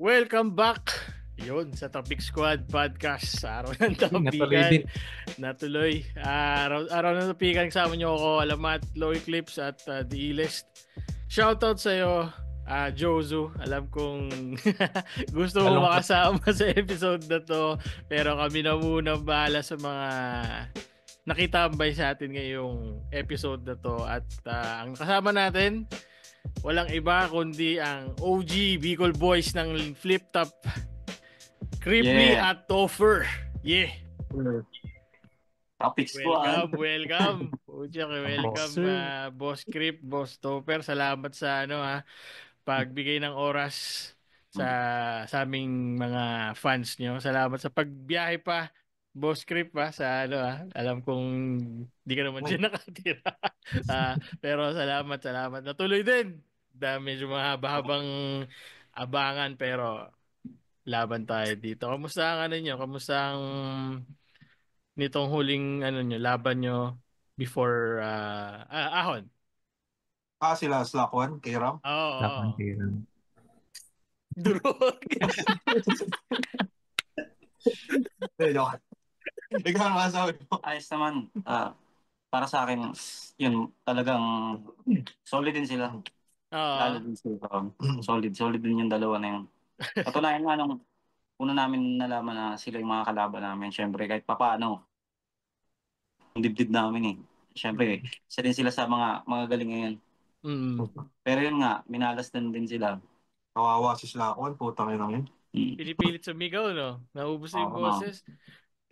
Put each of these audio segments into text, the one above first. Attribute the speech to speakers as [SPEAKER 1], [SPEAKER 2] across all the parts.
[SPEAKER 1] Welcome back! Yun, sa Topic Squad Podcast. Sa araw ng
[SPEAKER 2] Natuloy
[SPEAKER 1] topikan.
[SPEAKER 2] din.
[SPEAKER 1] Natuloy. Araw ng topikan. Kasama nyo ako, Alamat, Loy Clips at The E-List. Shoutout sa'yo, Jozu. Alam kong gusto mo
[SPEAKER 2] Malungkot.
[SPEAKER 1] makasama sa episode na to. Pero kami na muna bahala sa mga nakitambay sa atin ngayong episode na to. At ang kasama natin, walang iba kundi ang OG Bicol Boys ng Flip Top, Cripply
[SPEAKER 3] Yeah.
[SPEAKER 1] at Topher. Yeah.
[SPEAKER 3] Topic Squad.
[SPEAKER 1] Welcome. Pucha, welcome Boss Crip, Boss Topher. Salamat sa pagbigay ng oras sa aming mga fans nyo. Salamat sa pagbiyahe pa. Boss Crip sa alam kong di ka naman dyan nakatira. Pero salamat. Natuloy din. Medyo mahaba-habang abangan pero laban tayo dito. Kamusta ang nyo? Kamusta ang nitong huling nyo, laban nyo before Ahon?
[SPEAKER 4] Sila Slakwan, kay Ram.
[SPEAKER 1] Oo.
[SPEAKER 2] Tirang.
[SPEAKER 1] Durog.
[SPEAKER 4] Joke. Ikaw ang masasabi mo.
[SPEAKER 3] Ayos naman. Para sa akin, yun, talagang solid din sila. Lalo din sila. Solid din yung dalawa na yun. Patunayan nga nung una namin nalaman na sila yung mga kalaban namin. Siyempre, kahit papaano, yung dibdib namin eh. Siyempre, isa din sila sa mga galing ngayon. Pero yun nga, minalas din sila.
[SPEAKER 4] Kawawa si Slakwan, putang ina yun.
[SPEAKER 1] Pinipilit sumigaw, no? Naubos na yung boses.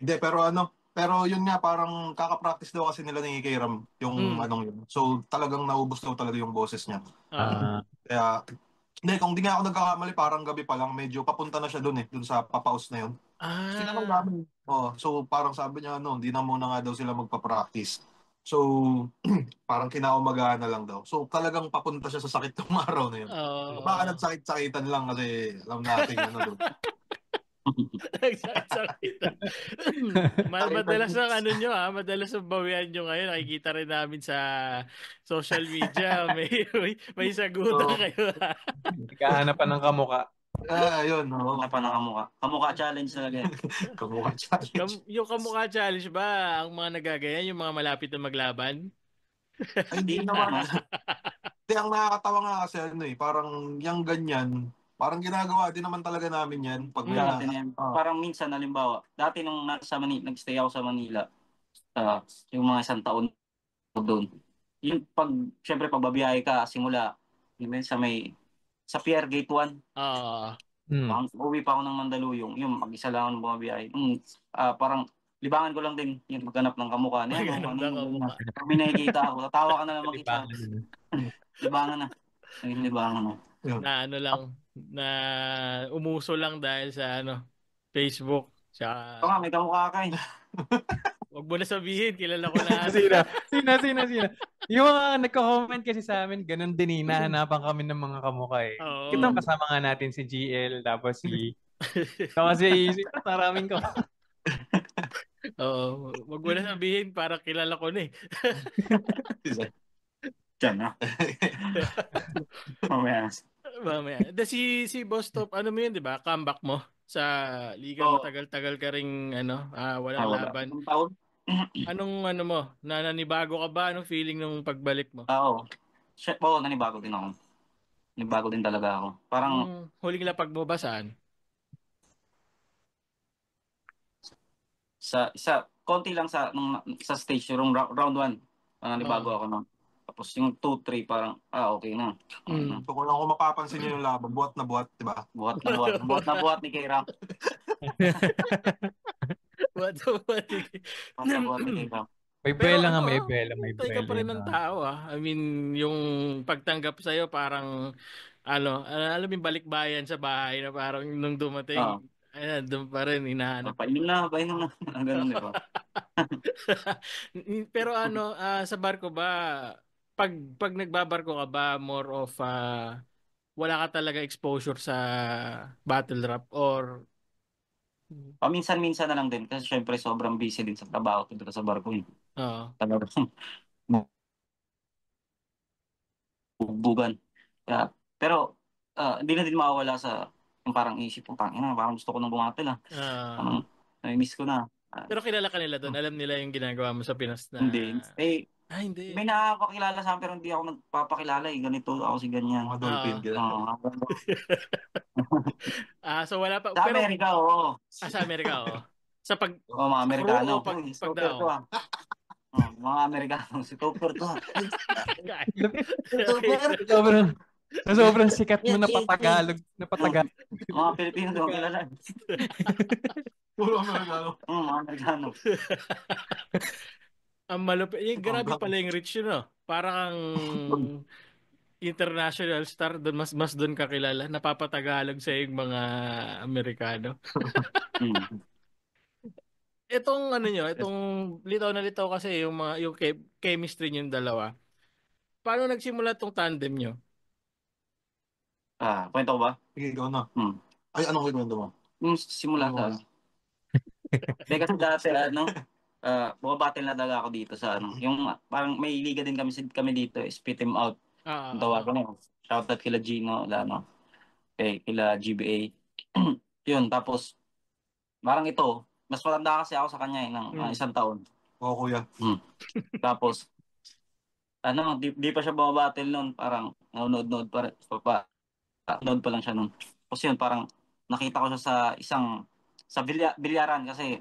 [SPEAKER 4] Hindi, pero yun nga, parang kaka-practice daw kasi nila ni kay Ram, yung anong yun. So, talagang naubos daw talaga yung boses niya. Kaya, hindi, kung di nga ako nagkakamali, parang gabi pa lang, medyo papunta na siya dun sa papaus na yun. Sinanong namin. So, parang sabi niya, hindi na muna nga daw sila magpa-practice. So, parang kinaumagahan na lang daw. So, talagang papunta siya sa sakit ng araw na yun. Baka nagsakit-sakitan lang kasi alam natin doon.
[SPEAKER 1] Nagsakit-sakitan. Madalas ang madalas ang bawian nyo ngayon. Nakikita rin namin sa social media. May sagutan kayo.
[SPEAKER 2] Nagkahanapan ng kamuka.
[SPEAKER 4] Ayun.
[SPEAKER 3] Hanapan ng kamuka. Kamuka challenge talaga.
[SPEAKER 4] Kamuka challenge.
[SPEAKER 1] Yung kamuka challenge ba, ang mga nagagayan, yung mga malapit na maglaban?
[SPEAKER 4] Ay, hindi naman. Hindi, ang nakakatawa nga kasi parang yung ganyan, parang ginagawa din naman talaga namin yan. Pag
[SPEAKER 3] parang minsan, halimbawa, dati nung nagstay ako sa Manila, yung mga isang taon doon, yung syempre pagbabiyahe ka, simula, yun sa Pier Gate 1, uwi pa ako ng Mandaluyong, yung mag-isa lang ako bumabiyahe. Parang libangan ko lang din yung maghanap ng kamukha niya. Pag may nakikita ako, tatawa ka na lang mag-isa. Libangan na. Libangan na.
[SPEAKER 1] Na umuso lang dahil sa Facebook.
[SPEAKER 3] May kamukha ka eh.
[SPEAKER 1] Huwag mo na sabihin, kilala ko na.
[SPEAKER 2] Sino? Yung mga nagko-comment kasi sa amin, ganun din hinahanapan kami ng mga kamukha eh. Kitang kasama nga natin si GL, tapos maraming kamukha.
[SPEAKER 1] Oo, wag mo na sabihin para kilala ko na eh.
[SPEAKER 3] Diyan na. Mamaya.
[SPEAKER 1] Si Boss Top, ano mo yun, di ba? Comeback mo sa liga, matagal-tagal ka ring walang laban. Anong mo? Nanibago ka ba? Anong feeling nung pagbalik mo?
[SPEAKER 3] Oo, nanibago din ako. Nanibago din talaga ako. Parang
[SPEAKER 1] huling lapag mo ba saan?
[SPEAKER 3] Sa konti lang sa stage yung round 1. Nanibago ako no. Tapos yung 2, 3 parang okay na.
[SPEAKER 4] So kung mapapansin niyo yung laban, buhat na buhat, di ba?
[SPEAKER 3] Buhat na buhat ni Kairam.
[SPEAKER 1] Buhat na buhat
[SPEAKER 3] ni Kairam.
[SPEAKER 2] May bela.
[SPEAKER 1] Tay ka pa rin ng tao I mean, yung pagtanggap sa'yo parang alam yung balikbayan sa bahay na parang nung dumating, doon pa rin hinahanap.
[SPEAKER 3] Painom na. Ganun, di ba?
[SPEAKER 1] Pero sa barko ba, pag nagbabarko ka ba, more of wala ka talaga exposure sa battle rap or
[SPEAKER 3] Paminsan-minsan na lang din kasi syempre sobrang busy din sa trabaho dito sa barko yun. Talagang bugbugan. Pero hindi na din mawawala sa yung parang isip ko, tangina, parang gusto ko nang bumatil Parang miss ko na.
[SPEAKER 1] Pero kilala ka nila doon? Alam nila yung ginagawa mo sa Pinas na...
[SPEAKER 3] Hindi.
[SPEAKER 1] Hindi.
[SPEAKER 3] May nakakakilala sa akin pero hindi ako nagpapakilala Ganito ako si ganyan.
[SPEAKER 4] Mga dolphin.
[SPEAKER 1] So wala pa.
[SPEAKER 3] Sa
[SPEAKER 1] Pero,
[SPEAKER 3] Amerika, oo.
[SPEAKER 1] sa Amerika, oo. Sa
[SPEAKER 3] mga Amerikano.
[SPEAKER 1] Pag
[SPEAKER 3] Topper mga Amerikano. Si Topper to.
[SPEAKER 2] Sobrang sikat mo na Patagalog.
[SPEAKER 3] Mga Pilipino doon kilala.
[SPEAKER 4] Puro Amerikano.
[SPEAKER 3] Mga Amerikano.
[SPEAKER 1] Ang malupit. Grabe pala yung reach yun, no? Parang international star. Mas doon kakilala. Napapatagalog sa yung mga Amerikano. Itong litaw na litaw kasi yung chemistry niyo yung dalawa. Paano nagsimula tong tandem niyo?
[SPEAKER 3] Kwento ko ba?
[SPEAKER 4] Sige, ikaw na. Ay, anong kwento mo?
[SPEAKER 3] Yung simula sa kasi dati bumabattle na talaga ako dito sa yung parang may liga din kami dito, Spit 'em Out. Ang tawagan na. Shoutout kila Gino, kila GBA. Yun, tapos parang ito, mas matanda kasi ako sa kanya ng isang taon.
[SPEAKER 4] Oo, kuya.
[SPEAKER 3] Tapos di pa siya bumabattle noon, parang nanonood nanonood pa lang siya noon. Tapos yun, parang nakita ko siya sa bilyaran kasi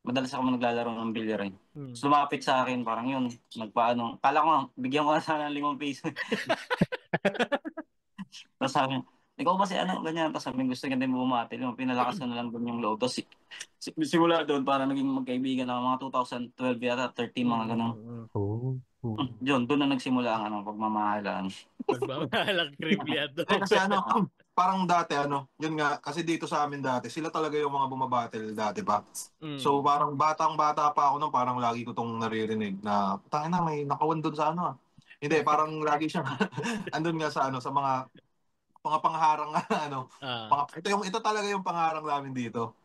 [SPEAKER 3] madalas ako naglalaro ng bilyaran. So, lumapit sa akin, parang yun, kala ko bigyan ko na sana ng 5 piso. Tapos sabi niya, ikaw ba ganyan? Tapos sabi gusto niya din bumati. Pinalakas ko na lang doon yung loob. Tapos simula doon, parang naging magkaibigan ng mga 2012 yata, 13, mga ganun. Yun, doon na nagsimula ang pagmamahalan.
[SPEAKER 1] Pagmamahalang kripliyado.
[SPEAKER 4] Kasi parang dati yun nga, kasi dito sa amin dati, sila talaga yung mga bumabattle dati pa. So parang batang-bata pa ako nung parang lagi ko tong naririnig na, tangina may nakawan doon sa Hindi, parang lagi siya andun nga sa sa mga pangharang ito talaga yung pangharang namin dito.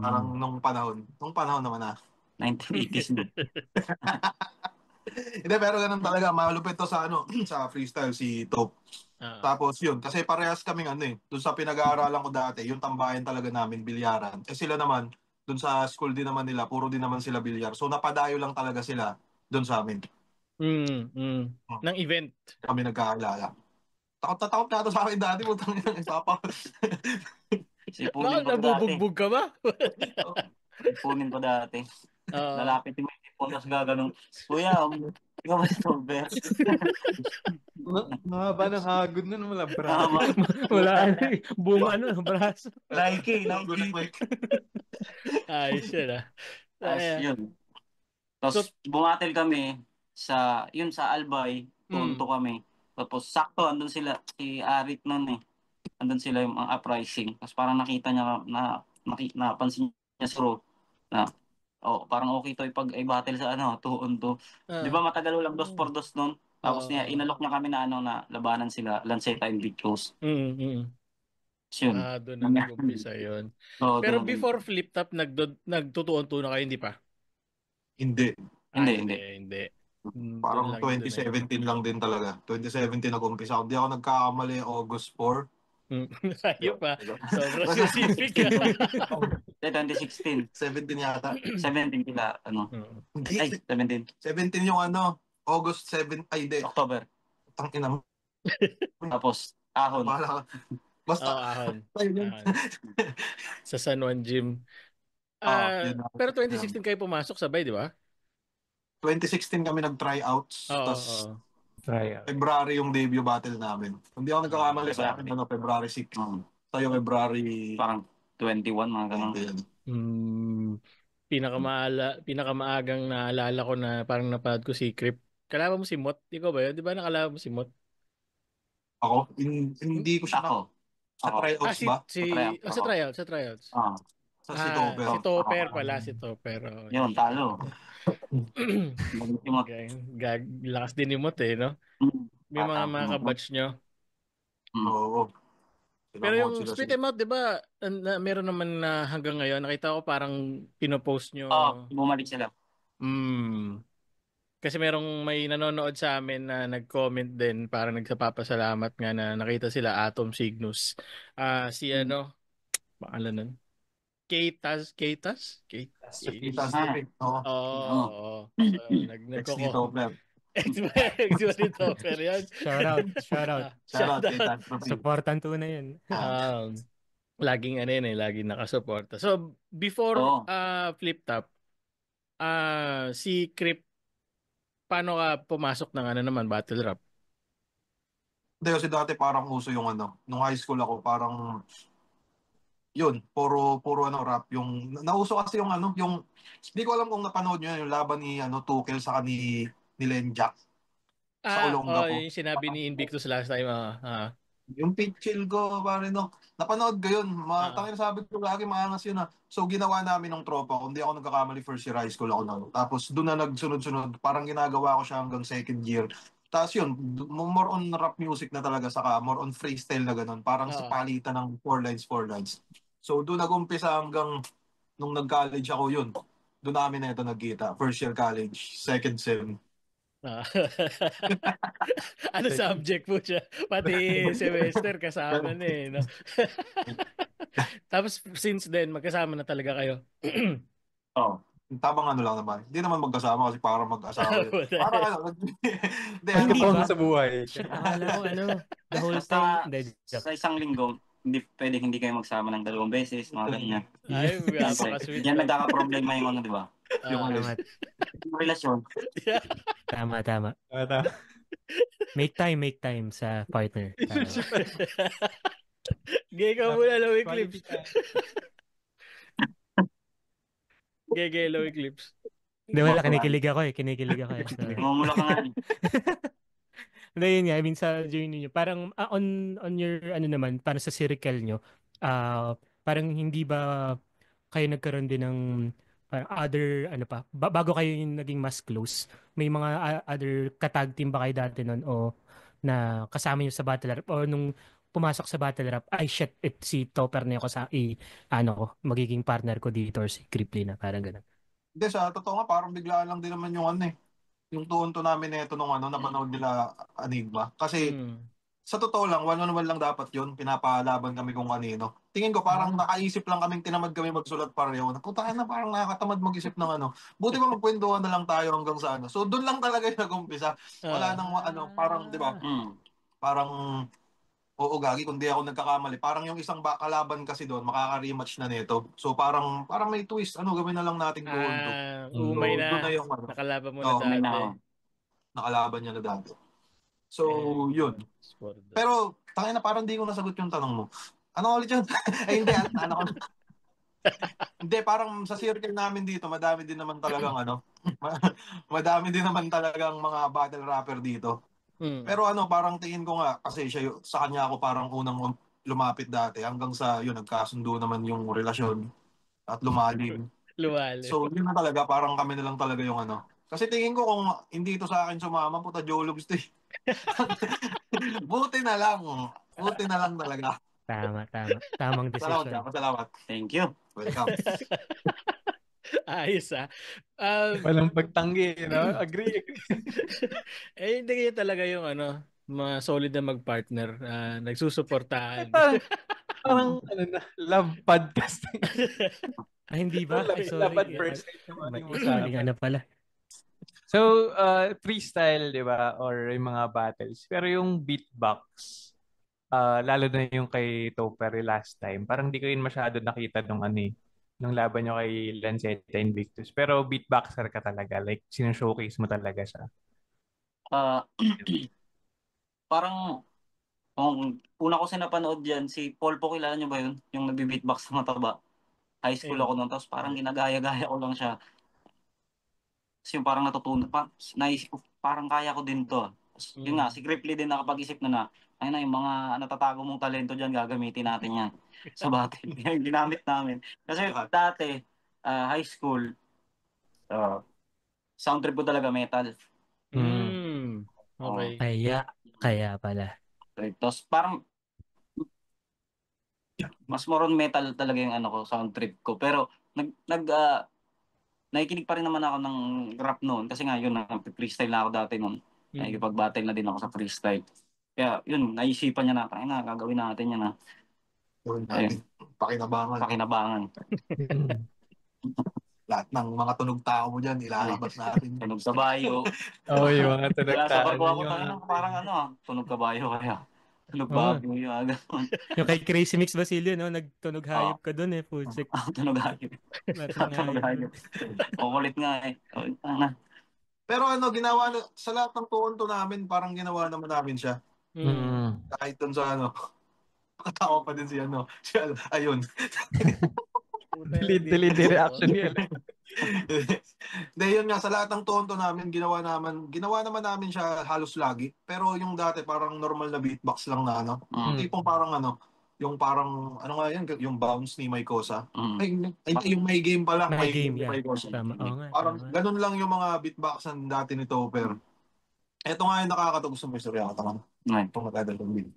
[SPEAKER 4] Parang nung panahon naman
[SPEAKER 3] 1980s na.
[SPEAKER 4] Hindi, pero ganun talaga, malupit to sa sa freestyle si Top. Tapos yun, kasi parehas kaming doon sa pinag-aaralan ko dati, yung tambayan talaga namin bilyaran. Sila naman, doon sa school din naman nila, puro din naman sila bilyar. So napadayo lang talaga sila doon sa amin.
[SPEAKER 1] Ng event.
[SPEAKER 4] Kami nagkakilala. Takot na ito sa akin dati, putang ina, isapa.
[SPEAKER 3] Sipunin ko
[SPEAKER 1] nabubugbog ka ba?
[SPEAKER 3] Sipunin ko dati. Lalapit yung ipon, tapos gaganong, Kuya, ikaw ba si Topper?
[SPEAKER 2] Mahaba ng hagod nun, wala braso.
[SPEAKER 1] Wala buong braso.
[SPEAKER 3] Nike.
[SPEAKER 1] Ayos yun
[SPEAKER 3] Yun. Tapos bumatil kami sa Albay, tunto kami. Tapos sakto, andun sila, si Arik nun andun sila yung mga uprising. Tapos parang nakita niya napansin niya si Ro na parang okay to ipag-battle sa 2-on-2. Di ba matagal lang 2-for-2 nun? Tapos inalok niya kami na na labanan sila, Lanceta and Victos.
[SPEAKER 1] Yun. Doon na nag-umpisa yun. Pero before Flip Top, nagtutuon-to na kayo, hindi pa?
[SPEAKER 3] Hindi.
[SPEAKER 4] Parang 2017 lang din talaga. 2017 nag-umpisa. Hindi ako nagkakamali, August 4.
[SPEAKER 1] Ayaw pa. Sobrang specific.
[SPEAKER 3] 2016.
[SPEAKER 4] 17 yata.
[SPEAKER 3] 17 kila, Ay, 17.
[SPEAKER 4] 17 yung August 7, ay hindi.
[SPEAKER 3] October.
[SPEAKER 4] Tangina mo.
[SPEAKER 3] Tapos, Ahon.
[SPEAKER 4] Basta.
[SPEAKER 1] Ahon. Sa San Juan Gym. Pero 2016 kayo pumasok sabay, di ba?
[SPEAKER 4] 2016 kami nag-tryouts. Tapos February yung debut battle namin. Hindi ako nagkakamali sa akin, February 6. Tayo February...
[SPEAKER 3] Parang 21, mga ganun.
[SPEAKER 1] Pinakamaagang naalala ko na parang napanood ko si Crip. Kalaban mo si Mot? Ikaw ba yun? Di ba nakalaban mo si Mot?
[SPEAKER 4] Ako? Hindi ko siya Sa tryouts ba?
[SPEAKER 1] Sa tryouts.
[SPEAKER 4] Si Topper.
[SPEAKER 1] Si Topper pala, si Topper.
[SPEAKER 3] Yun, talo.
[SPEAKER 1] Lakas din ni Mot no? May mga kabatch nyo.
[SPEAKER 4] Oo.
[SPEAKER 1] Pero yung Spit 'em Out, di ba, meron naman na hanggang ngayon, nakita ko parang pinopost nyo.
[SPEAKER 3] Bumalik sila.
[SPEAKER 1] Kasi may nanonood sa amin na nag-comment din, parang nagpapasalamat nga na nakita sila Atom Cygnus. Si pangalan nun? Keitas?
[SPEAKER 2] Masterpiece.
[SPEAKER 3] Ah, oo.
[SPEAKER 1] Oo. So,
[SPEAKER 4] XD Topper.
[SPEAKER 1] Ex-Topper yan.
[SPEAKER 5] Shout out.
[SPEAKER 4] Shoutout kay
[SPEAKER 1] Shoutout.
[SPEAKER 4] Tantropy.
[SPEAKER 5] Supportan na yun.
[SPEAKER 1] Laging laging nakasuporta. So, before
[SPEAKER 3] Oo.
[SPEAKER 1] Flip Top, si Crip, paano ka pumasok ng naman, battle rap?
[SPEAKER 4] Hindi kasi dati parang uso yung nung high school ako, parang yun, puro rap yung nauso kasi yung yung hindi ko alam kung napanood niyo yung laban ni Tukel sa ni Lenjak sa Olongapo.
[SPEAKER 1] Yung sinabi ni Invictus last time.
[SPEAKER 4] Yung pitchill ko, pare napanood ko yun. Tangin sabi ko lagi maangas yun. So ginawa namin ng tropa ko. Hindi ako nagkakamali, first year high school ako na. Tapos doon na nagsunod-sunod. Parang ginagawa ko siya hanggang second year. Tapos yun, more on rap music na talaga, saka more on freestyle na ganun. Parang sa palitan ng 4 lines. So doon nag-umpisa hanggang nung nag-college ako yun. Doon namin na ito nagkita. First year college, second sem.
[SPEAKER 1] Ano subject po siya? Pati semester kasama na no? Tapos since then, magkasama na talaga kayo.
[SPEAKER 4] Oo. Tamang lang naman. Hindi naman magkasama kasi para mag-asawa yun. Parang
[SPEAKER 2] Hindi ba? Sa buhay.
[SPEAKER 5] Akala ko the whole
[SPEAKER 3] Basta
[SPEAKER 5] time.
[SPEAKER 3] sa isang linggo, hindi kayo magsama ng 2 beses, mga ganyan.
[SPEAKER 1] Ay, napaka-sweet.
[SPEAKER 3] Yan nagkaka-problema yung di ba?
[SPEAKER 4] Yung
[SPEAKER 3] relasyon.
[SPEAKER 5] Tama. Make time sa partner.
[SPEAKER 1] Gay ka muna, Lowy Clips. Gay, Lowy Clips.
[SPEAKER 5] Hindi, wala. Kinikilig ako.
[SPEAKER 3] Mamula ka nga.
[SPEAKER 5] Hindi, yun nga. I mean, sa journey nyo, parang on your, naman, parang sa circle nyo, parang hindi ba kayo nagkaroon din ng parang other, bago kayo yung naging mas close, may mga other katag team ba kayo dati nun o na kasama nyo sa battle rap o nung pumasok sa battle rap, ay shit, si Topper na ako magiging partner ko dito or si Cripply na, parang ganun.
[SPEAKER 4] Hindi, sa totoo nga, parang biglaan lang din naman yung tuon-to namin nito nung napanood nila Enigma. Kasi sa totoo lang, 1-on-1 lang dapat yun. Pinapalaban kami kung kanino. Tingin ko parang nakaisip lang kaming tinamad kami magsulat pareho. Putahan na parang nakakatamad mag-isip ng Buti ba magkwentuhan na lang tayo hanggang sa So doon lang talaga yung nag-umpisa. Wala nang parang 'di ba? Parang oo, gagi, kung di ako nagkakamali. Parang yung isang kalaban kasi doon, makaka-rematch na nito. So parang may twist. Gawin na lang natin tuon-to.
[SPEAKER 1] Umay na.
[SPEAKER 4] Doon na yung
[SPEAKER 1] nakalaban mo na dati.
[SPEAKER 4] Nakalaban niya na dati. So, yun. Pero, tangina, parang di ko nasagot yung tanong mo. Ano ulit yun? Ay, hindi. Hindi, parang sa circle namin dito, madami din naman talagang madami din naman talagang mga battle rapper dito. Pero parang tingin ko nga, kasi sa kanya ako parang unang lumapit dati, hanggang sa yun, nagkasundo naman yung relasyon at lumalim. So, yun na talaga, parang kami na lang talaga yung Kasi tingin ko kung hindi ito sa akin sumama, puta Jolobs to. Buti na lang talaga.
[SPEAKER 5] Tama. Tamang decision.
[SPEAKER 4] Salamat.
[SPEAKER 3] Thank you.
[SPEAKER 4] Welcome.
[SPEAKER 1] Ayos
[SPEAKER 2] Walang pagtanggi, no? Agree.
[SPEAKER 1] Hindi kayo talaga yung mga solid na mag-partner, nagsusuportahan.
[SPEAKER 2] Parang love podcast.
[SPEAKER 5] Ay, hindi ba?
[SPEAKER 2] Love at first sight.
[SPEAKER 5] Pala.
[SPEAKER 2] So, freestyle, di ba? Or yung mga battles. Pero yung beatbox, lalo na yung kay Topper last time, parang di ko yun masyado nakita nung laban nyo kay Lanceta Invictus. Pero beatboxer ka talaga. Like, sinashowcase mo talaga siya.
[SPEAKER 3] Parang, kung una ko sinapanood dyan, si Paul po, kilala nyo ba yun? Yung nagbi-beatbox sa mataba. High school ako nun, tapos parang ginagaya-gaya ko lang siya. Kasi yung parang natutunan, naisip ko, parang kaya ko din to. Yun nga, si Cripply din nakapag-isip na yung mga natatago mong talento dyan, gagamitin natin yan. Sa battle. Yung ginamit namin. Kasi dati, high school, sound trip ko talaga metal.
[SPEAKER 1] Okay.
[SPEAKER 5] Kaya pala.
[SPEAKER 3] Tapos parang, mas more on metal talaga yung ko, sound trip ko. Pero, nakikinig pa rin naman ako ng rap noon kasi nga yun, freestyle na ako dati noon. Nakikipag-battle na din ako sa freestyle. Kaya yun, naisipan niya na, kaya na, gagawin natin yan na.
[SPEAKER 4] Gawin natin.
[SPEAKER 3] Pakinabangan.
[SPEAKER 4] Lahat ng mga tunog tao mo dyan, ilalabas natin.
[SPEAKER 3] Tunog kabayo.
[SPEAKER 2] Yung mga tunog
[SPEAKER 3] Kaya sa
[SPEAKER 2] tao.
[SPEAKER 3] barko ako parang tunog kabayo kaya. Tunog baboy yung aga.
[SPEAKER 5] Yung kay Crazy Mix Basilio, no? Nagtunog hayop ka dun eh. Full-sec.
[SPEAKER 3] Tunog hayop. Tunog hayop. Kukulit nga eh.
[SPEAKER 4] Pero ginawa sa lahat ng tuon-to namin, parang ginawa naman namin siya. Kahit dun sa nakatawa pa din si ayun.
[SPEAKER 2] Delete reaction niya.
[SPEAKER 4] Yun nga, sa lahat ng tuon-to namin, ginawa naman namin siya halos lagi. Pero yung dati, parang normal na beatbox lang na tipong parang yung parang, nga yan, yung bounce ni Mike Cosa. Yung may game pala.
[SPEAKER 5] May game,
[SPEAKER 4] Mike
[SPEAKER 5] yeah.
[SPEAKER 4] Cosa.
[SPEAKER 5] Parang
[SPEAKER 4] ganun lang yung mga beatboxan dati ni Topper. Ito nga yung nakakatagos sa istorya ko. Itong nakadal ng beat.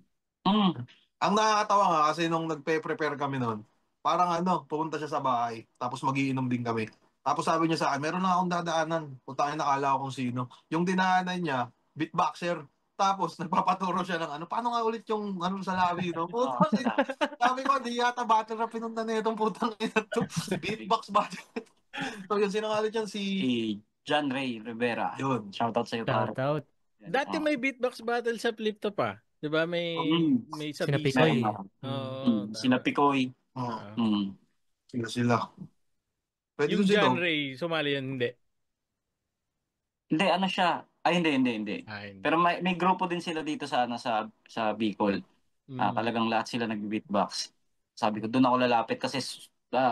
[SPEAKER 4] Ang nakakatawa nga kasi nung nagpe-prepare kami noon, parang pumunta siya sa bahay, tapos magiinom din kami. Tapos sabi niya sa akin, meron na akong dadaanan. Putangin, nakala ko kung sino. Yung dinaanan niya, beatboxer. Tapos nagpapaturo siya ng paano nga ulit yung sa labi, no? Sabi ko, di yata battle rap pinunta na itong putang ina to. Beatbox battle. So yun, sino nga ulit yan? Si
[SPEAKER 3] John Ray Rivera.
[SPEAKER 4] Yun.
[SPEAKER 3] Shoutout sa'yo, pare.
[SPEAKER 5] Shoutout.
[SPEAKER 1] Dati may beatbox battle sa Flip Top pa. Diba? May sa
[SPEAKER 5] Sina
[SPEAKER 1] BC.
[SPEAKER 5] Picoy.
[SPEAKER 3] Sina Picoy.
[SPEAKER 4] Sila. Pwede
[SPEAKER 1] Yung
[SPEAKER 4] si
[SPEAKER 1] John
[SPEAKER 4] Dom.
[SPEAKER 1] Ray, sumali yan, hindi.
[SPEAKER 3] Hindi, siya. Ay, hindi. Pero may grupo din sila dito sa Bicol. Talagang lahat sila nag-beatbox. Sabi ko, doon ako lalapit kasi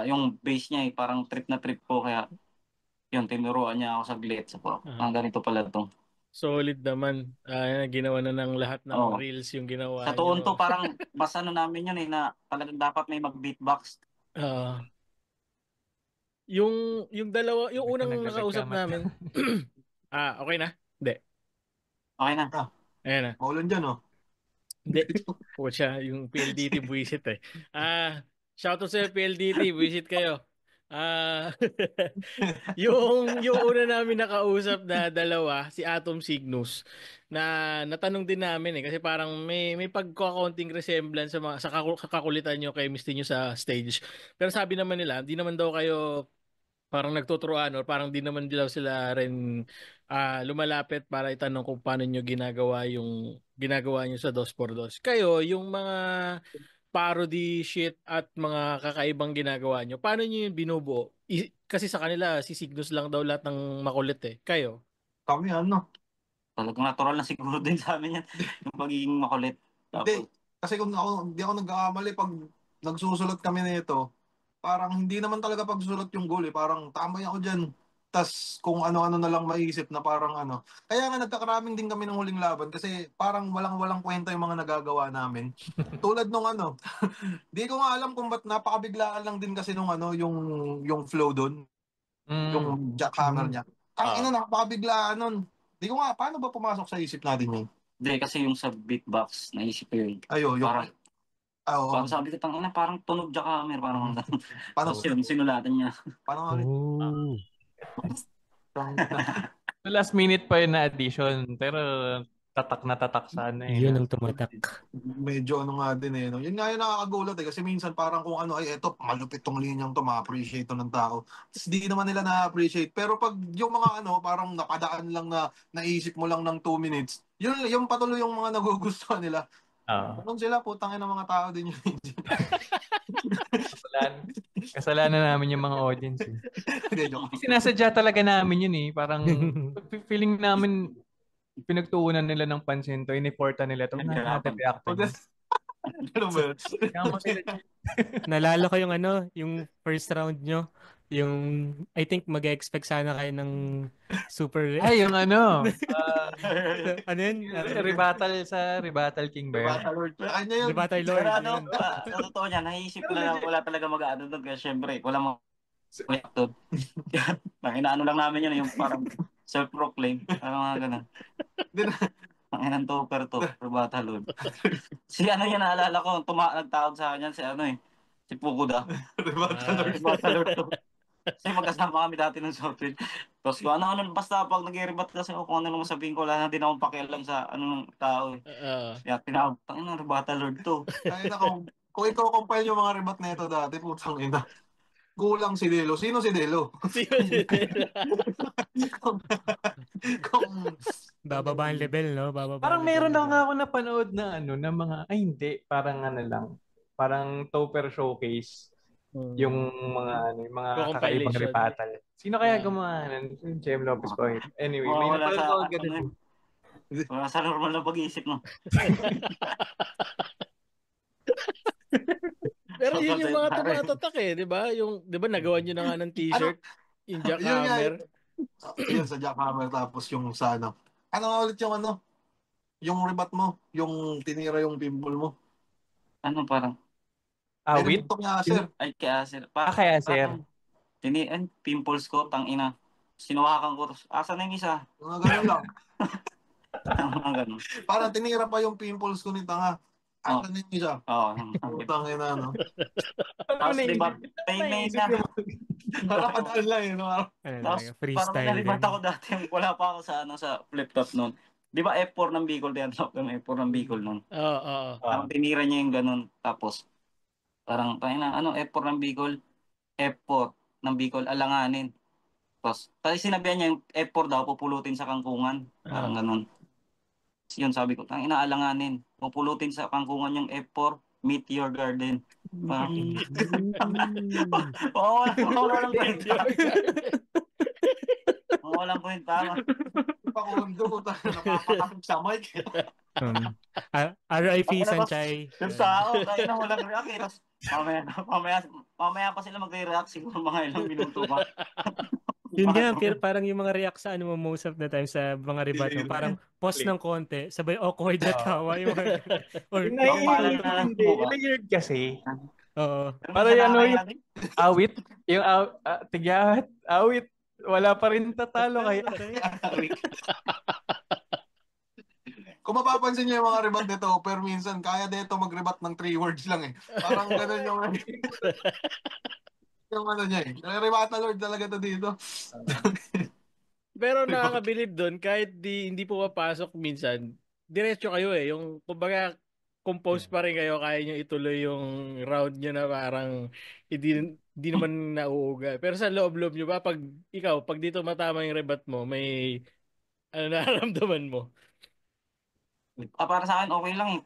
[SPEAKER 3] yung bass niya parang trip na trip ko. Kaya yun, tinuruan niya ako saglit. Ganito pala to.
[SPEAKER 1] Solid naman. Ginawa na ng lahat ng reels yung ginawa
[SPEAKER 3] sa tuon to parang mas namin yun na talagang dapat may mag-beatbox.
[SPEAKER 1] Yung dalawa, yung unang nakausap namin. Okay na? Hindi.
[SPEAKER 3] Okay na.
[SPEAKER 1] Ayan na.
[SPEAKER 4] Maulan dyan,
[SPEAKER 1] Hindi. Siya, yung PLDT buwisit eh. Shoutout sa PLDT, buwisit kayo. Yung una namin nakausap na dalawa, si Atom Cygnus, na natanong din namin kasi parang may pagkakonting resemblance sa kakulitan nyo kay Misty nyo sa stage. Pero sabi naman nila, hindi naman daw kayo parang nagtuturuan or parang di naman daw sila rin lumalapit para itanong kung paano nyo ginagawa nyo sa 2x2. Kayo, yung mga parody shit at mga kakaibang ginagawa nyo, paano nyo yung binubuo? Kasi sa kanila, si Cygnus lang daw lahat ng makulit eh. Kayo?
[SPEAKER 4] Kami
[SPEAKER 3] Talagang natural na siguro din sa amin yan. Yung pagiging makulit.
[SPEAKER 4] Hindi. Kasi kung hindi ako nagkakamali pag nagsusulat kami nito, parang hindi naman talaga pagsusulat yung goal eh. Parang tambay ako dyan. Tas kung ano-ano na lang maisip na parang Kaya nga nagkakaraming din kami ng huling laban kasi parang walang kwenta yung mga nagagawa namin. Tulad nung di ko nga alam kung ba't napakabiglaan lang din kasi nung yung flow doon. Yung jackhammer niya. Napakabiglaan nun. Di ko nga, paano ba pumasok sa isip natin yun?
[SPEAKER 3] Hindi, kasi yung sa beatbox, naisip ko yun.
[SPEAKER 4] Yung
[SPEAKER 3] parang sabi ko, parang tunog jackhammer. Paano yun, sinulatan niya.
[SPEAKER 4] Paano ulit?
[SPEAKER 2] So last minute pa yun na addition. Pero tatak na tatak sana eh.
[SPEAKER 5] Yun ang tumatak.
[SPEAKER 4] Medyo nga din eh. Yun nga yung nakakagulat eh. Kasi minsan parang kung eto, malupit tong linyang to, ma-appreciate to ng tao. Tapos di naman nila na-appreciate. Pero pag yung mga parang napadaan lang na naisip mo lang ng 2 minutes, yung patuloy yung mga nagugustuhan nila. Kung sila, putangin ng mga tao din yun.
[SPEAKER 2] Kasalanan namin yung mga audience. Sinasadya talaga namin yun eh. Parang feeling namin pinagtuunan nila ng pansin to, iniporta nila ito. Natin-react.
[SPEAKER 5] Nalala ko yung first round nyo. Yung, I think mag-expect sana kayo ng super...
[SPEAKER 2] yung ano
[SPEAKER 5] yun?
[SPEAKER 2] Rebuttal King ba yun?
[SPEAKER 5] Rebuttal Lord.
[SPEAKER 3] Pero sa totoo niya, naisip ko na wala talaga mag-ano doon. Kaya syempre, wala mo doon. Inaano lang namin yun, yung parang self-proclaim. Mga ganun. Ang Topper to, Rebuttal Lord. Si yan, naalala ko, nagtawag sa akin yan, si Fukuda.
[SPEAKER 4] Rebuttal
[SPEAKER 3] Lord to. Kasi magkasama kami dati ng Southfield. Tapos kung ano, basta pag nag-rebat kasi ako, kung ano naman sabihin ko, wala na din akong pakialam sa anong tao. Kaya tinawag, tangina, rebata Lord to.
[SPEAKER 4] Ay, kung ikaw compile yung mga rebat na ito dati, putang ina. Kulang si Delo. Sino si Delo?
[SPEAKER 1] Sino si Dela?
[SPEAKER 4] kung
[SPEAKER 5] Bababa ang level, no? Bababa
[SPEAKER 2] Parang
[SPEAKER 5] ang level
[SPEAKER 2] meron na
[SPEAKER 5] nila.
[SPEAKER 2] nga ako napanood na na mga, ay hindi, parang ano lang. Parang Topper Showcase. Yung yung mga kakaibang
[SPEAKER 1] compilation.
[SPEAKER 2] repatal. Sino kaya gumawa nun? Si Jem Lopez po. Anyway, may
[SPEAKER 3] Wala
[SPEAKER 2] napanood
[SPEAKER 3] sa,
[SPEAKER 2] ako ganun.
[SPEAKER 3] wala sa normal na pag-iisip mo.
[SPEAKER 1] Pero
[SPEAKER 3] So,
[SPEAKER 1] yun yung mga
[SPEAKER 3] pare.
[SPEAKER 1] tumatatak di ba? Yung, di ba, nagawa nyo na nga ng t-shirt, yung
[SPEAKER 4] yun nga,
[SPEAKER 1] jackhammer.
[SPEAKER 4] yun sa jackhammer tapos yung sa ano. Ano nga ulit yung ano? Yung rebat mo, yung tinira yung pimple mo.
[SPEAKER 3] Ano parang,
[SPEAKER 4] Ay,
[SPEAKER 2] Awit?
[SPEAKER 4] rebutok niya, sir.
[SPEAKER 3] ay kaya sir,
[SPEAKER 2] Kaya sir.
[SPEAKER 3] pimples ko, tangina. Sinuwakan ko, asa na yung isa?
[SPEAKER 4] Mga ganun lang.
[SPEAKER 3] Mga ganun.
[SPEAKER 4] Parang tinira pa yung pimples ko ni tanga.
[SPEAKER 3] Oh.
[SPEAKER 4] Ano yung isa?
[SPEAKER 3] Oo.
[SPEAKER 4] Putang ina, no?
[SPEAKER 3] Tapos diba, pain na.
[SPEAKER 4] Parang padaan lang, no?
[SPEAKER 5] Ano
[SPEAKER 3] Tapos
[SPEAKER 5] talaga,
[SPEAKER 3] parang
[SPEAKER 5] freestyle
[SPEAKER 3] nalibat
[SPEAKER 5] din.
[SPEAKER 3] ako dati, wala pa ako sa flip top noon. Di ba F4 ng Bicol, tinatawag yung F4 ng Bicol noon.
[SPEAKER 1] Oo.
[SPEAKER 3] Parang tinira niya yung ganun. Tapos, parang, na, ano, F4 ng Bicol? F4 ng Bicol, alanganin. Tapos sinabihan niya yung F4 daw, pupulutin sa kangkungan. Parang ganun. Yun, sabi ko, tangina, alanganin. Pupulutin sa kangkungan yung F4, meet your garden. Parang, walang kwenta. Walang kwenta.
[SPEAKER 4] Pakundo ko tayo, napapakapit sa mic.
[SPEAKER 5] RIP Sanchay.
[SPEAKER 3] Yung tao, tayo na walang react. Tapos mamaya pa sila magre-react siguro mga ilang minuto pa.
[SPEAKER 5] Yun nga, parang yung mga react sa ano mo most of the time sa mga rebat mo, parang pause ng konti, sabay awkward na tawa yung mga or
[SPEAKER 2] Layered kasi.
[SPEAKER 5] Oo.
[SPEAKER 2] Para ano yung awit, yung tigyawat, awit, wala pa rin tatalo kay
[SPEAKER 4] Kung mapapansin niyo yung mga rebat nito, pero minsan kaya dito mag-rebat ng 3 words lang eh. Parang ganun yung yung ano niya eh. Rebata Lord talaga to dito.
[SPEAKER 1] Pero nakakabilib doon, kahit hindi pumapasok minsan, diretso kayo yung kumbaga, compose pa rin kayo, kaya nyo ituloy yung round nyo na parang hindi naman nauuga. Pero sa loob-loob nyo ba, pag dito matama yung rebat mo, may nararamdaman mo?
[SPEAKER 3] Para sa akin, okay lang eh.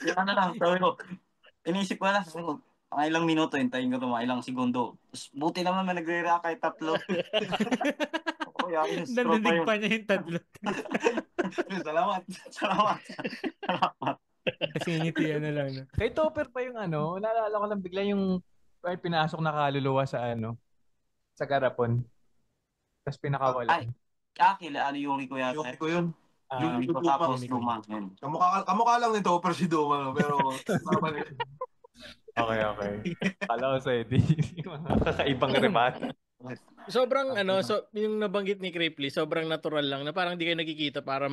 [SPEAKER 3] Yung ano lang, sabi ko, inisip ko lang, sabi ko, mga ilang minuto, hintayin ko ito, mga ilang segundo. Tapos, buti naman may nagre-react kahit 3.
[SPEAKER 5] Nananig pa niya yung tatlo.
[SPEAKER 4] Salamat.
[SPEAKER 5] Kasi ngitian na lang. No?
[SPEAKER 2] Kay Topper pa yung naalala ko lang bigla yung pinasok na kaluluwa sa sa garapon. Tapos pinakawalan.
[SPEAKER 3] Kila yung ko yata.
[SPEAKER 4] Yung ko yun.
[SPEAKER 3] Yung ko tapos Duma.
[SPEAKER 4] Kamukha lang nito, pero si Duma, no? Pero
[SPEAKER 2] Okay. Kala ko sa'yo, di mga kakaibang rebata.
[SPEAKER 1] Sobrang yung nabanggit ni Cripley, sobrang natural lang na parang di kayo nakikita para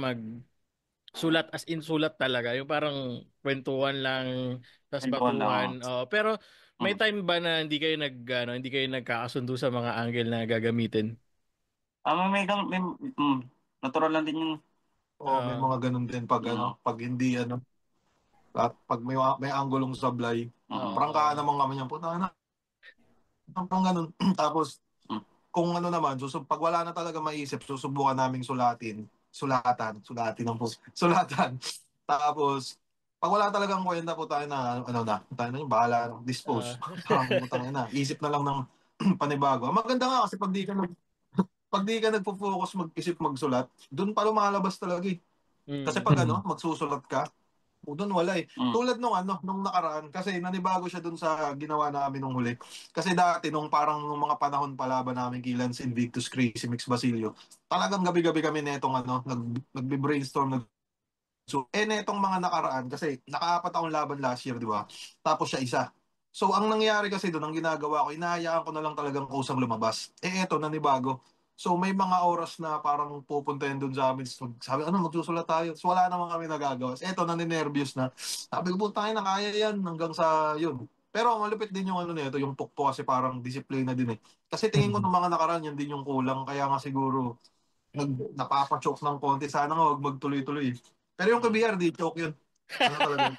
[SPEAKER 1] sulat as in sulat talaga. Yung parang kwentuhan lang, tas batuhan. Pero may time ba na hindi kayo nagkakasundo sa mga angle na gagamitin?
[SPEAKER 3] Natural lang din yung
[SPEAKER 4] may mga ganun din pag pag hindi at pag may anggulong sablay, prangkaan naman kami niyan po na. Parang ganun. Tapos kung naman, pag wala na talaga maisip, susubukan naming sulatan. Tapos pag wala talagang kwenta po tayo na tayo na yung bahala dispose. Parang na, isip na lang ng panibago. Maganda nga kasi pag di ka nagfo-focus mag-isip magsulat, doon pa lumalabas talaga eh. Kasi pag magsusulat ka, doon wala eh. Tulad nung nakaraan, kasi nanibago siya doon sa ginawa namin nung huli. Kasi dati nung mga panahon palaban namin kay Lance Invictus, Crazy Mix Basilio, talagang gabi-gabi kami netong nagbe-brainstorm netong mga nakaraan kasi naka-4 akong laban last year, di ba? Tapos siya isa. So ang nangyari kasi doon, ang ginagawa ko, inahayaan ko na lang talagang kusang lumabas. Eto nanibago. So may mga oras na parang pupuntahin doon sa amin. Sabi, magsusulat tayo. So wala naman kami nagagawa. Eto, naninervyos na. Sabi ko, tayo na kaya yan hanggang sa yun. Pero malupit din yung ano nito, yung pukpo kasi parang disiplina din eh. Kasi tingin ko ng mga nakaraan, yan din yung kulang. Kaya nga siguro, napapachoke ng konti. Sana nga huwag magtuloy-tuloy. Pero yung KBR, di choke yun. Ano talaga?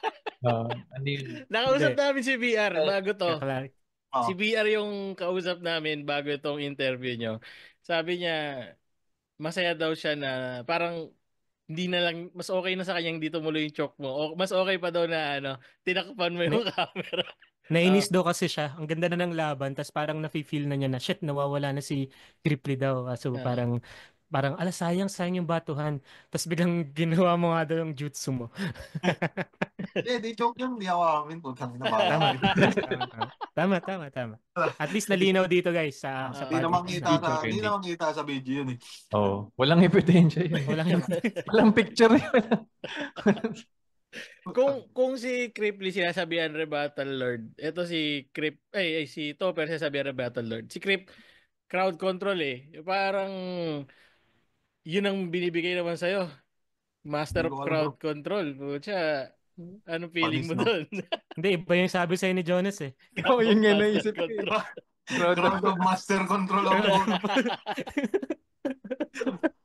[SPEAKER 2] Ano yun?
[SPEAKER 1] Nakausap
[SPEAKER 5] Hindi.
[SPEAKER 1] namin si BR bago to.
[SPEAKER 5] Kakala-
[SPEAKER 1] Si BR yung kausap namin bago itong interview nyo. Sabi niya, masaya daw siya na parang hindi na lang, mas okay na sa kanyang dito tumuloy yung choke mo. O, mas okay pa daw na tinakpan mo yung camera.
[SPEAKER 5] Nainis daw kasi siya. Ang ganda na ng laban. Tapos parang nafe-feel na niya na, shit, nawawala na si Cripply daw. So parang, ala, sayang yung batuhan. Tapos biglang ginawa mo nga daw yung jutsu mo.
[SPEAKER 4] Di choke yun. Di ako amin. Putang ina
[SPEAKER 5] Tama.
[SPEAKER 4] ba?
[SPEAKER 5] Tama. At least nalinaw dito guys sa
[SPEAKER 4] Di naman
[SPEAKER 5] podcast.
[SPEAKER 4] kita di naman kita sa video yun eh.
[SPEAKER 2] Walang ebidensya yun. Walang picture yun.
[SPEAKER 1] Kung si Cripply sinasabihan Rebuttal Lord, ito si si Topper sinasabihan Rebuttal Lord. Si Crip crowd control Parang yun ang binibigay naman sa'yo. Master
[SPEAKER 4] Hindi
[SPEAKER 1] of
[SPEAKER 4] ko alam, bro.
[SPEAKER 1] crowd control. Pucha, anong feeling
[SPEAKER 4] Panis,
[SPEAKER 1] mo
[SPEAKER 4] no?
[SPEAKER 1] doon?
[SPEAKER 5] Hindi, iba yung sabi sa'yo ni Jonas eh.
[SPEAKER 2] Yun nga
[SPEAKER 1] Master
[SPEAKER 2] naisip ko.
[SPEAKER 1] control.
[SPEAKER 4] Crowd of master control ang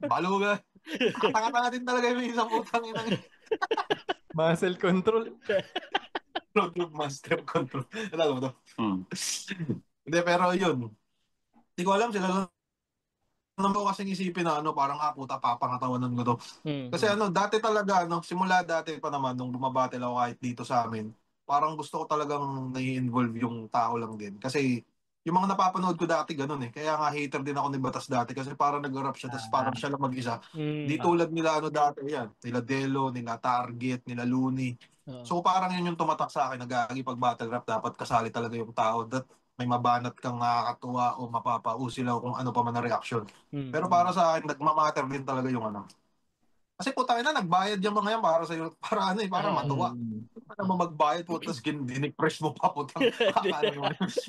[SPEAKER 4] baluga. Tanga-tanga din talaga yung isang putang inang
[SPEAKER 2] Muscle control.
[SPEAKER 4] crowd of master control. Alam mo to? Hindi, pero yun. Hindi ko alam sila lang naman ko kasing isipin na parang puta papangatawanan ko to. Kasi dati talaga simula dati pa naman nung bumabattle ako kahit dito sa amin, parang gusto ko talagang nai-involve yung tao lang din. Kasi yung mga napapanood ko dati ganun eh. Kaya nga hater din ako ni Batas dati kasi parang nag-rap siya tapos parang siya lang mag-isa. Di tulad nila dati yan. Nila Delo, nila Target, nila Looney. So parang yun yung tumatak sa akin, nagagi pag battle rap dapat kasali talaga yung tao. That may mabanat kang nakakatuwa o mapapausilaw kung ano pa man na reaction. Pero para sa akin, nagmamatter din talaga yung Kasi putang ina, nagbayad yung mga yan para sa'yo, para matuwa. Para mo magbayad po, tapos dinipress mo pa putang.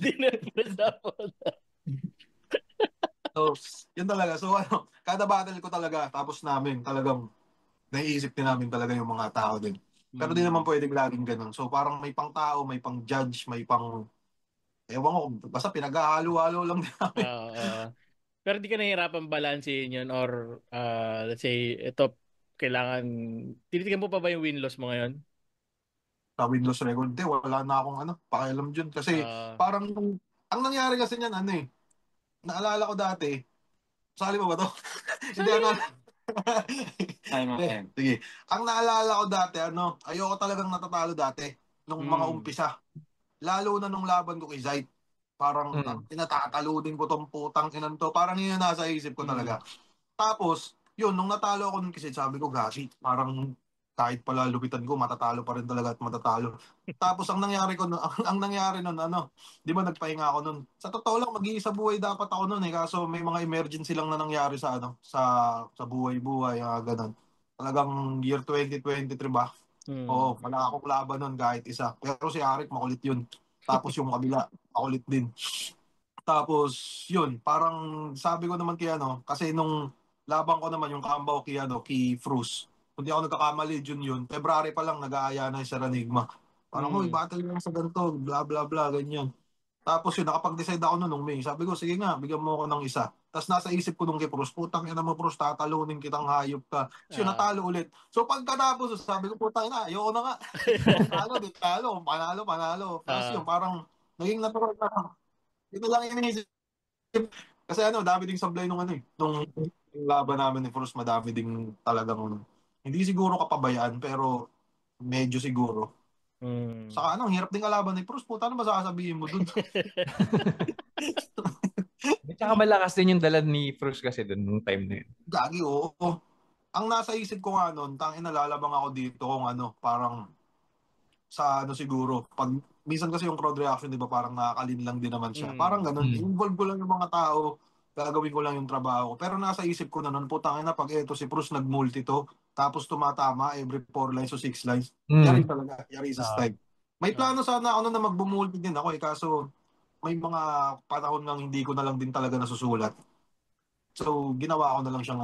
[SPEAKER 1] Dinipress ako.
[SPEAKER 4] So, yun talaga. So, kada battle ko talaga, tapos namin, talagang naiisip din namin talaga yung mga tao din. Pero di naman pwedeng laging ganun. So, parang may pang tao, may pang judge, may pang ewan ko, basta pinaghahalo-halo lang namin.
[SPEAKER 1] Pero di ka nahihirapan balansehin yun or let's say, ito, kailangan, tinitigan mo pa ba yung win-loss mo ngayon?
[SPEAKER 4] Sa win-loss record, wala na akong pakialam dyan. Kasi parang, ang nangyari kasi niyan, naalala ko dati, sali mo ba to? Hindi, sige. Ang naalala ko dati, ayoko talagang natatalo dati, nung mga umpisa. Lalo na nung laban ko kay Zayt. Parang tinatatalunin ko tong putang inan to. Parang yun yung nasa isip ko talaga. Tapos, yun, nung natalo ako nun kasi sabi ko, gashi, parang kahit pala lupitan ko, matatalo pa rin talaga at matatalo. Tapos ang nangyari nun, di ba nagpahinga ako nun. Sa totoo lang, mag-iisa buhay dapat ako nun kaso may mga emergency lang na nangyari sa sa buhay-buhay, ganun. Talagang year 2023 ba? Oo, wala akong laban nun kahit isa. Pero si Arik makulit yun. Tapos yung kabila, makulit din. Tapos, yun, parang sabi ko naman kay kasi nung laban ko naman yung kambaw kay Frus. Hindi ako nagkakamali, June yun. February pa lang, nag-aaya na sa Ranigma. Parang, battle lang sa ganito, bla bla bla, ganyan. Tapos yun, nakapag-decide ako nung May. Sabi ko, sige nga, bigyan mo ako ng isa. Tapos nasa isip ko nung kay Frus, putang ina mo Frus, tatalunin kitang hayop ka. So natalo ulit. So pagkatapos, sabi ko, putang ina, ayoko na nga. Kung talo, panalo. Tapos yun, parang naging natural na. Ito lang iniisip. Kasi dami ding sablay nung nung laban namin ni Frus, madami ding talagang hindi siguro kapabayaan, pero medyo siguro. Saka hirap din kalaban ni Frus, puta, ano ba sasabihin mo dun?
[SPEAKER 2] Tsaka malakas din yung dala ni Frus kasi dun nung time na yun.
[SPEAKER 4] Gagi, oo. Ang nasa isip ko nga nun, nalalabang ako dito kung parang sa siguro, pag minsan kasi yung crowd reaction, di ba, parang nakakalin lang din naman siya. Parang ganun, involve ko lang yung mga tao, gagawin ko lang yung trabaho ko. Pero nasa isip ko na nun, putang ina, pag eto si Bruce nag-multi to, tapos tumatama every 4 lines o 6 lines, yari talaga, yari sa style. May plano sana ako na magbumulti din ako kaso may mga panahon nang hindi ko na lang din talaga nasusulat. So, ginawa ko na lang siyang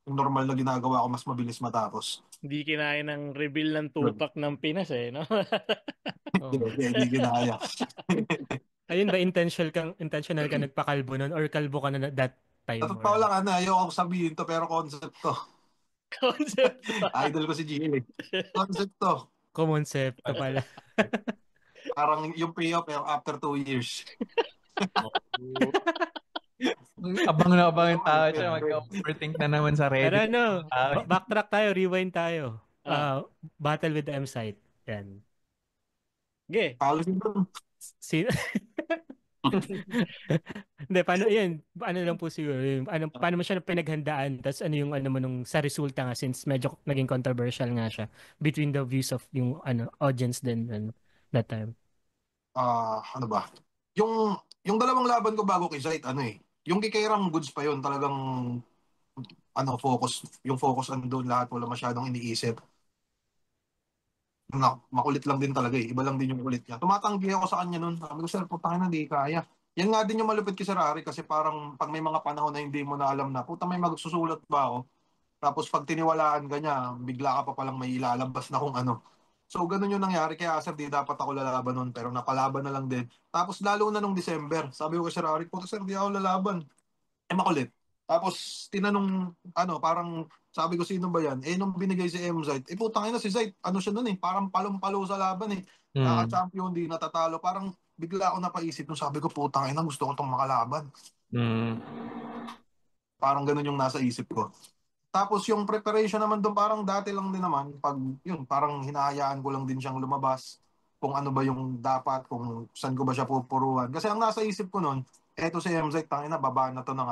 [SPEAKER 4] yung normal na ginagawa ko, mas mabilis matapos.
[SPEAKER 1] Hindi kinaya ng reveal ng Tupac ng Pinas no?
[SPEAKER 4] Hindi kinaya.
[SPEAKER 5] Ayun ba, intentional ka nagpakalbo nun or kalbo ka na that time?
[SPEAKER 4] Sa totoo lang, ayoko sabihin to, pero concept to.
[SPEAKER 1] Concept.
[SPEAKER 4] Idol ko si GL. Concept to.
[SPEAKER 5] Konsepto pala.
[SPEAKER 4] Parang yung payoff after 2 years.
[SPEAKER 2] Abang na abang yung tao siya. Mag-overthink na naman sa
[SPEAKER 5] Pero
[SPEAKER 2] Reddit.
[SPEAKER 5] backtrack tayo, rewind tayo. Battle with the M-Site. Yan.
[SPEAKER 1] Okay.
[SPEAKER 5] Si Hindi, paano yan? Ano lang po siguro, paano mo siya pinaghandaan? Tapos ano yung ano mo nung sa resulta nga since medyo naging controversial nga siya between the views of yung audience din that time.
[SPEAKER 4] Ano ba? Yung dalawang laban ko bago kay Zayt, yung kay Kairam goods pa yun, talagang focus. Yung focus andun lahat, wala masyadong iniisip. Makulit lang din talaga eh. Iba lang din yung kulit niya. Tumatanggi ako sa kanya nun. Sabi ko, sir, putang na, di kaya. Yan nga din yung malupit kay Sir Harry kasi parang pag may mga panahon na hindi mo na alam na, puta may magsusulat ba ako? Tapos pag tiniwalaan ka niya, bigla ka pa palang may ilalabas na kung ano. So ganun yung nangyari. Kaya sir, di dapat ako lalaban nun. Pero napalaban na lang din. Tapos lalo na nung December, sabi ko kay Sir Harry, puta sir, di ako lalaban. Makulit. Tapos tinanong, parang sabi ko sino ba yan? Nung binigay si M-Zite, putang ina si Zite, siya nun parang palong-palo sa laban eh. Kaka-champion, di natatalo. Parang bigla ako napaisip nung sabi ko, putang ina, gusto ko tong makalaban. Parang ganun yung nasa isip ko. Tapos yung preparation naman doon, parang dati lang din naman. Pag yun, parang hinahayaan ko lang din siyang lumabas kung ano ba yung dapat, kung saan ko ba siya pupuruan. Kasi ang nasa isip ko noon, eto si MZ, tangina, baba na to ng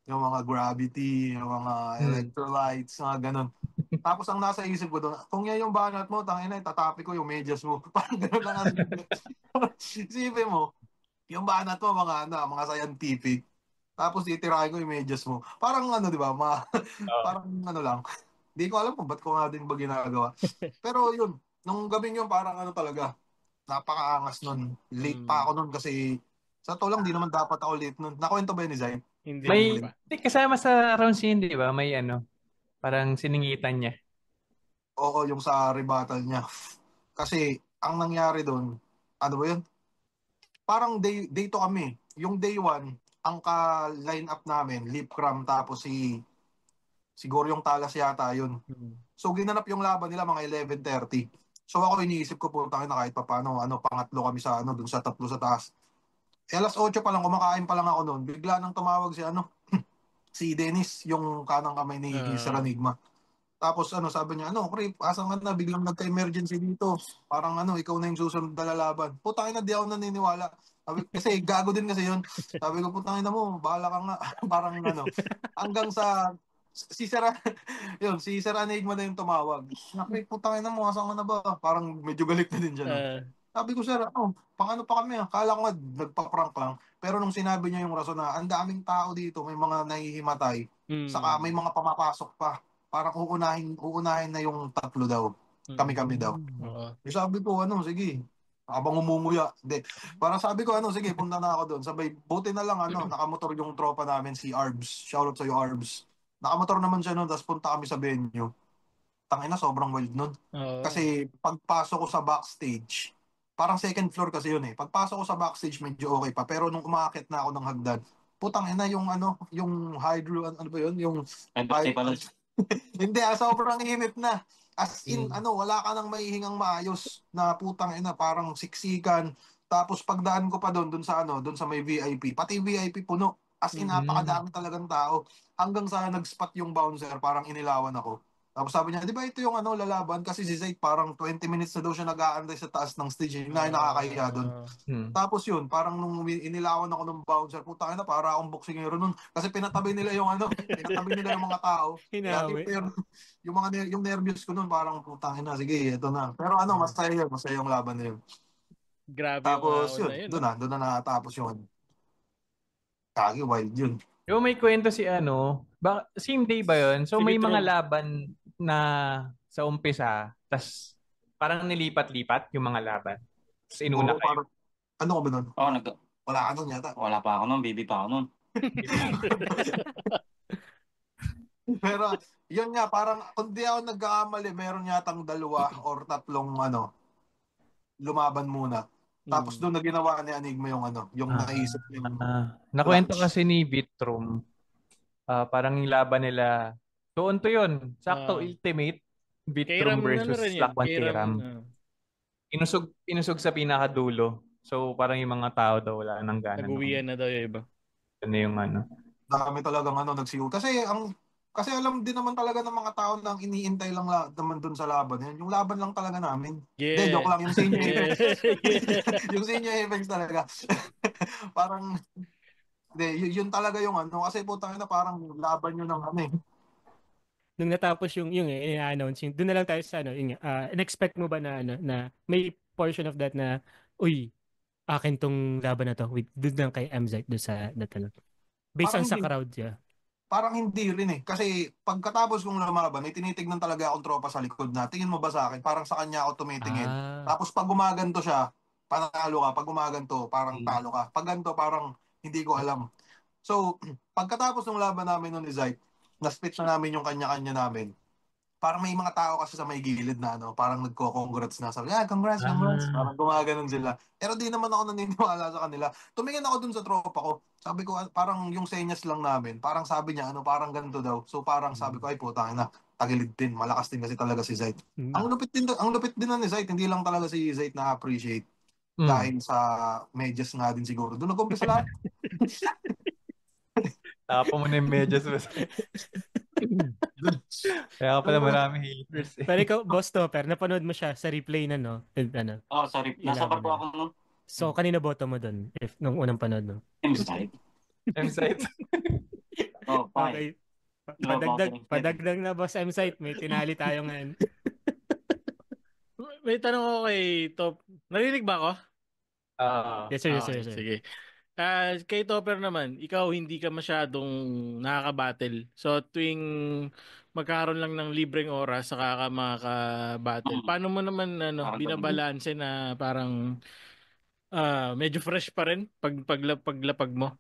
[SPEAKER 4] yung mga gravity, yung mga electrolytes, mga ganun. Tapos ang nasa isip ko doon, kung yan yung banat mo, tangina, tatapi ko yung medyas mo. Parang ganun lang ang isipin mo, yung banat mo, mga scientific. Tapos itirahin ko yung medyas mo. Parang di ba, parang lang. Hindi ko alam kung ba't ko nga din ba ginagawa. Pero yun, nung gabing yun, parang talaga, napakaangas nun. Late pa ako nun kasi sa to lang, di naman dapat ako late nun. Nakwento ba yun ni Zay?
[SPEAKER 2] Hindi. Kasama sa round scene, di ba? May parang siningitan niya.
[SPEAKER 4] Oo, yung sa rebuttal niya. Kasi, ang nangyari doon, ano ba yun? Parang day 2 kami. Yung day 1, ang ka-line up namin, Lip Cram, tapos siguro yung Talas yata yun. So, ginanap yung laban nila mga 11:30. So, ako iniisip ko po, na kahit pa paano, pangatlo kami sa dun sa tatlo sa taas. Alas 8 pa lang, kumakain pa lang ako noon. Bigla nang tumawag si si Dennis, yung kanang kamay ni Sir Enigma. Tapos sabi niya, Creep, asan ka na? Biglang nagka-emergency dito. Parang ikaw na yung susunod na lalaban. Putangin na, di ako naniniwala. Kasi gago din kasi yun. Sabi ko, putangin na mo, bahala ka nga. Parang hanggang sa si Sir si Sir Enigma na yung tumawag. Creep, putangin na mo, asan ka na ba? Parang medyo galit na din siya. Sabi ko, sir, pang pa kami. Kala ko nga, nagpa-prank lang. Pero nung sinabi niya yung rason na, ang daming tao dito, may mga nahihimatay, saka may mga pamapasok pa. Parang uunahin na yung tatlo daw. Kami-kami daw. Sabi ko, sige. Habang umunguya. Hindi. Parang sabi ko, sige, punta na ako doon. Sabay, buti na lang, nakamotor yung tropa namin, si Arbs. Shoutout sa'yo, Arbs. Nakamotor naman siya noon, tapos punta kami sa venue. Tangina, sobrang wild nun. Kasi pagpasok ko sa backstage, parang second floor kasi yun eh. Pagpasok ko sa backstage, medyo okay pa. Pero nung umakit na ako ng hagdan, putang ina yung yung hydro, ano ba yun? Yung hindi, sobrang init na. As in, wala ka nang maihingang maayos na putang ina, parang siksikan. Tapos pagdaan ko pa doon sa doon sa may VIP, pati VIP puno. As in, napakadami talagang tao. Hanggang sa nag-spot yung bouncer, parang inilawan ako. Tapos sabi niya, di ba ito yung lalaban? Kasi si Zayd parang 20 minutes na daw siya nag-aantay sa taas ng stage. Yung nakakahiya doon. Tapos yun, parang nung inilawan ako ng bouncer, putang ina, para akong boksingero nun. Kasi pinatabi nila yung pinatabi nila yung mga tao. Pero yung nervous ko nun, parang putang ina, sige, ito na. Pero masaya yung laban na yun.
[SPEAKER 1] Grabe.
[SPEAKER 4] Tapos yun, doon na natapos yun. Kagi, wild yun.
[SPEAKER 2] Yung may kwento si same day ba yun? So may mga laban na sa umpisa, tas parang nilipat-lipat yung mga laban. Tapos inuna kayo.
[SPEAKER 4] Ano ka ba nun? Wala ka nun yata.
[SPEAKER 3] Wala pa ako nun, baby pa ako nun.
[SPEAKER 4] Pero, yun nga, parang, kung di ako nagkakamali, meron yatang 2 or 3 lumaban muna. Tapos doon na ginawa ni Enigma yung yung naisip yung
[SPEAKER 2] Nakwento
[SPEAKER 4] clutch.
[SPEAKER 2] kasi ni Vitrum, parang yung laban nila, doon to yun. Sakto, ultimate. Vitrum
[SPEAKER 1] Kairam na
[SPEAKER 2] versus
[SPEAKER 1] rin yun.
[SPEAKER 2] Lakwan
[SPEAKER 1] Kairam.
[SPEAKER 2] Kairam. Inusog sa pinakadulo. So, parang yung mga tao daw wala nang gana.
[SPEAKER 1] Nag-uwian na daw yung iba.
[SPEAKER 2] Yun na yung
[SPEAKER 4] Dami talagang nagsiu. Kasi alam din naman talaga ng mga tao na ang iniintay lang naman doon sa laban yan. Yung laban lang talaga namin. Hindi,
[SPEAKER 1] Yeah.
[SPEAKER 4] joke lang. Yung sa inyo
[SPEAKER 1] Yeah.
[SPEAKER 4] yung sa inyo Apex talaga. Parang, hindi, yun talaga yung kasi putang na parang laban nyo ng
[SPEAKER 5] Nung natapos yung i-announce, doon na lang tayo sa in-expect mo ba na na may portion of that na, uy, akin tong laban na to, doon lang kay MZ doon sa that, based
[SPEAKER 4] parang
[SPEAKER 5] on sa
[SPEAKER 4] hindi.
[SPEAKER 5] crowd, yeah.
[SPEAKER 4] Parang hindi rin eh. Kasi pagkatapos kong lumaban, may tinitignan talaga akong tropa sa likod na, tingin mo ba sa akin? Parang sa kanya ako tumitingin. Tapos pag gumaganto siya, panalo ka. Pag gumaganto, parang talo ka. Pag ganto, parang hindi ko alam. So, pagkatapos ng laban namin nun ni Zayt, na-split na namin yung kanya-kanya namin. Parang may mga tao kasi sa may gilid na parang nagko-congrats na. Sabi, congrats. Parang gumaganon sila. Pero di naman ako naniniwala sa kanila. Tumingin ako dun sa tropa ko. Sabi ko, parang yung senyas lang namin. Parang sabi niya, parang ganito daw. So parang sabi ko, ay putang na, tagilid din. Malakas din kasi talaga si Zayt. Ang lupit din na ni Zayt. Hindi lang talaga si Zayt na-appreciate. Dahil sa medyas nga din siguro. Doon nag-umpisa lahat.
[SPEAKER 2] Tapo mo na yung medyas. Kaya pala marami haters eh.
[SPEAKER 5] Pero ikaw, Boss Topper, napanood mo siya sa replay na, no?
[SPEAKER 3] Sorry. Nasa
[SPEAKER 5] Ilaban
[SPEAKER 3] barko
[SPEAKER 5] na.
[SPEAKER 3] ako nun.
[SPEAKER 5] So, kanina boto mo doon, nung unang panood, no?
[SPEAKER 3] M-side.
[SPEAKER 2] M-site.
[SPEAKER 5] Okay. Padagdag na, Boss M-Site. May tinali tayo ngayon.
[SPEAKER 1] May tanong ako kay Top. Narinig ba ako?
[SPEAKER 5] Yes, sir.
[SPEAKER 1] Sige. Kay Topper naman, ikaw hindi ka masyadong nakaka-battle. So tuwing magkaroon lang ng libreng oras saka ka makaka-battle. Paano mo naman binabalanse na parang medyo fresh pa rin paglapag mo?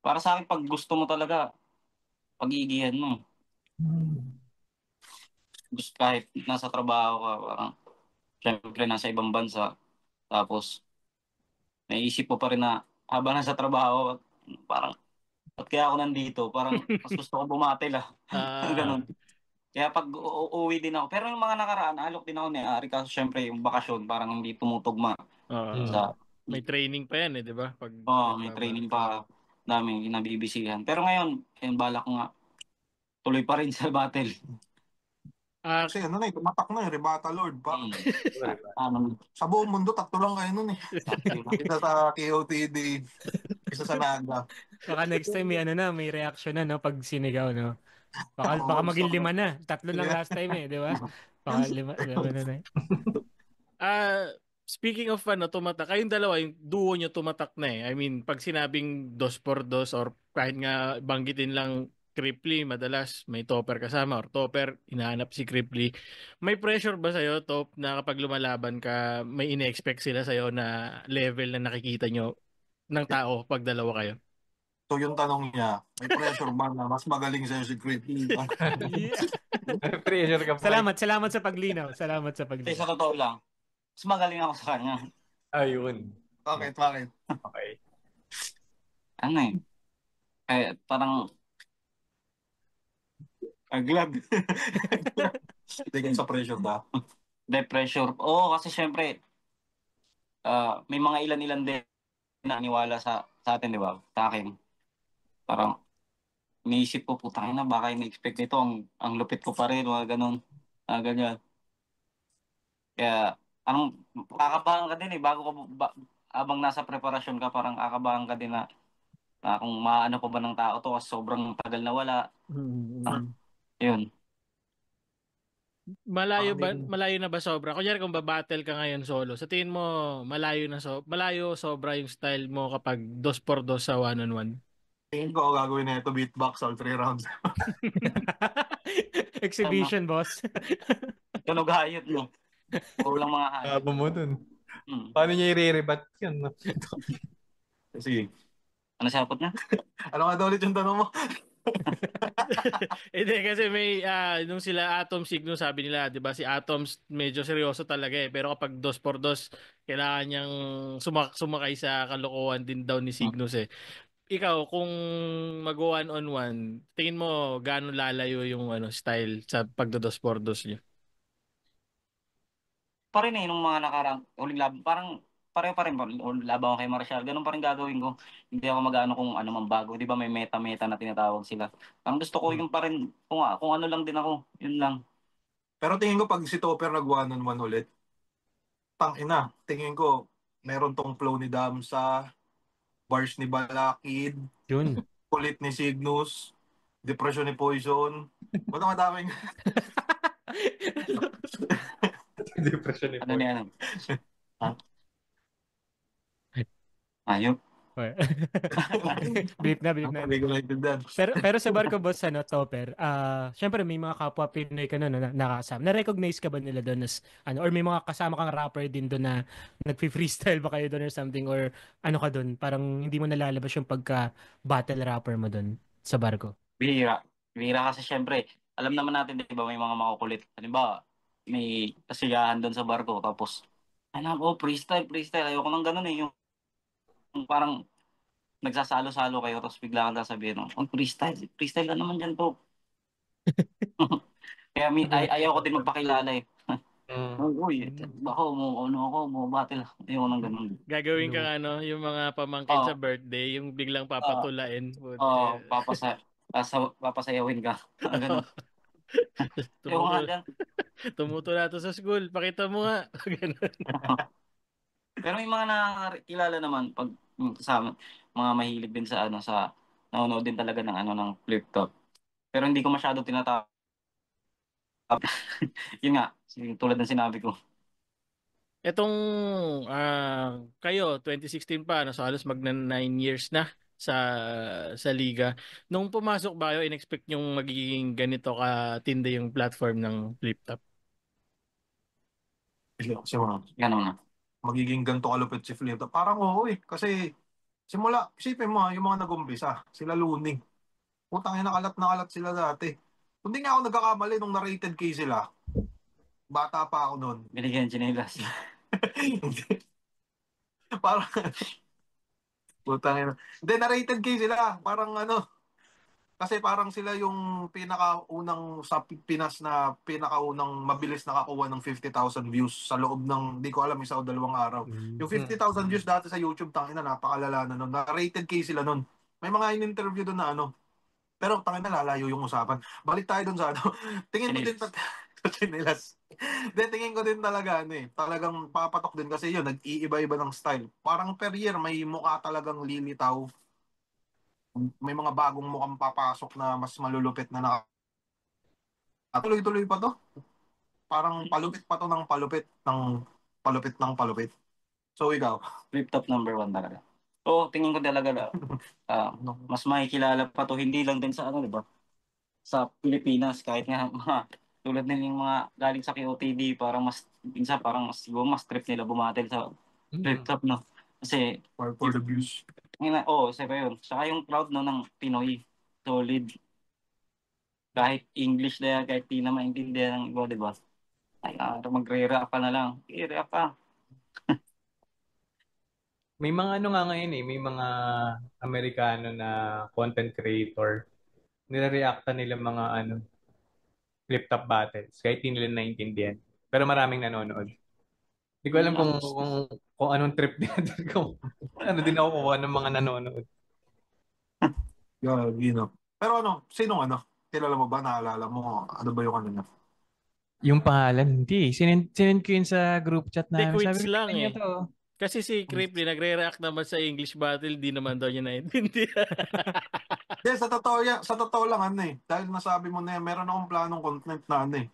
[SPEAKER 3] Para sa akin, pag gusto mo talaga, pag-iigihan mo. Gusto kahit nasa trabaho ka, parang syempre nasa ibang bansa. Tapos, naisip mo pa rin na habang nasa trabaho, parang, ba't kaya ako nandito? Parang, mas gusto ko bumatil Ganun. Kaya pag uuwi din ako. Pero yung mga nakaraan, alok din ako ni Ari kasi syempre yung bakasyon parang hindi tumutugma.
[SPEAKER 1] May training pa yan di ba?
[SPEAKER 3] May training pa namin nabibisihan. Pero ngayon, balak ko nga, tuloy pa rin sa battle.
[SPEAKER 4] Kasi tumatak na Rebata Lord pa. Sa buong mundo, 3 lang kayo nun eh. Isa sa KOTD, isa sa Naga.
[SPEAKER 5] Baka next time may reaction na, no? Pag sinigaw, no? Baka maging 5 na. 3 lang last time di ba? Baka 5 na.
[SPEAKER 1] Speaking of tumatak, kayong dalawa, yung duo nyo tumatak na eh. I mean, pag sinabing 2x2 or kahit nga banggitin lang Cripply, madalas may Topper kasama or Topper, hinahanap si Cripply. May pressure ba sa'yo, Top, na kapag lumalaban ka, may ine-expect sila sa'yo na level na nakikita nyo ng tao pag dalawa kayo?
[SPEAKER 4] So yung tanong niya, may pressure ba na mas magaling sa'yo si Cripply?
[SPEAKER 2] Pressure ka pa.
[SPEAKER 5] Salamat sa paglinaw.
[SPEAKER 3] Kasi sa totoo lang, mas magaling ako sa kanya.
[SPEAKER 2] Ayun.
[SPEAKER 4] Bakit?
[SPEAKER 2] Okay.
[SPEAKER 3] Parang aglag.
[SPEAKER 4] Tingin sa pressure ba?
[SPEAKER 3] The pressure. Oo, kasi syempre, may mga ilan-ilan din na niwala sa atin, di ba? Sa akin. Parang, iniisip ko, putang ina, baka in-expect nito, ang lupit ko pa rin, mga ganun. Ganyan. Kaya, kakabahan ka din habang nasa preparasyon ka, parang kakabahan ka din na kung maano pa ba ng tao to kasi sobrang tagal na wala. Yun.
[SPEAKER 1] Malayo na ba sobra? Kunyari kung babattle ka ngayon solo, sa tingin mo malayo sobra yung style mo kapag 2x2 sa 1-on-1?
[SPEAKER 4] Tingin ko gagawin na ito beatbox all 3 rounds.
[SPEAKER 5] Exhibition, boss.
[SPEAKER 3] Tunog hayot mo. Kulang mga hayot.
[SPEAKER 2] Kabo mo dun. Paano niya i-rebat yun?
[SPEAKER 4] Sige.
[SPEAKER 3] Ano sapot niya?
[SPEAKER 4] Ano nga daw ulit yung tanong mo?
[SPEAKER 1] Hindi kasi may nung sila Atom Cygnus sabi nila, 'di ba si Atoms medyo seryoso talaga eh. Pero kapag dos por dos, kailangan niyang sumakay sa kalokohan din daw ni Cygnus eh. Ikaw kung mag one on one, tingin mo gaano lalayo yung style sa pagdo-dos por dos niyo?
[SPEAKER 3] Pa rin nung mga nakarang huling laban, parang pareho pa rin laban ko kay Marshall. Ganun pa rin gagawin ko. Hindi ako mag-ano kung ano man bago. Di ba may meta-meta na tinatawag sila. Ang gusto ko yung pa rin, kung ano lang din ako. Yun lang.
[SPEAKER 4] Pero tingin ko pag si Topper nag one-on-one ulit, ina, tingin ko meron tong flow ni Damsa, bars ni Balakid,
[SPEAKER 5] Yun.
[SPEAKER 4] kulit ni Cygnus, depression ni Poison. Ba't madaming...
[SPEAKER 2] Depression ni
[SPEAKER 3] Ano
[SPEAKER 2] Paul.
[SPEAKER 3] ni ano? Ayun.
[SPEAKER 5] Bilip na.
[SPEAKER 4] Hindi ko naintindihan.
[SPEAKER 5] Pero sa barko boss Topper, syempre may mga kapwa Pinoy ka na nakasama. Na-recognize ka ba nila doon as or may mga kasama kang rapper din doon na nagfi-freestyle ba kayo doon or something or ano ka doon? Parang hindi mo nalalabas yung pagka battle rapper mo doon sa barko.
[SPEAKER 3] Bihira. Bihira kasi syempre, alam naman natin, di ba, may mga makukulit. Halimbawa, may kasiyahan doon sa barko, tapos, freestyle. Ayoko nang ganun eh. Yung parang nagsasalo-salo kayo, tapos bigla kang sasabihin, freestyle ka naman dyan to. Kaya ayaw ko din magpakilala eh. Uy, ako mo battle. Ayaw ko nang ganun.
[SPEAKER 1] Gagawin kang yung mga pamangkin sa birthday, yung biglang papatulain.
[SPEAKER 3] Papasayawin ka. Ganun. Ayaw nga dyan.
[SPEAKER 1] Tumutula to sa school, pakita mo nga. Ganun.
[SPEAKER 3] Pero may mga nakakilala naman pag kasama, mga mahilig din sa nanonood din talaga ng ng flip top. Pero hindi ko masyado tinatawag. Yun nga, tulad ng sinabi ko.
[SPEAKER 1] Etong kayo 2016 pa so halos magna 9 years na sa liga. Nung pumasok ba kayo, in-expect yung magiging ganito katindi yung platform ng flip top?
[SPEAKER 4] Kasi mga
[SPEAKER 3] Ganun na.
[SPEAKER 4] magiging ganito kalupit si Flip. Parang oo eh. Kasi simula, isipin mo yung mga nag-umpisa, sila Looney. Putang ina, kalat na kalat sila dati. Hindi nga ako nagkakamali nung na-rated K sila. Bata pa ako noon.
[SPEAKER 3] Binigyan ng tsinelas.
[SPEAKER 4] Parang, putang ina. Hindi, na-rated K sila. Parang kasi parang sila yung pinakaunang sa Pinas na pinakaunang mabilis nakakuha ng 50,000 views sa loob ng, di ko alam, isa o dalawang araw. Yung 50,000 views dati sa YouTube, tangina, napakalala na nun. Na-rated K sila nun. May mga in-interview doon na pero tangina, lalayo yung usapan. Balik tayo doon sa Tingin mo din sa chinelas. Tingin ko din talaga, talagang papatok din kasi yun, nag-iiba-iba ng style. Parang per year, may mukha talagang lilitaw. May mga bagong mukhang papasok na mas malulupit na tuloy-tuloy pa to. Parang palupit pa to ng palupit ng palupit. So ikaw?
[SPEAKER 3] Flip top number 1 talaga. Oo, tingin ko talaga mas makikilala pa to, hindi lang din sa di ba? Sa Pilipinas, kahit nga tulad nila yung mga galing sa KOTD, parang minsan parang siguro mas trip nila bumatel sa flip top, no? Kasi,
[SPEAKER 4] For the views.
[SPEAKER 3] isa pa yun. Saka yung crowd ng Pinoy, solid. Kahit English na yan, kahit di na maintindihan ng iba, di ba? Ay, magre-react ka na lang. I-react ka.
[SPEAKER 2] May mga nga ngayon may mga Amerikano na content creator. Nire-reacta nila mga flip top battles kahit hindi nila naiintindihan. Pero maraming nanonood. Hindi ko alam kung anong trip nila din kung ano din ako kuha ng mga nanonood.
[SPEAKER 4] Pero sinong kilala mo ba, naalala mo, ano ba yung niya?
[SPEAKER 2] Yung pangalan, hindi. Sinend ko yun sa group chat namin.
[SPEAKER 1] Quits
[SPEAKER 2] Sabi
[SPEAKER 1] lang
[SPEAKER 2] niya to.
[SPEAKER 1] Kasi si Creeply nagre-react naman sa English battle, di naman daw niya naiintindihan.
[SPEAKER 4] Sa totoo lang dahil nasabi mo na yan, meron akong planong content na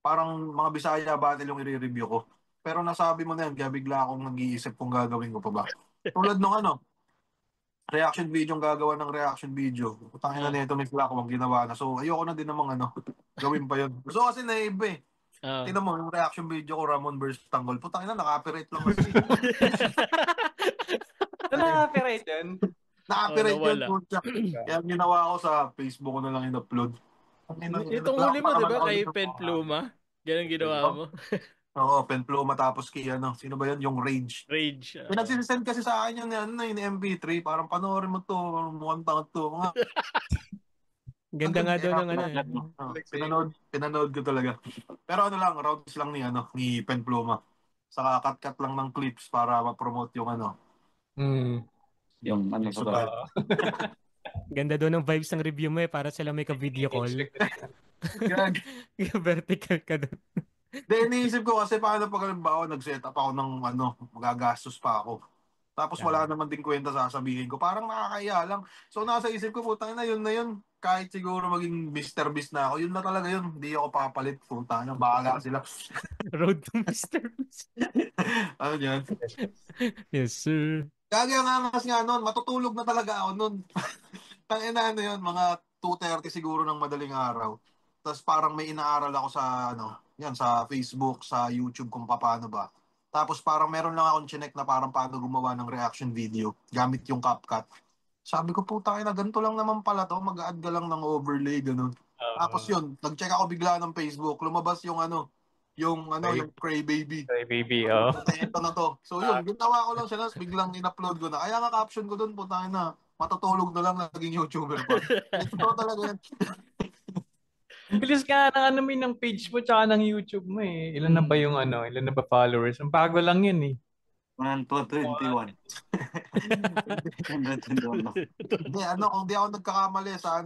[SPEAKER 4] parang mga Bisaya battle yung i-review ko. Pero nasabi mo na yan, kaya bigla akong nag-iisip kung gagawin ko pa ba. Tulad nung reaction video, yung gagawa ng reaction video. Putangin na nito ni Flaco ang ginawa na. So ayoko na din namang gawin pa yun. So kasi naiba eh. Tingnan mo, yung reaction video ko, Ramon versus Tanggol. Putangin na, naka-copyright lang kasi.
[SPEAKER 2] Naka-copyright yun?
[SPEAKER 4] Na-operate yun,
[SPEAKER 1] nawala.
[SPEAKER 4] putya. Kaya ang ginawa ko sa Facebook ko na lang in-upload.
[SPEAKER 1] Itong huli mo, di ba? Kay Pen Pluma. Ganun ginawa mo.
[SPEAKER 4] Oo, Pen Pluma tapos kay ano, sino ba yun? Yung Rage.
[SPEAKER 1] Rage.
[SPEAKER 4] Pinagsisend kasi sa akin yung MP3, parang panoorin mo to, mukhang tangat to.
[SPEAKER 5] Ganda nga daw ng ano.
[SPEAKER 4] Pinanood ko talaga. Pero ano lang, rounds lang ni Pen Pluma. Saka cut-cut lang ng clips para ma-promote yung ano.
[SPEAKER 3] Yung ano
[SPEAKER 4] Yung
[SPEAKER 3] ba?
[SPEAKER 5] Ganda daw ng vibes ng review mo para sila may ka-video call. Vertical ka doon.
[SPEAKER 4] Iniisip ko kasi paano pag halimbawa nag-set up ako ng magagastos pa ako. Tapos wala naman din kwenta sasabihin ko. Parang nakakaya lang. So nasa isip ko, putang na yun. Kahit siguro maging Mr. Beast na ako, yun na talaga yun. Hindi ako papalit. Putang na, bahala sila.
[SPEAKER 5] Road to Mr. Beast.
[SPEAKER 4] Ano yan?
[SPEAKER 5] Yes, sir.
[SPEAKER 4] Kaya nga nun, matutulog na talaga ako nun. Tangina yun, mga 2:30 siguro ng madaling araw. Tapos parang may inaaral ako sa sa Facebook, sa YouTube kung paano ba. Tapos parang meron lang akong chinek na parang paano gumawa ng reaction video gamit yung CapCut. Sabi ko, puta na, ganito lang naman pala to, mag-add ka lang ng overlay, ganun. Tapos yun, nag-check ako bigla ng Facebook, lumabas yung Cray Baby.
[SPEAKER 2] Cray Baby,
[SPEAKER 4] Ito na to. So yun, ginawa ko lang siya, tapos biglang in-upload ko na. Kaya nga caption ko dun, puta na, matutulog na lang naging YouTuber pa. Ito talaga yan.
[SPEAKER 2] Ang bilis ka ng page mo tsaka ng YouTube mo eh. Ilan na ba followers? Ang bago lang yun eh.
[SPEAKER 3] 121.
[SPEAKER 4] Hindi, kung di ako nagkakamali sa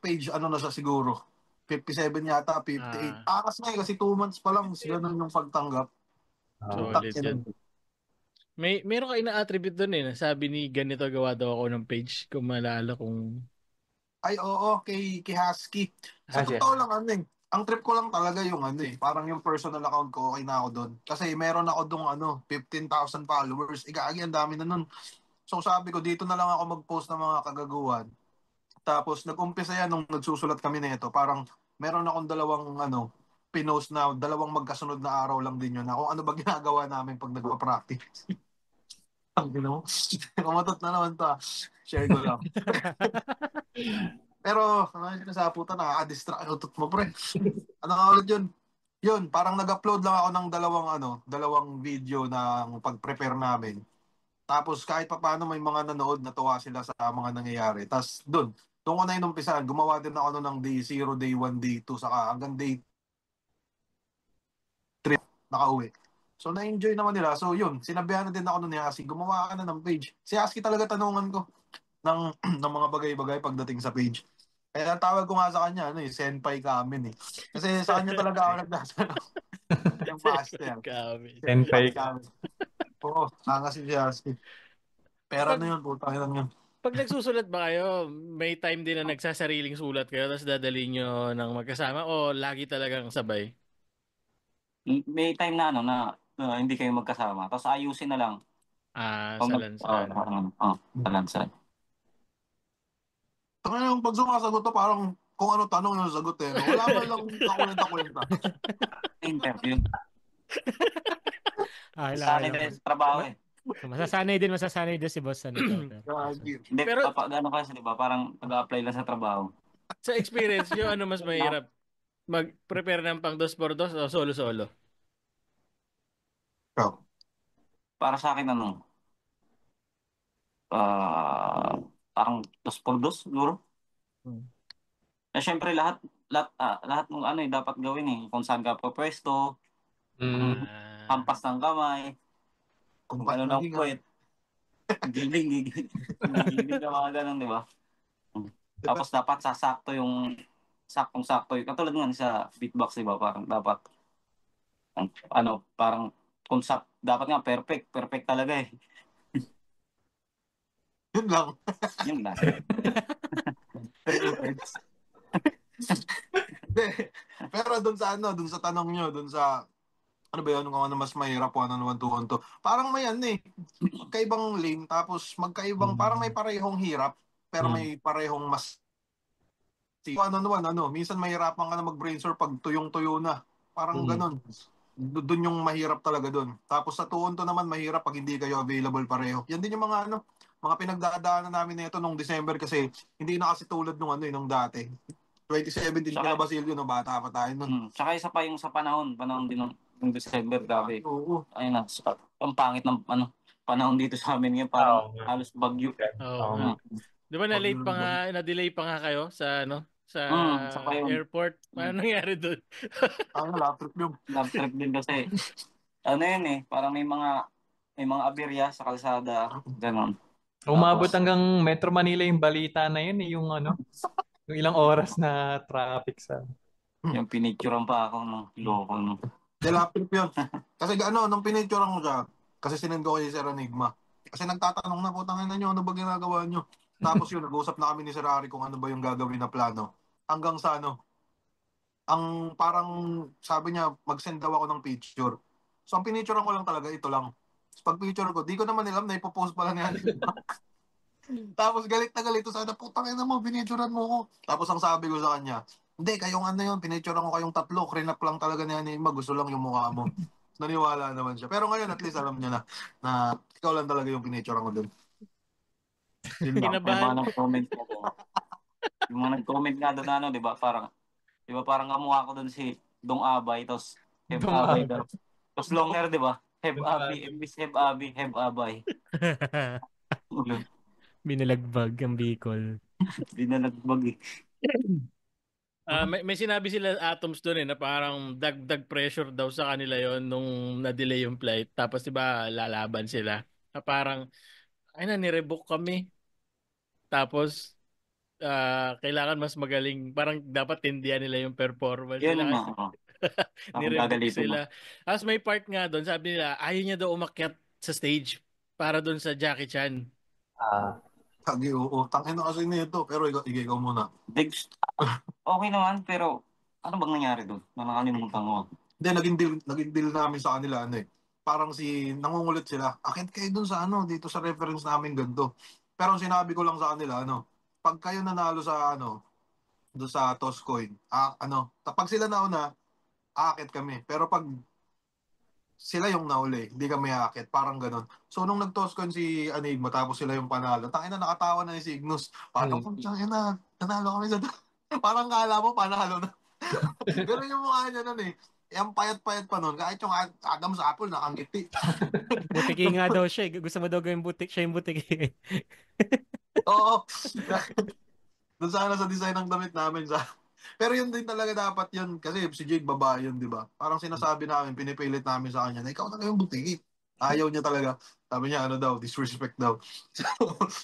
[SPEAKER 4] page, na siya siguro. 57 yata, 58. Kasi 2 months pa lang, ganun yung pagtanggap.
[SPEAKER 1] Solid yan. Meron ka ina-attribute doon eh. Sabi ni ganito gawa daw ako ng page. Kung malala kung...
[SPEAKER 4] Ay, oo, kay Husky. Sa totoo lang, ang trip ko lang talaga yung parang yung personal account ko, okay na ako doon. Kasi meron ako doon 15,000 followers. Igagi, ang dami na nun. So sabi ko, dito na lang ako mag-post ng mga kagaguhan. Tapos nag-umpisa yan nung nagsusulat kami nito. Parang meron akong dalawang pinost na dalawang magkasunod na araw lang din yun na kung ano ba ginagawa namin pag nagpa-practice. Ang ginawa. Kumatot na naman to. Share ko lang. Pero, sa puta, nakaka-distract yung utot mo, pre. Ano nga ulit yun? Yun, parang nag-upload lang ako ng dalawang video ng pag-prepare namin. Tapos kahit pa paano may mga nanood, natuwa sila sa mga nangyayari. Tapos doon ko na inumpisahan. Gumawa din ako ng day 0, day 1, day 2, saka hanggang day 3 nakauwi. So na-enjoy naman nila. So yun, sinabihan na din ako ni Husky, gumawa ka na ng page. Si Husky talaga tanungan ko ng mga bagay-bagay pagdating sa page. Kaya tawag ko nga sa kanya, senpai kamin eh. Kasi sa kanya talaga ako nagdatanong. Yung master.
[SPEAKER 2] Senpai kamin.
[SPEAKER 4] Oo, angas si Husky. Pera na yun, putang ina yun.
[SPEAKER 1] Pag nagsusulat ba kayo, may time din na nagsasariling sulat kayo tapos dadalhin nyo ng magkasama o lagi talagang sabay?
[SPEAKER 3] May time na hindi kayo magkasama. Tapos ayusin na lang.
[SPEAKER 1] Salansan.
[SPEAKER 3] Salansan.
[SPEAKER 4] Yung pag sumasagot to, parang kung ano tanong yung sagot eh. Wala man lang kakwenta-kwenta.
[SPEAKER 3] Interview.
[SPEAKER 1] Sanay
[SPEAKER 3] din sa trabaho eh.
[SPEAKER 5] Masasanay din si boss.
[SPEAKER 3] Hindi,
[SPEAKER 1] pero
[SPEAKER 3] gano'n kasi, di ba? Parang nag-apply lang sa trabaho.
[SPEAKER 1] Sa experience nyo, ano mas mahirap? Mag-prepare ng pang 2x2 o solo-solo?
[SPEAKER 3] Para sa akin, parang 2x2 siguro. Syempre, lahat ng dapat gawin eh. Kung saan ka pwesto, hampas ng kamay, kung ano ng puwet, giling ka mga ganun, di ba? Tapos dapat sasakto yung saktong-sakto. Katulad nga sa beatbox, di ba? Parang dapat parang dapat nga perfect talaga eh.
[SPEAKER 4] Yun lang.
[SPEAKER 3] Yun lang.
[SPEAKER 4] Pero dun sa tanong nyo, dun sa ano ba yun, kung ano mas mahirap, one on one, two on two. Parang may magkaibang lane, tapos parang may parehong hirap, pero may parehong mas one on one, minsan mahirapan ka na mag-brainstorm pag tuyong-tuyo na. Parang ganun. Doon yung mahirap talaga doon. Tapos sa two on two naman, mahirap pag hindi kayo available pareho. Yan din yung mga mga pinagdadaanan namin nito nung December kasi hindi na kasi tulad nung nung dati. 2017
[SPEAKER 3] Tsaka-
[SPEAKER 4] kila Basilio, no, bata pa tayo nun.
[SPEAKER 3] Tsaka isa pa yung sa panahon din ng December, grabe.
[SPEAKER 4] Oo.
[SPEAKER 3] Ayun na, ang pangit ng panahon dito sa amin ngayon, parang
[SPEAKER 2] Oo.
[SPEAKER 3] halos bagyo.
[SPEAKER 1] Oo.
[SPEAKER 3] Mm.
[SPEAKER 1] Di ba na-delay pa nga kayo sa sa
[SPEAKER 3] saka yun.
[SPEAKER 1] airport? Paano nangyari doon?
[SPEAKER 4] Love trip yung.
[SPEAKER 3] Love trip din kasi, yun parang may mga aberya sa kalsada, gano'n.
[SPEAKER 2] Umabot hanggang Metro Manila yung balita na yun, yung yung ilang oras na traffic sa...
[SPEAKER 3] Yung pinicturean pa ako ng loko.
[SPEAKER 4] Love trip yun. Kasi nung pinicturean ko siya, kasi sinend ko kay Sir Enigma. Kasi nagtatanong na po, tangina nyo, ano ba ginagawa nyo? Tapos yun, nag-usap na kami ni Sir Harry kung ano ba yung gagawin na plano. Hanggang sa ang parang sabi niya, mag-send daw ako ng picture. So ang pinicturean ko lang talaga, ito lang. Pag picture ko, di ko naman alam na ipopost pala niya. Tapos galit na galit. Sana, putang ina mo, pinicturean mo ko. Tapos ang sabi ko sa kanya, hindi, kayong yun, pinicturean ko kayong tatlo. Krinap lang talaga ni Anima, gusto lang yung mukha mo. Naniwala naman siya. Pero ngayon, at least alam niya na ikaw lang talaga yung pinicturean ko dun.
[SPEAKER 1] Kinabahan.
[SPEAKER 3] Yung mga nag-comment nga doon, di ba? Parang kamukha ko doon si Dong Abay, tapos Heb
[SPEAKER 2] Dong
[SPEAKER 3] Abay
[SPEAKER 2] Abay.
[SPEAKER 3] daw. Tapos long hair, di ba? Heb
[SPEAKER 2] Dong
[SPEAKER 3] Abay, imbis Heb Abay, Heb Abay.
[SPEAKER 5] Binalagbag ang Bicol.
[SPEAKER 3] Hindi na nagbag eh.
[SPEAKER 1] May sinabi sila Atoms doon na parang dagdag pressure daw sa kanila yon nung na-delay yung flight. Tapos diba lalaban sila. Na parang nirevoke kami. Tapos kailangan mas magaling. Parang dapat tindihan nila yung performance
[SPEAKER 3] Yun
[SPEAKER 1] nila.
[SPEAKER 3] nga.
[SPEAKER 1] Nirevoke sila. Tapos may part nga doon, sabi nila, ayaw niya daw umakyat sa stage para doon sa Jackie Chan.
[SPEAKER 4] Kagi, tangin na kasi nito. Pero ikaw muna.
[SPEAKER 3] Okay naman, pero ano bang nangyari doon? Nakalimutan ko.
[SPEAKER 4] Hindi, naging deal namin sa kanila, parang nangungulit sila, akit kayo dun sa dito sa reference namin ganito. Pero ang sinabi ko lang sa kanila, pag kayo nanalo sa doon sa Toscoin, pag sila nauna, aakit kami. Pero pag sila yung nauli, hindi kami aakit, parang ganun. So nung nag-Toscoin si Enigma, tapos sila yung panalo, tangina nakatawa na ni Cygnus. Parang, nanalo kami sa parang kala mo, panalo na. Pero yung mukha niya nun ang payat-payat pa nun. Kahit yung Adam's apple, nakangiti.
[SPEAKER 5] Butiki nga daw siya. Gusto mo daw gawin siya yung butiki.
[SPEAKER 4] Oo. Doon sana sa design ng damit namin. Pero yun din talaga dapat yun. Kasi si Jade babae yun, di ba? Parang sinasabi namin, pinipilit namin sa kanya na ikaw na yung butiki. Ayaw niya talaga. Sabi niya, disrespect daw.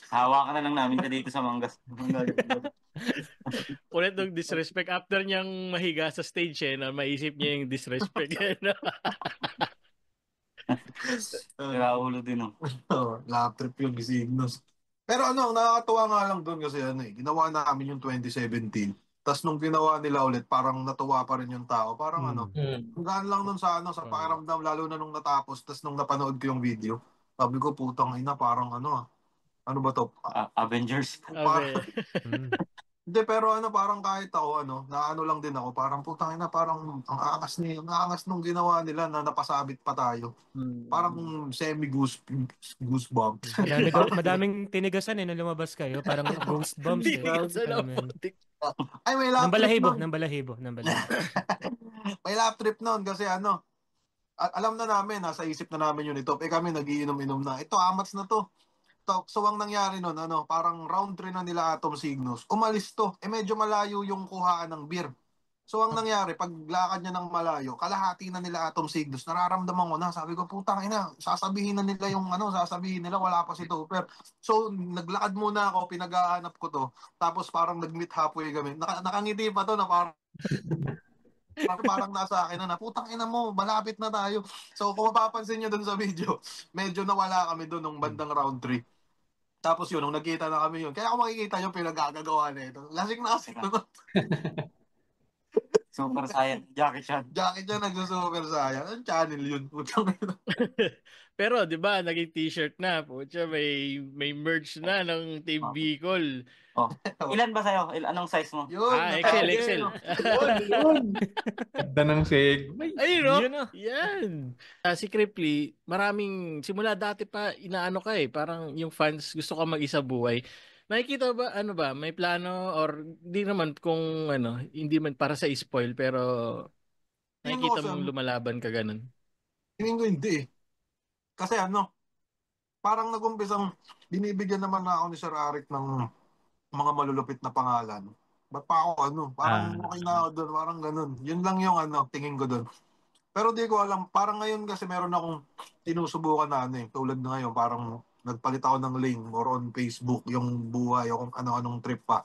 [SPEAKER 3] Hawakan na lang namin ka dito sa Mangas.
[SPEAKER 1] Ulit ng disrespect. After niyang mahiga sa stage, maisip niya yung disrespect.
[SPEAKER 3] Ulo din.
[SPEAKER 4] Lap trip yung Cygnus. Pero nakakatuwa nga lang doon kasi ginawa namin yung 2017. Tapos nung ginawa nila ulit, parang natuwa pa rin yung tao. Parang gaan lang nun sa pakiramdam, lalo na nung natapos. Tapos nung napanood ko yung video, sabi ko, putang ina, parang ano ba to?
[SPEAKER 3] Avengers.
[SPEAKER 4] Hindi, pero parang kahit ako, lang din ako, parang putang ina, parang ang angas nung ginawa nila na napasabit pa tayo. Parang goosebumps.
[SPEAKER 5] Madaming tinigasan na lumabas kayo. Parang ghost bumps
[SPEAKER 4] Ay, may lap trip nun.
[SPEAKER 5] Ng balahibo.
[SPEAKER 4] May lap trip nun kasi alam na namin, nasa isip na namin yun ito. Kami nagiinom-inom na. Ito, amats na to. So, ang nangyari nun, parang round 3 na nila Atom Cygnus. Umalis to. Medyo malayo yung kuhaan ng beer. So, ang nangyari, paglakad niya ng malayo, kalahati na nila Atom Cygnus. Nararamdaman ko na. Sabi ko, putang ina, sasabihin na nila sasabihin nila, wala pa si Topper. So, naglakad muna ako, pinag-aanap ko to. Tapos parang nag-meet halfway kami. Nakangiti pa to na parang nasa akin na putang ina mo, malapit na tayo. So, kung mapapansin nyo dun sa video, medyo nawala kami dun nung bandang round 3. Tapos yun, nung nagkita na kami yun, kaya kung makikita nyo pinagagagawa na ito, lasing na kasi.
[SPEAKER 3] Super Saiyan, Jackie Chan.
[SPEAKER 4] Jackie Chan nagsusuper Saiyan. Anong channel yun? Putang ina.
[SPEAKER 1] Pero 'di ba, naging t-shirt na. Putya, may merch na ng Team Bicol.
[SPEAKER 3] Oh. Ilan ba sa'yo? Anong size mo?
[SPEAKER 4] Yun,
[SPEAKER 1] XL,
[SPEAKER 4] natawag
[SPEAKER 1] XL.
[SPEAKER 4] yun. Yun.
[SPEAKER 2] Ganda ng segway.
[SPEAKER 1] Ayun, no?
[SPEAKER 5] Yun, no?
[SPEAKER 1] Yan. Si Cripply, simula dati pa inaano ka eh. Parang yung fans gusto ka mag-isa buhay. Nakikita ba, ano ba, may plano or di naman kung hindi man para sa spoil pero
[SPEAKER 4] Tingin ko
[SPEAKER 1] nakikita
[SPEAKER 4] kasi,
[SPEAKER 1] mong lumalaban ka ganun.
[SPEAKER 4] tingin ko hindi eh. Kasi parang nag-umpisang binibigyan naman na ako ni Sir Arik ng mga malulupit na pangalan. Ba't pa ako parang okay na ako doon, parang ganun. Yun lang yung tingin ko doon. Pero di ko alam, parang ngayon kasi meron akong tinusubukan na tulad na ngayon, parang nagpalit ako ng link or on Facebook, yung buhay o kung ano-anong trip pa.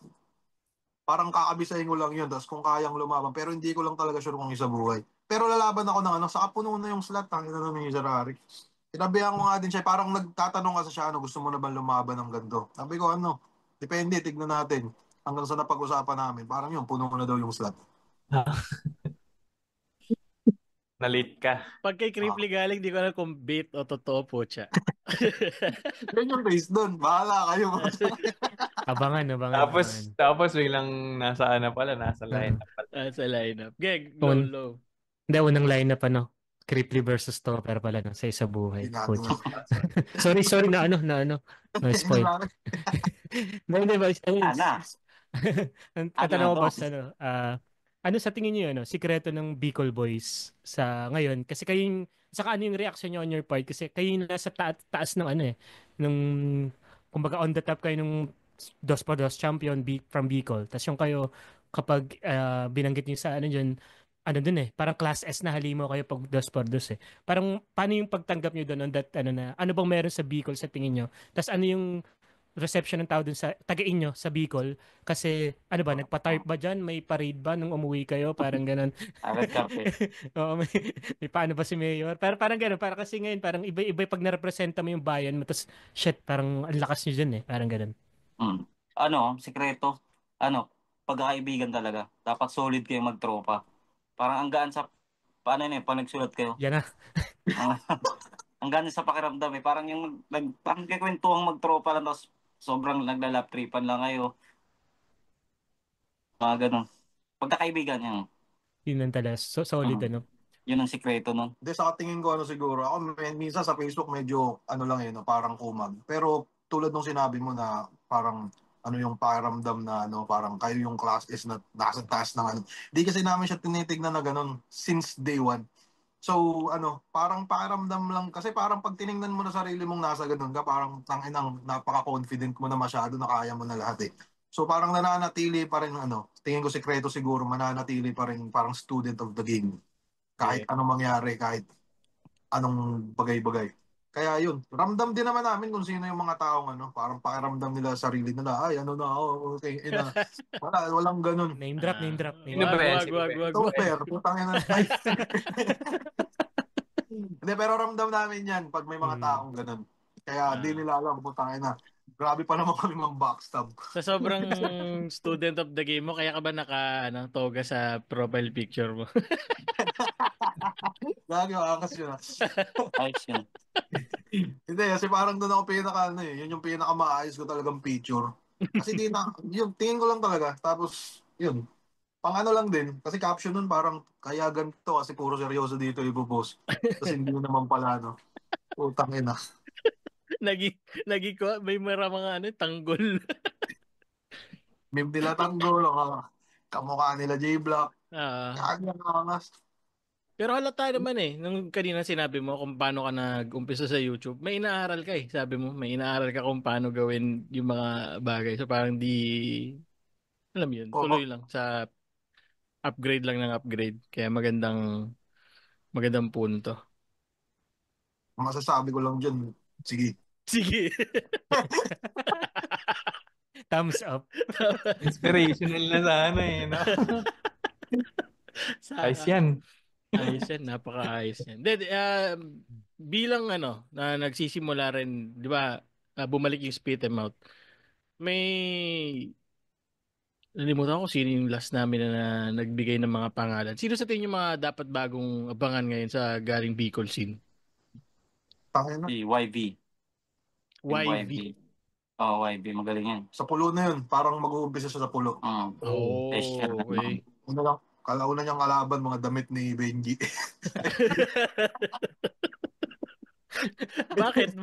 [SPEAKER 4] Parang kakabisahin ko lang yun, tapos kung kayang lumaban, pero hindi ko lang talaga sure kung isa buhay. Pero lalaban ako ng saka puno na yung slot, ang ina naman yung Ferrari. Sinabihan ko nga din siya, parang nagtatanong kasi siya, gusto mo na ba lumaban ng ganito? Sabi ko, depende, tignan natin. Hanggang sa napag-usapan namin, parang yun, puno na daw yung slot.
[SPEAKER 2] Na-late ka.
[SPEAKER 1] Pag kay Cripply galing, di ko alam kung bait o totoo po siya.
[SPEAKER 4] Yun yung base doon, bahala kayo.
[SPEAKER 5] Abangan.
[SPEAKER 2] Tapos biglang nasa lineup pala.
[SPEAKER 1] Sa lineup. Geg,
[SPEAKER 5] Un-
[SPEAKER 1] low.
[SPEAKER 5] Hindi, unang lineup, Cripply versus Topper pala, sa isa buhay.
[SPEAKER 4] Hindi natin
[SPEAKER 5] Sorry na spoil. Hindi ba?
[SPEAKER 3] Ana.
[SPEAKER 5] Ang tanong ko, boss, ano sa tingin niyo sikreto ng Bicol Boys sa ngayon? Kasi saka ano yung reaction niyo on your part? Kasi kayo yung nasa taas ng nung, kumbaga on the top kayo nung dos pa dos champion from Bicol. Tapos yung kayo, kapag binanggit niyo sa dyan, dun parang class S na halimo kayo pag dos por dos eh. Parang paano yung pagtanggap niyo doon on that, ano bang meron sa Bicol sa tingin niyo? Tapos ano yung reception ng tao dun sa taga-inyo sa Bicol kasi nagpa-tarp ba dyan? May parade ba nung umuwi kayo? Parang ganun.
[SPEAKER 3] Red carpet.
[SPEAKER 5] Oo, may paano ba si Mayor? Parang ganun. Parang kasi ngayon, parang iba-iba pag narepresenta mo yung bayan mo. Tapos, shit, parang ang lakas nyo dyan eh. Parang ganun.
[SPEAKER 3] Sikreto. Pagkakaibigan talaga. Dapat solid kayo magtropa. Parang ang gaan sa, paano yun pag nagsulat kayo.
[SPEAKER 5] Yan na.
[SPEAKER 3] Ang gaan sa pakiramdam Parang yung, parang kikwentuhang magtropa lang, tapos sobrang naglalap tripan lang kayo. Mga ganun. Pagkakaibigan yan.
[SPEAKER 5] Yun lang talaga. Solid
[SPEAKER 3] Yun ang sikreto nun.
[SPEAKER 4] Hindi, sa tingin ko siguro, ako minsan sa Facebook medyo parang kumag. Pero tulad nung sinabi mo na parang yung pakiramdam na parang kayo yung class is na nasa taas ng Di kasi namin siya tinitignan na ganun since day one. So, parang pakiramdam lang. Kasi parang pag tiningnan mo na sarili mong nasa ganun ka, parang tanginang napaka-confident mo na masyado na kaya mo na lahat eh. So, parang nananatili pa rin, tingin ko sikreto siguro, mananatili pa rin parang student of the game. Kahit anong mangyari, kahit anong bagay-bagay. Kaya yun, ramdam din naman namin kung sino yung mga taong parang pakiramdam nila sa sarili nila, ay okay, walang ganun.
[SPEAKER 5] Name drop.
[SPEAKER 1] Wag.
[SPEAKER 4] Super, putang ina. Hindi, pero ramdam namin yan pag may mga taong ganun. Kaya di nila alam, putang ina. Grabe pa naman kami mang backstab.
[SPEAKER 1] Sa sobrang student of the game mo, kaya ka ba toga sa profile picture mo?
[SPEAKER 4] Lagi akas yun.
[SPEAKER 3] Ayos yun.
[SPEAKER 4] Hindi, kasi parang doon ako yun yung pinaka maayos ko talagang picture. Kasi yun, tingin ko lang talaga. Tapos, yun, pang lang din. Kasi caption nun parang, kaya ganito kasi puro seryoso dito ipopost. Tapos hindi naman pala, Utang ina.
[SPEAKER 1] Nagi ko, may mga tanggol.
[SPEAKER 4] Meme nila tanggol, kamukha nila J-Block. Kagangas.
[SPEAKER 1] Pero halata naman nung kanina sinabi mo kung paano ka nag-umpisa sa YouTube, may inaaral ka sabi mo, may inaaral ka kung paano gawin yung mga bagay. So parang alam yun, tuloy lang sa upgrade lang ng upgrade. Kaya magandang punto.
[SPEAKER 4] Masasabi ko lang dyan, sige.
[SPEAKER 5] Thumbs up.
[SPEAKER 2] Inspirational na sana no? Ayos yan.
[SPEAKER 1] Ayos yan, napaka-ayos yan. Bilang na nagsisimula rin, di ba, bumalik yung Spit 'em Out. May Nalimutan ko sino yung last namin na nagbigay ng mga pangalan. Sino sa tingin yung mga dapat bagong abangan ngayon sa galing Bicol scene?
[SPEAKER 4] Tangin na.
[SPEAKER 3] Si YV. Yung
[SPEAKER 1] YV.
[SPEAKER 3] YV. Magaling yan.
[SPEAKER 4] Sa pulo na yun, parang mag-uumpisa siya sa pulo.
[SPEAKER 1] Okay.
[SPEAKER 4] Ano lang, kalauna niyang kalaban, mga damit ni Benji.
[SPEAKER 1] Bakit?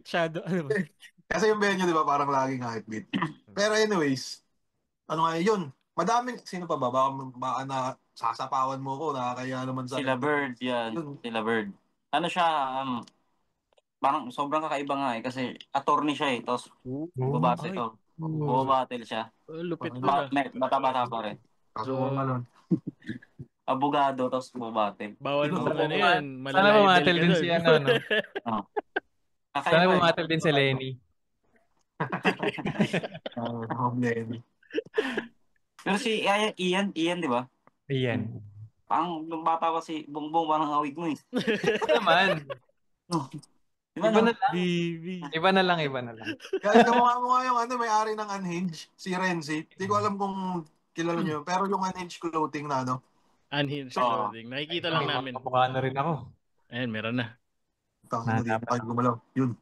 [SPEAKER 5] Shadow, ano ba?
[SPEAKER 4] Kasi yung Benji, di ba, parang laging hype beat. Pero anyways, ano nga yun, madaming, sino pa ba? Baka na sasapawan mo ko, nakakaya naman sa...
[SPEAKER 3] Sila Bird, yan. Sila Bird. Ano siya, parang sobrang kakaiba nga kasi attorney siya eh. Tapos bumabattle siya.
[SPEAKER 1] Lupit pala.
[SPEAKER 3] Bata-bata pa rin.
[SPEAKER 4] Kaso ano.
[SPEAKER 3] Abogado, tapos bumabattle.
[SPEAKER 1] Bawal mo ano yun.
[SPEAKER 2] Sana bumabattle din si ano, no? Sana bumabattle din si Lenny.
[SPEAKER 3] Pero si Ian, di ba?
[SPEAKER 2] Ian.
[SPEAKER 3] Parang nung bata pa si Bongbong, parang awig mo eh.
[SPEAKER 2] Naman. Iba na lang. Iba na lang.
[SPEAKER 4] Kaya kamukha mo nga yung may-ari ng Unhinged, si Renzi. Hindi ko alam kung kilala nyo, pero yung Unhinged clothing na
[SPEAKER 1] Unhinged clothing. Nakikita lang namin.
[SPEAKER 2] Kamukha na rin ako.
[SPEAKER 1] Ayan, meron na.
[SPEAKER 4] Gumalaw. Yun.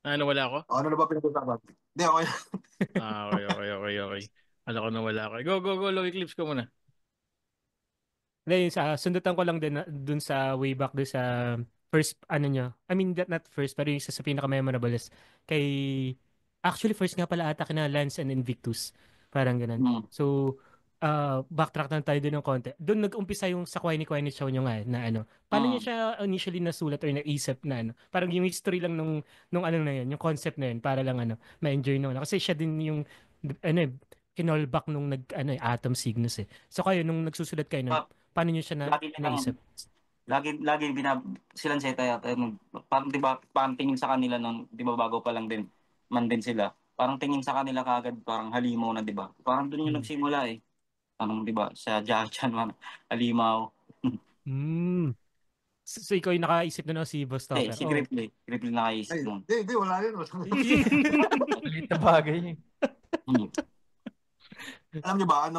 [SPEAKER 1] Ano, wala ako?
[SPEAKER 4] Ano na ba pinag-usapan? Hindi, okay.
[SPEAKER 1] Okay. Alam ko na wala ako. Go, low eclipse ko muna.
[SPEAKER 5] Ngayon, sundutan ko lang din dun sa way back dun sa first, ano nyo. I mean, not first, pero yung sa pinaka-memorable is actually, first nga pala ata kina Lance and Invictus. Parang ganun. So, backtrack na tayo dun ng konti. Doon nag-umpisa yung sa Quiney show nyo nga, na paano nyo siya initially nasulat or naisip na parang yung history lang nung ano na yun, yung concept na yun, para lang ma-enjoy nung kasi siya din yung, kinallback nung Atom Cygnus eh. So kayo, nung nagsusulat kayo nun, paano nyo siya naisip?
[SPEAKER 3] Lagi silang seta yata. Parang di ba, parang tingin sa kanila nun, di ba bago pa lang din, man din sila. Parang tingin sa kanila kagad, parang halimaw na, di ba? Parang doon yung nagsimula eh. Parang di ba, sa Jachan man, halimaw.
[SPEAKER 5] So ikaw yung nakaisip na si Boss Topper?
[SPEAKER 3] Si Gripply. Gripply nakaisip nun.
[SPEAKER 4] Hindi, wala yun.
[SPEAKER 2] Malit na bagay.
[SPEAKER 4] Alam niyo ba,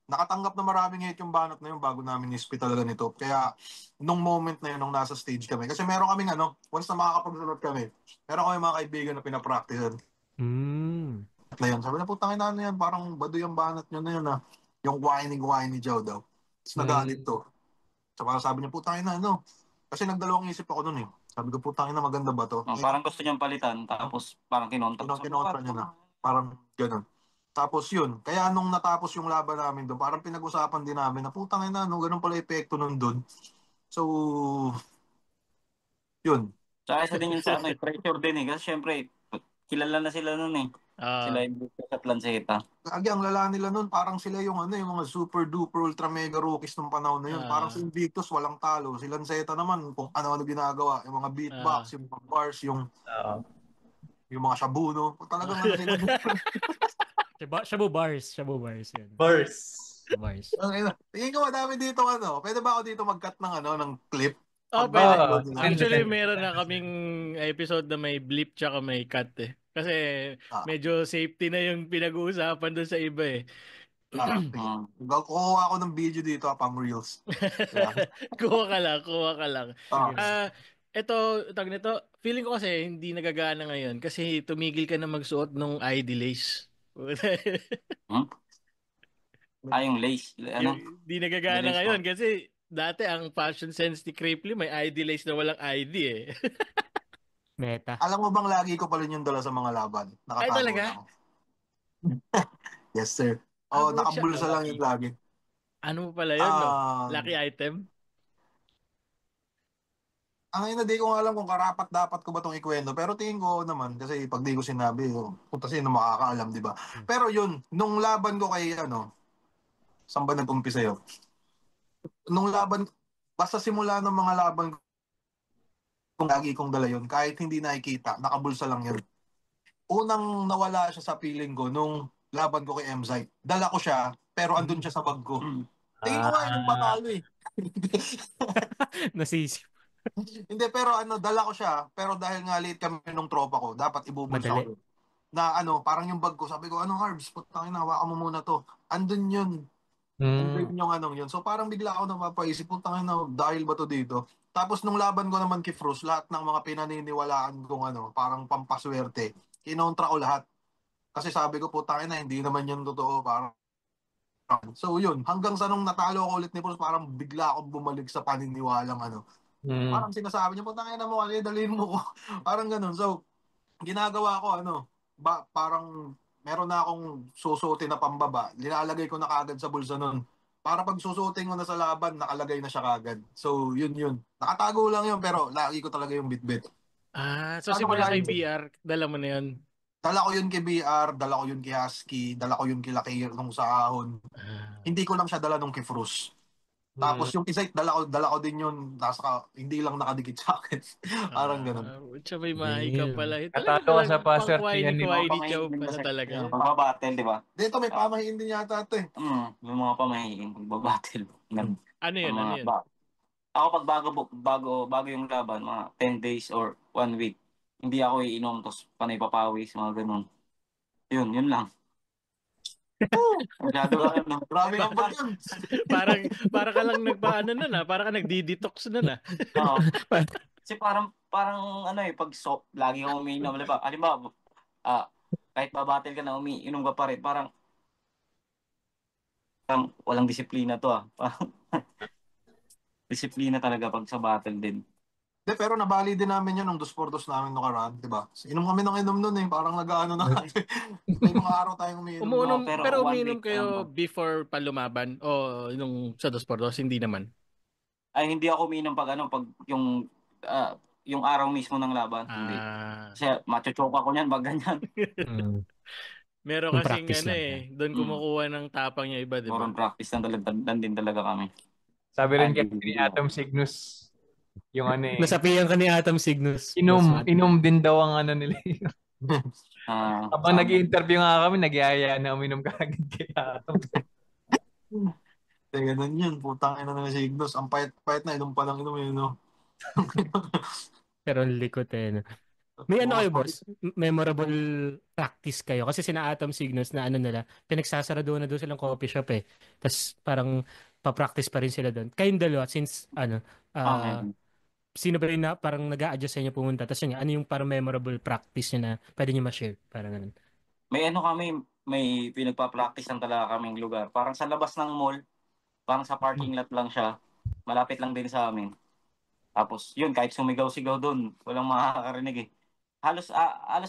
[SPEAKER 4] nakatanggap na maraming hate yung banat na yun bago namin ispi talaga nito. Kaya, nung moment na yun, nung nasa stage kami, kasi meron kaming once na makakapagsunod kami, meron kami mga kaibigan na pinapracticean. Na yun, sabi na, putang ina yan, parang bado yung banat nyo na yun yung whiny Joe daw. Tapos nagalit to. So, parang sabi niya, putang ina, kasi nagdalawang isip ako nun eh. Sabi ko, putang ina, maganda ba to?
[SPEAKER 3] Parang gusto niyang palitan, tapos parang kinontra
[SPEAKER 4] niya na. Parang ganun. Tapos yun, kaya nung natapos yung laban namin doon, parang pinag-usapan din namin na putang ina, ganun pala epekto nun doon. So, yun.
[SPEAKER 3] Tsaka isa din yun sa pressure din eh. Kasi syempre, kilala na sila nun eh. Sila yung Lucas at Lanceta.
[SPEAKER 4] Lagi ang lala nila nun, parang sila yung yung mga super duper ultra mega rookies nung panahon na yun. Parang si Invictus walang talo. Si Lanceta naman kung ano ginagawa, yung mga beatbox, yung mga bars, yung mga shabuno. Talagang sila.
[SPEAKER 5] Shabu bars yun.
[SPEAKER 2] Bars.
[SPEAKER 4] Tingin ko madami dito Pwede ba ako dito mag-cut ng clip?
[SPEAKER 1] Pwede. Actually, meron na kaming episode na may blip tsaka may cut eh. Kasi medyo safety na yung pinag-uusapan doon sa iba eh.
[SPEAKER 4] Kukuha ako ng video dito pang reels.
[SPEAKER 1] Kuha ka lang. Ito, tag nito, feeling ko kasi hindi nagagana ngayon kasi tumigil ka na magsuot ng ID lace.
[SPEAKER 3] Yung lace.
[SPEAKER 1] Hindi nagagana ngayon kasi dati ang fashion sense ni Cripply may ID lace na walang ID eh.
[SPEAKER 5] Meta.
[SPEAKER 4] Alam mo bang lagi ko pa rin yung dala sa mga laban? Nakatago.
[SPEAKER 1] Ay talaga?
[SPEAKER 4] Yes sir. Nakabulsa lang yung lagi.
[SPEAKER 1] Ano mo pala yun, no? Lucky item?
[SPEAKER 4] Ang ina, di ko alam kung karapat dapat ko ba itong ikwento. Pero tingin ko naman, kasi pag di ko sinabi, punta sino makakaalam, di ba? Pero yun, nung laban ko kay, saan ba nag-umpisa yun? Nung laban, basta simula ng mga laban kung lagi kong dala yun, kahit hindi nakikita, nakabulsa lang yun. Unang nawala siya sa feeling ko nung laban ko kay M-Zite. Dala ko siya, pero andun siya sa bag ko. Tingin ko nga yung patalo eh.
[SPEAKER 5] Nasisip.
[SPEAKER 4] Hindi, pero dala ko siya, pero dahil nga late kami nung tropa ko, dapat ibubulsa ko. na parang yung bag ko, sabi ko, ano Harbs, putangin na, hawakan mo muna to. Andun yun. Andun yung anong yun. So parang bigla ako napapaisip, putangin na, dahil ba to dito? Tapos nung laban ko naman kay Frus, lahat ng mga pinaniniwalaan kong parang pampaswerte, kinontra ko lahat. Kasi sabi ko, putangin na, hindi naman yun totoo. Parang, so yun, hanggang sa nung natalo ako ulit ni Frus, parang bigla akong bumalik sa paniniwalang Parang sinasabi niya, putangin na mo, kasi dalhin mo ko. Parang ganun. So, ginagawa ko parang meron na akong susuotin na pambaba, nilalagay ko na kagad sa bulsa nun. Para pag susuotin ko na sa laban, nakalagay na siya kagad. So, yun. Nakatago lang yun, pero lagi ko talaga yung bitbit.
[SPEAKER 1] So
[SPEAKER 4] Ano
[SPEAKER 1] simula
[SPEAKER 4] kaya
[SPEAKER 1] kay
[SPEAKER 4] yun?
[SPEAKER 1] BR, dala mo na yun?
[SPEAKER 4] Dala ko yun kay BR, dala ko yun kay Husky, dala ko yun kay Laki nung sa ahon. Hindi ko lang siya dala nung kay Frus. Tapos yung isa, dala ko din yun, hindi lang nakadikit sa akin. Parang ganun.
[SPEAKER 1] May mahi ka pala. Talaga
[SPEAKER 2] Natalo ka sa
[SPEAKER 1] palang
[SPEAKER 2] paswertihan ni
[SPEAKER 1] pang-kwai ni Chow pala talaga.
[SPEAKER 3] Pagbabattle, di ba?
[SPEAKER 4] Dito may pamahiin din yata ito eh.
[SPEAKER 3] Yung mga pamahiin, pagbabattle.
[SPEAKER 1] Ano yun?
[SPEAKER 3] Ako pag bago yung laban, mga 10 days or 1 week, hindi ako iinom, tapos panay papawis, mga ganun. Yun lang. Masyado ka rin, no?
[SPEAKER 4] Grabe ang pag yun.
[SPEAKER 1] Parang ka lang parang ka nagdi-detox na.
[SPEAKER 3] Oo. Kasi parang pag lagi kang umiinom, halimbawa, kahit babattle ka na, umiinom ka pa rin, parang walang disiplina to Parang disiplina talaga pag sa battle din.
[SPEAKER 4] De, pero nabali din namin yun nung 2-4-2 namin nung karaan, di ba? Inom kami ng inom nun eh, parang nag-ano na kami. May mga araw tayong umiinom.
[SPEAKER 1] Pero umiinom kayo before pa lumaban o nung sa 2x2, hindi naman?
[SPEAKER 3] Ay, hindi ako umiinom pag yung araw mismo ng laban. Hindi. Kasi machochoke ako niyan pag ganyan.
[SPEAKER 1] Meron kasing doon kumukuha ng tapang yung iba, di ba?
[SPEAKER 3] Moron practice lang din talaga kami.
[SPEAKER 2] Sabi rin kasi ni Atom Cygnus, yung
[SPEAKER 5] nasapihan ka ni Atom Cygnus.
[SPEAKER 2] Inom din daw ang nila. Habang nag-i-interview nga kami, nag-iaya na uminom ka agad kay Atom.
[SPEAKER 4] Ganun yun, putang ina na si Cygnus. Ang payat na, inom pa lang inom yun, no?
[SPEAKER 5] Pero likot no? May kayo, boss? Memorable practice kayo? Kasi sina Atom Cygnus na nila, pinagsasara doon na doon silang coffee shop eh. Tapos parang pa-practice pa rin sila doon. Kayong dalawa, since sino ba rin na parang nag-a-adjust sa inyo pumunta? Tapos yun, ano yung parang memorable practice nyo na pwede nyo ma-share? Parang ganun.
[SPEAKER 3] May pinagpa-practice lang talaga kaming lugar. Parang sa labas ng mall, parang sa parking lot lang siya. Malapit lang din sa amin. Tapos yun, kahit sumigaw-sigaw doon, walang makakarinig eh. Halos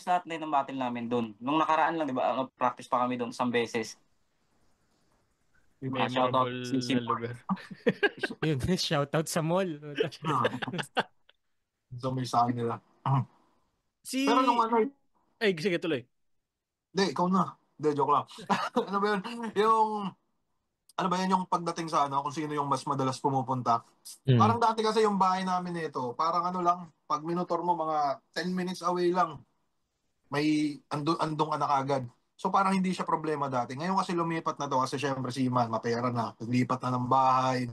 [SPEAKER 3] lahat na ng battle namin doon. Nung nakaraan lang, di ba, practice pa kami doon 1 beses.
[SPEAKER 1] Memorable na lugar.
[SPEAKER 5] Yun, shoutout sa mall.
[SPEAKER 4] So may sa akin nila.
[SPEAKER 1] Pero nung ay, sige, tuloy.
[SPEAKER 4] Hindi, ikaw na. Hindi, joke lang. Ano ba yun? Ano ba yan yung pagdating sa kung sino yung mas madalas pumupunta? Parang dati kasi yung bahay namin nito, parang lang, pag minutor mo mga 10 minutes away lang, may andong ka na kagad. So parang hindi siya problema dati. Ngayon kasi lumipat na to kasi syempre si Iman, mapera na. Naglipat na ng bahay,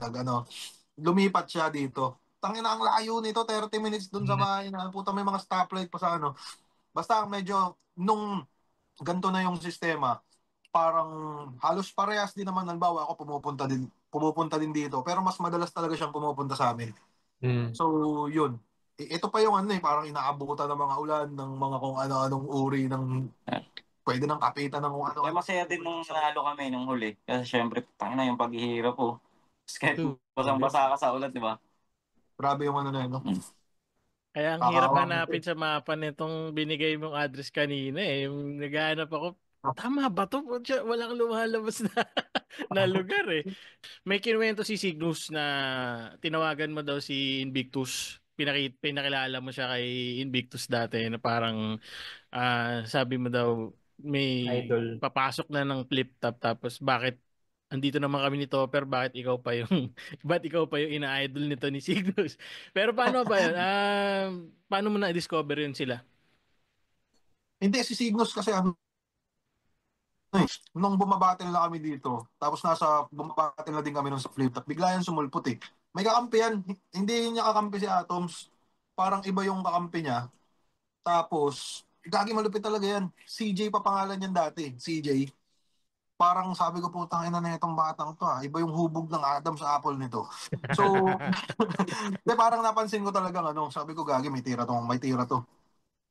[SPEAKER 4] lumipat siya dito. Tangina ang layo nito, 30 minutes dun sa bahay na. Puta may mga stoplight pa sa Basta medyo, nung ganito na yung sistema, parang halos parehas din naman. Halimbawa ako pumupunta din dito, pero mas madalas talaga siyang pumupunta sa amin. So yun, ito pa yung parang inaabutan ng mga ulan ng mga kung ano-anong uri ng pwede ng kapitan ng kung ano.
[SPEAKER 3] Kaya masaya din nung nanalo kami nung huli. Kasi syempre, tangina yung paghihirap po. Kahit basang-basa ka sa ulan, di ba?
[SPEAKER 4] Grabe yung na yun, no?
[SPEAKER 1] Kaya ang hirap hanapin sa mapa nitong binigay mong address kanina eh. Yung naghahanap ako, tama ba to? Walang lumalabas na lugar eh. May kinuwento si Cygnus na tinawagan mo daw si Invictus. Pinakilala mo siya kay Invictus dati na parang sabi mo daw may
[SPEAKER 2] idol.
[SPEAKER 1] Papasok na ng flip top tapos bakit andito naman kami ni Topper, bakit ikaw pa yung ina-idol nito ni Cygnus? Pero paano ba yun? Paano mo na-discover yun sila?
[SPEAKER 4] Hindi, si Cygnus kasi nung bumabattle na kami dito, tapos bumabattle na din kami nung sa flip top, bigla yan sumulpot eh. May kakampi yan, hindi niya kakampi si Atoms, parang iba yung kakampi niya. Tapos, gagi malupit talaga yan. CJ pa pangalan niyan dati. CJ. Parang sabi ko, putang ina na itong batang to ah. Iba yung hubog ng Adam sa apple nito. So, de, parang napansin ko talagang ano, sabi ko, gagi, may tira to, may tira to.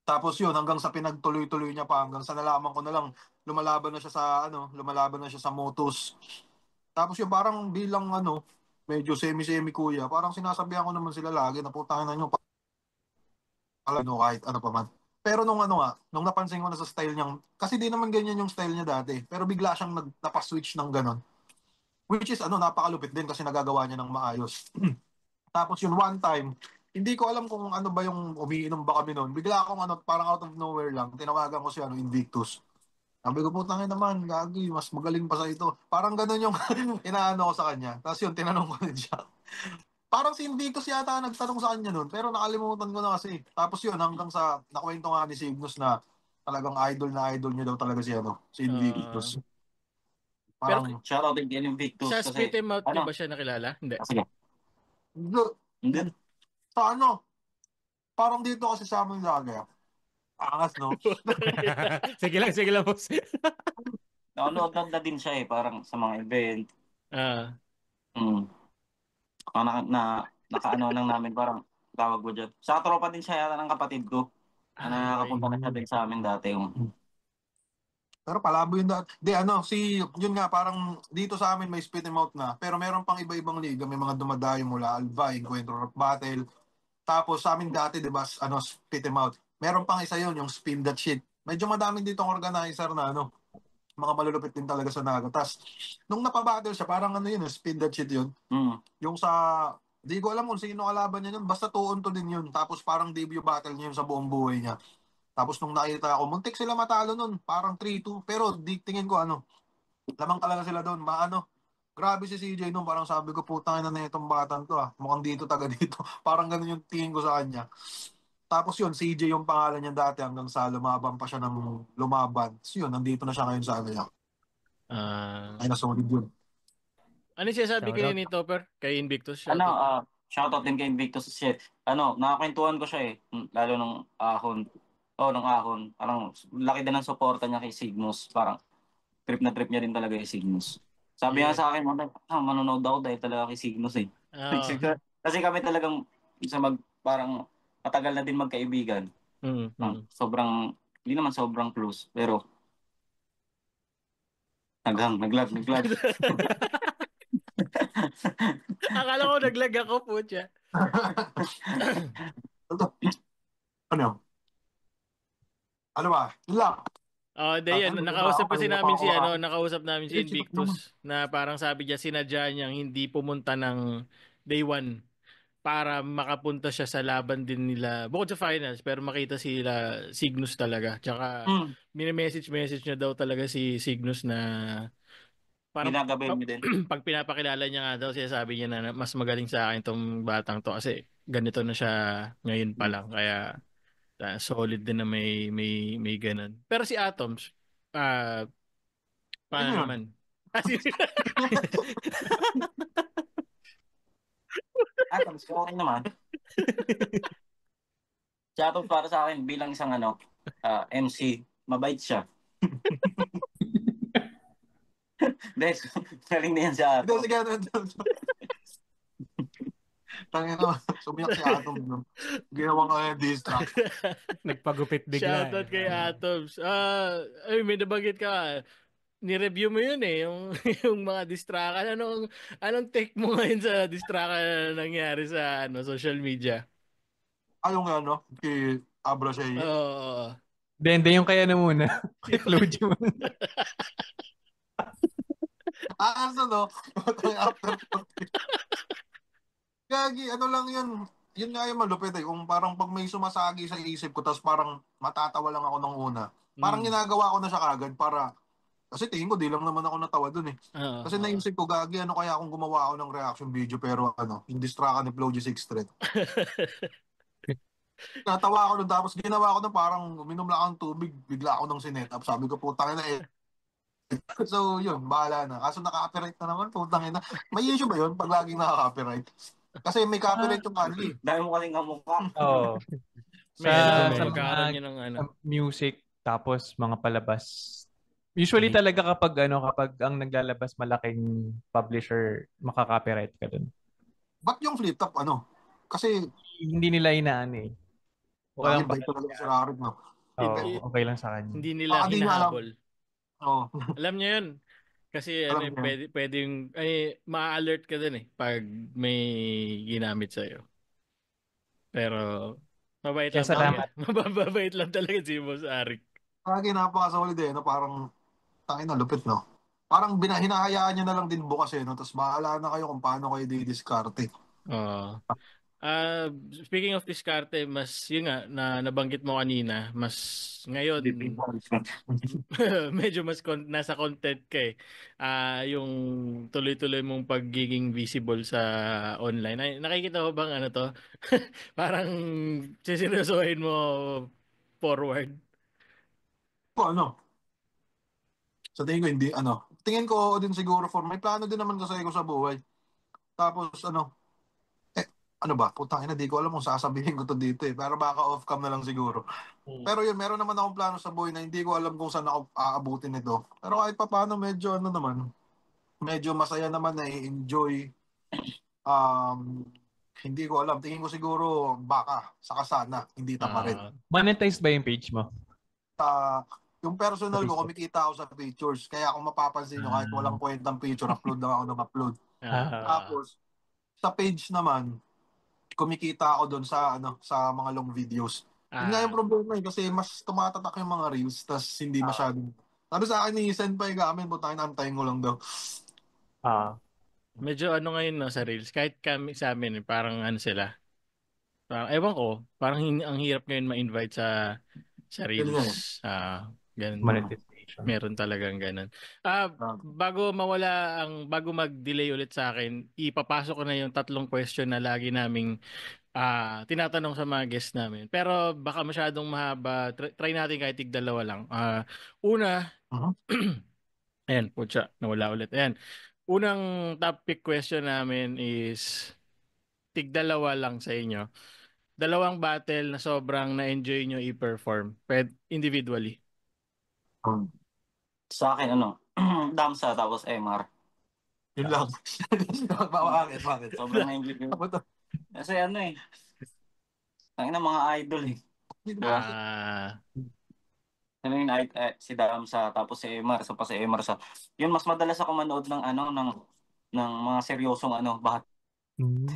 [SPEAKER 4] Tapos yun, hanggang sa pinagtuloy-tuloy niya pa, hanggang sa nalaman ko na lang, lumalaban na siya sa, ano, lumalaban na siya sa Motus. Tapos yun, parang bilang, ano, medyo semi-semi kuya, parang sinasabihan ko naman sila lagi na putang ina nyo, ano, kahit ano pa man. Pero nung ano nga, nung napansin ko na sa style niyang, kasi di naman ganyan yung style niya dati, pero bigla siyang napaswitch ng ganon. Which is ano, napakalupit din kasi nagagawa niya ng maayos. Tapos yun one time, hindi ko alam kung ano ba yung umiinom ba kami noon. Bigla akong ano, parang out of nowhere lang, tinawagan ko si ano, Invictus. Sabi ko, putangin naman, gagi, mas magaling pa sa ito. Parang ganun yung inaano ko sa kanya. Tapos yun, tinanong ko din siya. Parang si Invictus yata nagtanong sa kanya noon, pero nakalimutan ko na kasi. Tapos yun, hanggang sa nakwento nga ni Cygnus na talagang idol na idol niya daw talaga si ano, si Invictus.
[SPEAKER 1] Pero
[SPEAKER 4] Parang,
[SPEAKER 3] Shoutout din kay Invictus
[SPEAKER 1] sa
[SPEAKER 3] kasi,
[SPEAKER 1] Spit 'em Out, di
[SPEAKER 3] ano,
[SPEAKER 1] ba siya nakilala? Hindi.
[SPEAKER 3] sige, hindi.
[SPEAKER 4] sa ano, parang dito kasi sa amin lagi. Angas, no?
[SPEAKER 5] Sige lang, boss.
[SPEAKER 3] Nanonood na din siya parang sa mga event.
[SPEAKER 1] Ah.
[SPEAKER 3] Mm. Nakaano lang namin parang tawag ko dyan. Sa tropa din siya yata ng kapatid ko.
[SPEAKER 1] Okay.
[SPEAKER 3] Nakapunta na siya din sa amin dati.
[SPEAKER 4] Pero palabo yun dati. Di ano, yun nga, parang dito sa amin may spit and mouth na. Pero meron pang iba-ibang liga. May mga dumadayo mula Alba, Encuentro Rock Battle. Tapos sa amin dati, di ba, ano, spit and mouth. Meron pang isa yun, yung spin that shit. Medyo madaming ditong organizer na ano, mga malulupit din talaga sa Naga. Tapos, nung napabattle siya, parang ano yun, spin that shit yun. Yung sa, di ko alam kung sino kalaban niya yun, basta 2-on-2 din yun. Tapos parang debut battle niya yun sa buong buhay niya. Tapos nung nakita ako, muntik sila matalo nun, parang 3-2. Pero di tingin ko ano, lamang talaga sila doon. Maano, grabe si CJ nung parang sabi ko, putang ina na itong batang to ah. Mukhang dito, taga dito. Parang ganun yung tingin ko sa kanya. Tapos yun, CJ yung pangalan niya dati hanggang sa lumaban pa siya ng lumaban. So yun, nandito na siya ngayon sa ano niya. Ay, nasolid yun.
[SPEAKER 1] Ano siya sabi kayo
[SPEAKER 5] Shoutout.
[SPEAKER 1] ni Topper? Kay Invictus,
[SPEAKER 3] Ano,
[SPEAKER 1] shoutout.
[SPEAKER 3] shoutout din kay Invictus shit. Ano, nakakwentuhan ko siya lalo nung ahon. Nung ahon. Parang laki din ng suporta niya kay Cygnus. Parang trip na trip niya rin talaga kay Cygnus. Sabi nga
[SPEAKER 1] Yeah.
[SPEAKER 3] sa akin, manonood ako dahil talaga kay Cygnus eh.
[SPEAKER 1] Oo.
[SPEAKER 3] Kasi kami talagang parang matagal na din magkaibigan. Sobrang, hindi naman sobrang close, pero naglag.
[SPEAKER 1] Akala ko naglag ako po siya.
[SPEAKER 4] Ano? Ano ba? Yun lang.
[SPEAKER 1] Yan. Nakausap namin si
[SPEAKER 4] Eh, sino naman?
[SPEAKER 1] Invictus na parang sabi niya sinadya niyang hindi pumunta ng day 1 para makapunta siya sa laban din nila bukod sa finals pero makita sila Cygnus talaga. Tsaka mini-message niya daw talaga si Cygnus na parang
[SPEAKER 3] Ginagabayan mo din.
[SPEAKER 1] pag pinapakilala niya nga daw siya sabi niya na mas magaling sa akin tong batang to kasi ganito na siya ngayon pa lang kaya solid din na may ganun. Pero si Atoms, paano
[SPEAKER 4] Sino yun?
[SPEAKER 1] naman?
[SPEAKER 3] Tapos okay naman. Shoutout para sa akin bilang isang MC, mabait siya. Des, galing na yan sa
[SPEAKER 4] Hindi, sige, ano. Tangin na, sumiyak si Atom. No? Ginawa ko yung distract.
[SPEAKER 5] Nagpagupit bigla.
[SPEAKER 1] Shoutout kay Atoms. May nabanggit ka. Ni-review mo yun yung mga distraction. Anong take mo ngayon sa distraction na nangyari sa social media?
[SPEAKER 4] Yung ano, kay Abra siya yun.
[SPEAKER 1] Oo.
[SPEAKER 2] Hindi yung kaya na muna. Kay Flojo muna.
[SPEAKER 4] Ano, no? After Gagi, ano lang yun. Yun nga yung malupit eh. Kung parang pag may sumasagi sa isip ko, tapos parang matatawa lang ako nung una. Parang ginagawa ko na siya kagad para, kasi tingin ko, di lang naman ako natawa dun eh. Kasi naisip ko, gagi, ano kaya kung gumawa ako ng reaction video, pero ano, yung distract ni Flow G6 Thread. Natawa ako nun, tapos ginawa ko na parang uminom lang akong tubig, bigla ako nung sinet up. Sabi ko, putang ina eh. So, yun, bahala na. Kaso naka-copyright na naman, putang ina. May issue ba yun pag laging naka-copyright? Kasi may copyright yung kanli.
[SPEAKER 3] Dahil mo kasing kamukha.
[SPEAKER 2] Oo. Sa
[SPEAKER 5] Medyo.
[SPEAKER 1] magkakaroon yun ng
[SPEAKER 2] music, tapos mga palabas. Usually talaga kapag ang naglalabas malaking publisher, makaka-copyright ka dun.
[SPEAKER 4] Ba't yung flip top, Kasi,
[SPEAKER 2] Hindi nila inaano eh. Walang
[SPEAKER 4] ba ito talaga si Rarig, no?
[SPEAKER 2] okay lang sa kanya.
[SPEAKER 1] Hindi nila
[SPEAKER 4] Di niya alam.
[SPEAKER 1] hinahabol.
[SPEAKER 4] Oo.
[SPEAKER 1] Alam niyo yun. Kasi
[SPEAKER 4] Alam niya.
[SPEAKER 1] pwedeng ma-alert ka dun pag may ginamit sa'yo. Pero mabait
[SPEAKER 2] Kaya
[SPEAKER 1] lang talaga.
[SPEAKER 2] salamat.
[SPEAKER 1] Mababait lang talaga si Boss Arik.
[SPEAKER 4] Kaya napaka-solid no? Parang, tangina, lupit, no? Parang hinahayaan nyo na lang din bukas no? Tapos bahala na kayo kung paano kayo di-discarte.
[SPEAKER 1] Speaking of diskarte, mas yun nga na nabanggit mo kanina, mas ngayon medyo mas nasa content ka yung tuloy-tuloy mong pagiging visible sa online. Ay, nakikita mo bang to? Parang siseryosohin mo forward.
[SPEAKER 4] Sa tingin ko hindi, tingin ko din siguro may plano din naman kasi ko sa buhay. Tapos ano ba, putang ina, di ko alam kung sasabihin ko to dito pero baka off-cam na lang siguro. Pero yun, meron naman akong plano sa buhay na hindi ko alam kung saan ako aabutin ito. Pero kahit pa paano, medyo medyo masaya naman na i-enjoy. Hindi ko alam, tingin ko siguro baka, saka sana, hindi tamarin.
[SPEAKER 2] Monetized ba yung page mo?
[SPEAKER 4] Yung personal ko, kumikita ako sa pictures. Kaya kung mapapansin nyo, kahit walang kwentang picture, upload lang ako ng upload. Tapos, sa page naman, kumikita ako doon sa sa mga long videos. Yun nga yung problema kasi mas tumatatak yung mga reels, tas hindi masyadong. Sabi sa akin, i-send pa yung gamin, butangin, antayin ko lang daw.
[SPEAKER 1] Medyo ngayon sa reels, kahit kami sa amin, parang sila. Parang, ewan ko, parang ang hirap ngayon ma-invite sa reels. Ganun.
[SPEAKER 2] Monetization.
[SPEAKER 1] Meron talagang ganun. Bago mag-delay ulit sa akin, ipapasok ko na yung 3 question na lagi naming tinatanong sa mga guests namin. Pero baka masyadong mahaba. Try natin kahit tig-2 lang. Una, ayan, putya, nawala ulit. Ayan. Unang topic question namin is tig-2 lang sa inyo. 2 battle na sobrang na-enjoy nyo i-perform. Individually.
[SPEAKER 3] Sa akin, Damsa tapos MR.
[SPEAKER 4] Yun lang. Bakit?
[SPEAKER 3] Sobrang na-enjoy ko. Kasi tangina mga idol Diba? Si Damsa tapos si MR, sa pa si MR sa. Yun mas madalas ako manood ng ng mga seryosong bahat.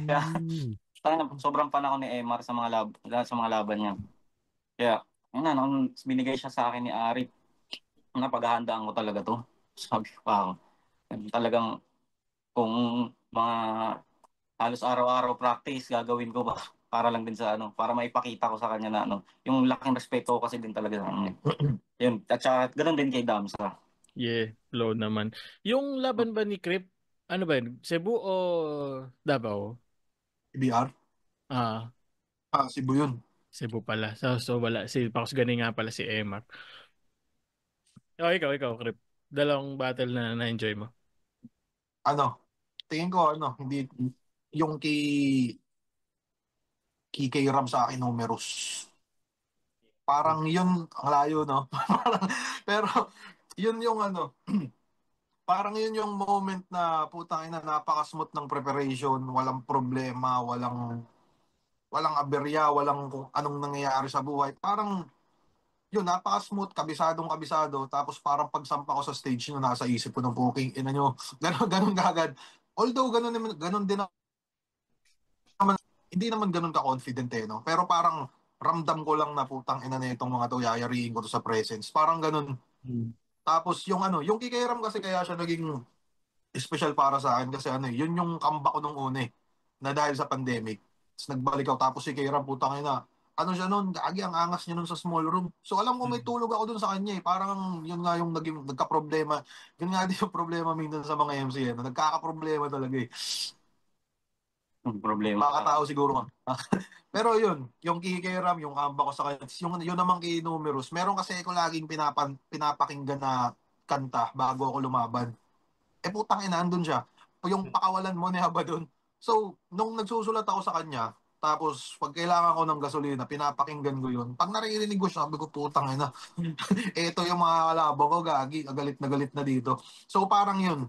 [SPEAKER 3] Kaya sobrang fan ako ni MR sa mga laban niya. Kaya nung binigay siya sa akin ni Arik, napaghahandaan ko talaga to. Sabi ko talagang kung mga halos araw-araw practice gagawin ko ba para lang din sa para maipakita ko sa kanya na yung laking respeto ko kasi din talaga yun, at saka ganun din kay Damsa.
[SPEAKER 1] Yeah, low naman. Yung laban ba ni Crip, ano ba yun? Cebu o Davao?
[SPEAKER 4] BR? Cebu yun.
[SPEAKER 1] Cebu pala. So wala. Pakus gani nga pala si Emar. Ikaw, Crip. 2 battle na na-enjoy mo.
[SPEAKER 4] Tingin ko, hindi, yung kay Ram sa akin, numerous. Parang yun, ang layo, no? Pero, yun yung parang yun yung moment na putang ina, napaka-smooth ng preparation, walang problema, walang aberya, walang kung anong nangyayari sa buhay. Parang, yun, napaka-smooth, kabisado, tapos parang pagsampa ko sa stage nyo, nasa isip ko ng booking, nyo, ganun agad. Although, ganun din naman, hindi naman ganun ka-confident no? Pero parang, ramdam ko lang na putang ina na itong mga to, yayariin ko to sa presence. Parang ganun. Tapos yung Kikairam kasi kaya siya naging special para sa akin kasi yun yung comeback ko nung una na dahil sa pandemic. Tapos nagbalik ako tapos si Kairam putang ina. Siya noon, gagi ang angas niya noon sa small room. So alam ko may tulog ako dun sa kanya Parang yun nga yung nagka-problema. Yun nga din yung problema minsan sa mga MC na nagkaka-problema talaga
[SPEAKER 3] Problema.
[SPEAKER 4] Makakatao siguro Pero yun, yung Kikairam, yung comeback ko sa kanya, yun naman kay Numerous. Meron kasi ako laging pinapakinggan na kanta bago ako lumaban. Putang ina, andun siya. Yung pakawalan mo ni Haba dun. So, nung nagsusulat ako sa kanya, Tapos, pag kailangan ko ng gasolina, pinapakinggan ko yun. Pag naririnig ko, sabi ko, putang ina. Ito yung mga kalaban ko, gagi, galit na dito. So, parang yun.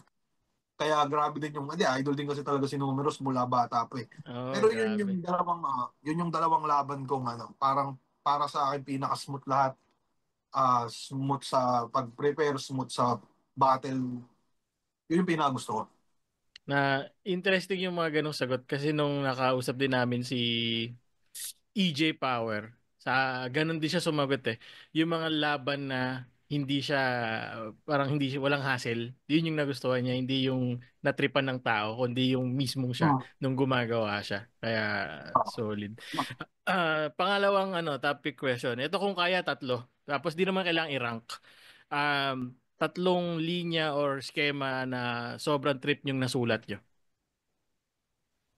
[SPEAKER 4] Kaya grabe din yung, idol din kasi talaga si Numerous mula bata pa eh.
[SPEAKER 1] Oh,
[SPEAKER 4] Pero yun yung
[SPEAKER 1] grabe.
[SPEAKER 4] dalawang laban kong parang para sa akin pinaka-smooth lahat. Smooth sa pag-prepare, smooth sa battle. Yun yung pinaka-gusto ko.
[SPEAKER 1] Na interesting yung mga ganong sagot kasi nung nakausap din namin si EJ Power, ganun din siya sumagot eh. Yung mga laban na hindi siya, parang hindi siya, walang hassle, yun yung nagustuhan niya, hindi yung natripan ng tao, kundi yung mismong siya nung gumagawa siya. Kaya solid. Pangalawang topic question. Ito kung kaya tatlo. Tapos di naman kailangang i-rank. Tatlong linya or schema na sobrang trip yung nasulat nyo.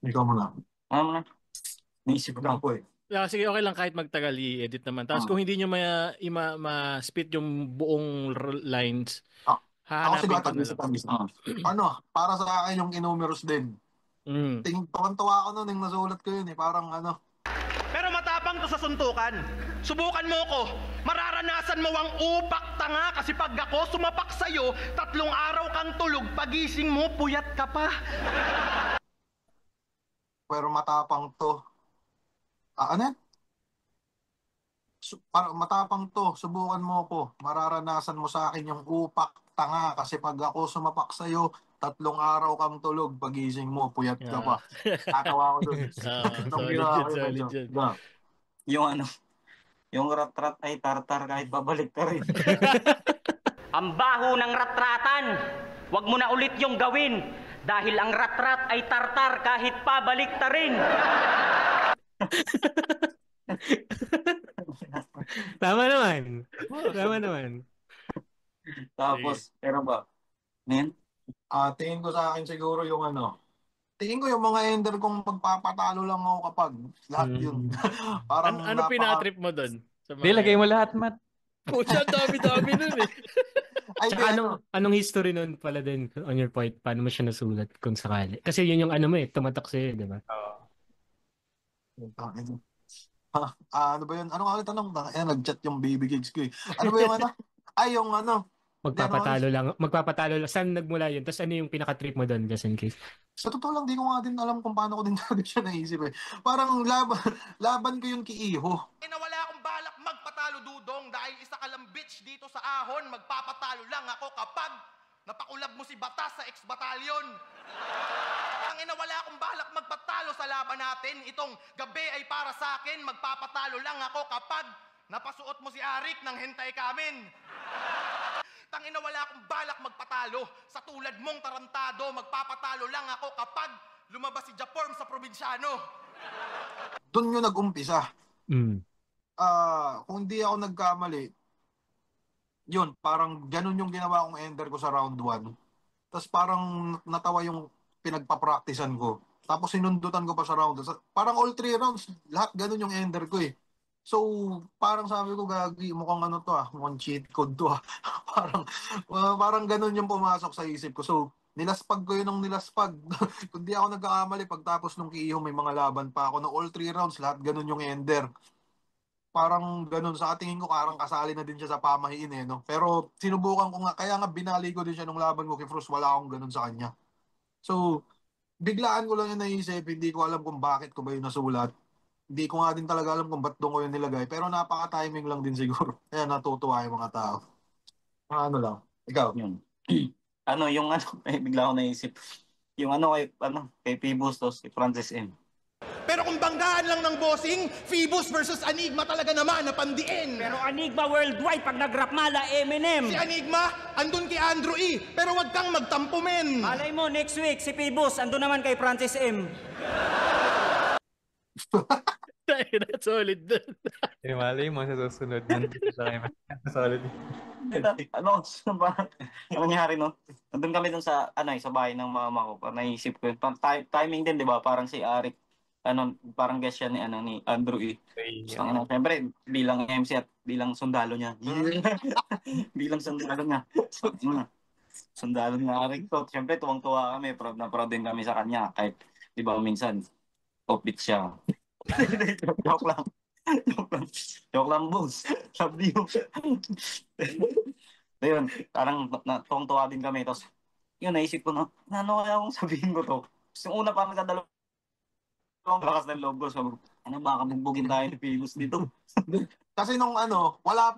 [SPEAKER 4] Ikaw muna. Naisip lang po eh.
[SPEAKER 1] Sige, okay lang kahit magtagal i-edit naman. Tapos kung hindi nyo ma-spit yung buong lines, hahanapin ko na lang.
[SPEAKER 4] Para sa akin yung Inumerous din. Tuwan-tuwa ako nun yung nasulat ko yun eh. Parang
[SPEAKER 6] Pero matapang to sa suntukan. Subukan mo ko. Mararanasan mo ang upak tanga kasi pag ako sumapak sa'yo, 3 araw kang tulog, pagising mo, puyat ka pa.
[SPEAKER 4] Pero matapang to. Ano yan? Matapang to, subukan mo ko. Mararanasan mo sa akin yung upak tanga kasi pag ako sumapak sa'yo, 3 araw kang tulog, pagising mo, puyat ka pa. Tatawa ko dun.
[SPEAKER 1] Solid yun.
[SPEAKER 3] Yung rat-rat ay tartar kahit babalik ka rin.
[SPEAKER 7] Ang baho ng ratratan, wag mo na ulit yung gawin dahil ang ratrat ay tartar kahit pabalik ta rin.
[SPEAKER 5] Tama naman.
[SPEAKER 3] Tapos, pero ba? Nen?
[SPEAKER 4] Tingin ko sa akin siguro yung tingin ko yung mga ender kung magpapatalo lang ako kapag lahat yun. Parang
[SPEAKER 1] ano pinatrip mo doon?
[SPEAKER 2] Hindi, lagay mo lahat, Matt.
[SPEAKER 1] Pucha, dami nun eh.
[SPEAKER 5] Tsaka anong history nun pala din on your point? Paano mo siya nasulat kung sakali? Kasi yun yung mo tumatak sa'yo, di ba?
[SPEAKER 4] Ano ba yun? Ano nga ulit tanong? Nag-chat yung baby gigs ko eh. Ano ba yung yung
[SPEAKER 5] Magpapatalo lang. Saan nagmula yun? Tapos ano yung pinaka-trip mo doon, just in case?
[SPEAKER 4] Sa totoo lang, di ko nga din alam kung paano ko din talaga siya naisip eh. Parang laban ko yung kiiho.
[SPEAKER 6] Wala akong balak magpatalo, Dudong, dahil isa ka lang bitch dito sa ahon. Magpapatalo lang ako kapag napakulab mo si Batas sa ex-batalyon. Wala akong balak magpatalo sa laban natin. Itong gabi ay para sa akin. Magpapatalo lang ako kapag napasuot mo si Arik ng hentay kamin. Wala akong balak magpatalo. Sa tulad mong tarantado, magpapatalo lang ako kapag lumabas si Japorm sa probinsyano.
[SPEAKER 4] Doon yung nag-umpisa. Kung hindi ako nagkamali, yun, parang ganun yung ginawa kong ender ko sa round 1. Tapos parang natawa yung pinagpa-practicean ko. Tapos sinundutan ko pa sa round. Parang all 3 rounds, lahat ganun yung ender ko eh. So, parang sabi ko, gagi, mukhang mukhang cheat code to parang ganun yung pumasok sa isip ko. So, nilaspag ko yun ng nilaspag. Kung di ako nagkakamali, pagtapos nung kiiho, may mga laban pa ako. Na all 3 rounds, lahat ganun yung ender. Parang ganun, sa tingin ko, parang kasali na din siya sa pamahiin eh, no? Pero sinubukan ko nga, kaya nga binali ko din siya nung laban ko kay Frus, wala akong ganun sa kanya. So, biglaan ko lang yung naisip, hindi ko alam kung bakit ko ba yung nasulat. Hindi ko nga din talaga alam kung ba't doon ko yung nilagay. Pero napaka-timing lang din siguro. Kaya natutuwa yung mga tao. Ano lang. Ikaw.
[SPEAKER 3] Yung bigla ko naisip. Yung kay P. Bustos, kay Francis M.
[SPEAKER 6] Pero kung banggaan lang ng bossing, Phoebus versus Enigma talaga naman na pandiin.
[SPEAKER 7] Pero Enigma worldwide pag nag-rap mala Eminem.
[SPEAKER 6] Si Enigma, andun kay Andrew E. Pero wag kang magtampo, men.
[SPEAKER 7] Malay mo, next week, si Phoebus, andun naman kay Francis M.
[SPEAKER 1] That's solid dun.
[SPEAKER 2] Malay mo sa susunod. Solid.
[SPEAKER 3] Ano nangyari no? Nandun kami dun sa sa bahay ng mama ko. Parang naisip ko yun. Timing din, 'di ba? Parang si Arik parang guest siya ni Andrew E. Siyempre bilang MC at bilang sundalo niya. Bilang sundalo niya. Sundalo niya Arik to. Siyempre tuwang-tuwa kami, proud na proud din kami sa kanya kahit 'di ba minsan offbeat siya. Joke lang. Joke lang, boss. Love you. Ayun, parang tuwang-tuwa din kami. Tapos, yun, naisip ko na, ano kaya akong sabihin ko to? Tapos yung una pa nagdadalawang lakas ng loob ko. Sabi ko, ano baka bugbugin tayo ni Pilos dito?
[SPEAKER 4] Kasi nung wala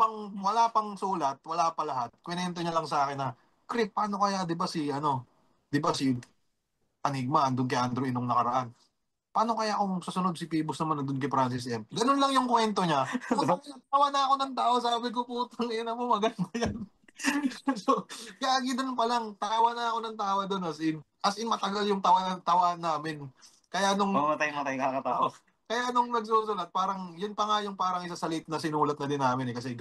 [SPEAKER 4] pang sulat, wala pa lahat. Kwento niya lang sa akin na, Krip, paano kaya, 'di ba si Anigma andun kay Andrew nung nakaraan. Paano kaya kung susunod si Pibos naman nandun kay Francis M? Ganun lang yung kwento niya. Tawa na ako ng tao, sabi ko, putang ina mo, maganda yan. So, gagi doon pa lang, tawa na ako ng tawa doon as in matagal yung tawa namin. Kaya nung
[SPEAKER 3] Mamatay kakatawa.
[SPEAKER 4] kaya nung nagsusulat, parang yun pa nga yung parang isa sa late na sinulat na din namin kasi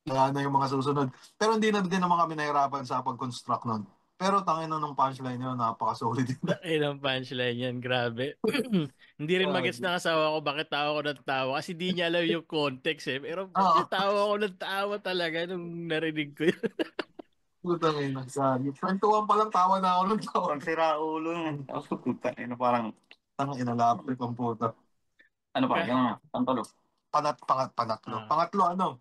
[SPEAKER 4] na yung mga susunod. Pero hindi na din naman kami nahirapan sa pag-construct nun. Pero tangin na nung punchline yun, napaka-solid yun.
[SPEAKER 1] Ilang punchline yan, grabe. Hindi rin magets ng asawa ko bakit tawa ko ng tawa kasi di niya alam yung context eh. Pero tawa ko ng tawa talaga nung narinig ko yun.
[SPEAKER 4] Putang ina, sabi. Kwentuhan pa lang, tawa na ako ng tawa.
[SPEAKER 3] Pag sira ulo yun. Putang ina, parang,
[SPEAKER 4] Tangin ina, lapit ang puta.
[SPEAKER 3] ano pa, yung pantalo.
[SPEAKER 4] Pangatlo. Pangatlo,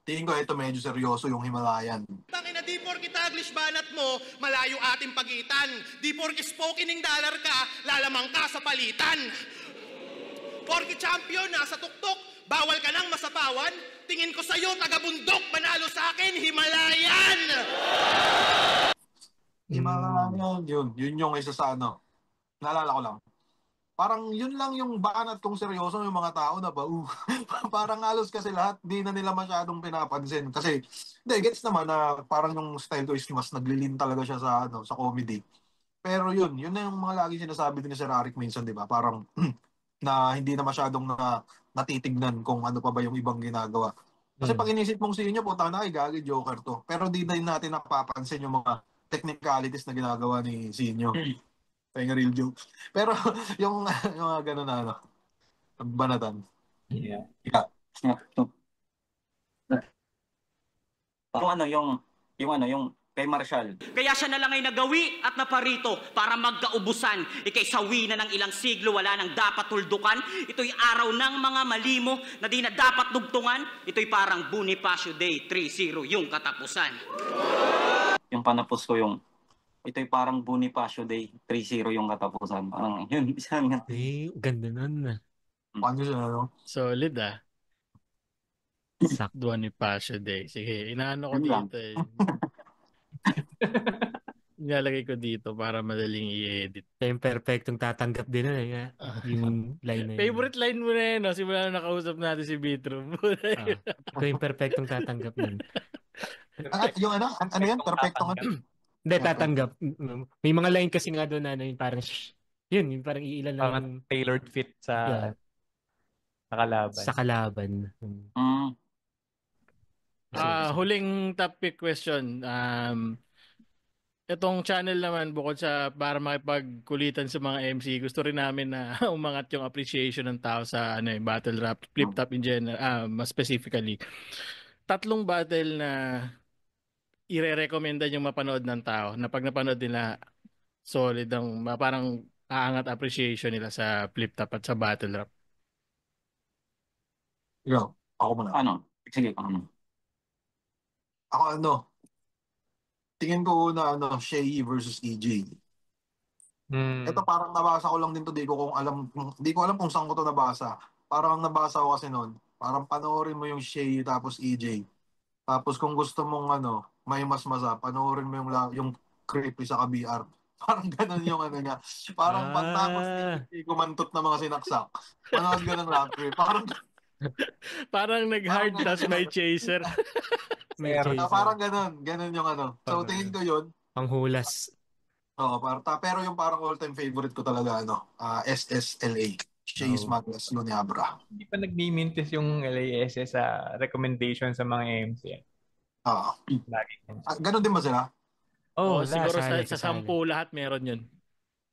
[SPEAKER 4] tingin ko ito medyo seryoso yung Himalayan.
[SPEAKER 6] Tangina, di porke Taglish banat mo, malayo ating pagitan. Di porke spoken ng dollar ka, lalamang ka sa palitan. Porke champion, nasa tuktok, bawal ka nang masapawan. Tingin ko sa'yo, taga-bundok, manalo sa akin, Himalayan!
[SPEAKER 4] Himalayan, yun yung isa sa naalala ko lang. Parang yun lang yung banat kung seryoso yung mga tao na parang halos kasi lahat di na nila masyadong pinapansin kasi gets naman na parang yung style ko is mas naglilin talaga siya sa comedy. Pero yun na yung mga lagi sinasabi din ni Sir Eric minsan, di ba? Parang na hindi na masyadong natitignan kung ano pa ba yung ibang ginagawa. Kasi pag inisip mong sinyo, puta na gagi joker to. Pero di din natin napapansin yung mga technicalities na ginagawa ni Sinyo. Yung real joke. Pero yung mga ganun na banatan.
[SPEAKER 2] Yeah.
[SPEAKER 3] Yung kay Marshall.
[SPEAKER 7] Kaya siya na lang ay nagawi at naparito para magkaubusan. Ika'y sawi na ng ilang siglo, wala nang dapat tuldukan. Ito'y araw ng mga malimo na di na dapat dugtungan. Ito'y parang Bonifacio Day 3-0 yung katapusan.
[SPEAKER 3] Yung panapos ko ito'y parang Bonifacio Day 3-0 yung katapusan. Parang yun, isang nga.
[SPEAKER 5] Ganda nun.
[SPEAKER 4] Paano siya,
[SPEAKER 1] Solid ah. Sakto ni Passion Day. Sige, inaano ko dito eh. Nilalagay ko dito para madaling i-edit.
[SPEAKER 5] Yung perfectong tatanggap din na yung line na yun.
[SPEAKER 1] Favorite line mo na yun, no? Simula na nakausap natin si Bitro.
[SPEAKER 5] Ito yung perfectong tatanggap nun.
[SPEAKER 4] Yung ano yan? Perfectong
[SPEAKER 5] Hindi, tatanggap. May mga line kasi nga doon na yung parang yung parang iilan lang.
[SPEAKER 2] Parang tailored fit sa kalaban.
[SPEAKER 5] Sa kalaban.
[SPEAKER 1] Huling topic question. Itong channel naman, bukod sa para makipagkulitan sa mga MC, gusto rin namin na umangat yung appreciation ng tao sa battle rap, flip top in general, mas specifically. 3 battle na ire-recommenda yung mapanood ng tao na pag napanood nila, solid ang parang aangat appreciation nila sa flip top at sa battle rap.
[SPEAKER 4] Yo, ako muna.
[SPEAKER 3] Sige,
[SPEAKER 4] Ako tingin ko na Shay versus EJ. Ito parang nabasa ko lang din to, di ko alam kung saan ko to nabasa. Parang nabasa ko kasi noon. Parang panoorin mo yung Shay tapos EJ. Tapos kung gusto mong may masmasa, panoorin mo yung creepy sa BR. Parang ganun yung niya. Parang pagtapos ni kumantot na mga sinaksak. Panood ganun lang,
[SPEAKER 1] parang nag-hard tas may chaser.
[SPEAKER 4] Parang ganun yung So tingin ko yun.
[SPEAKER 5] Panghulas.
[SPEAKER 4] Oo, pero yung parang all-time favorite ko talaga SSLA. Shay's Magnus Luniabra.
[SPEAKER 2] Hindi pa nagmimintis yung LASS sa recommendation sa mga MC.
[SPEAKER 4] Ganun din ba sila?
[SPEAKER 1] Siguro sa 10 lahat meron yun.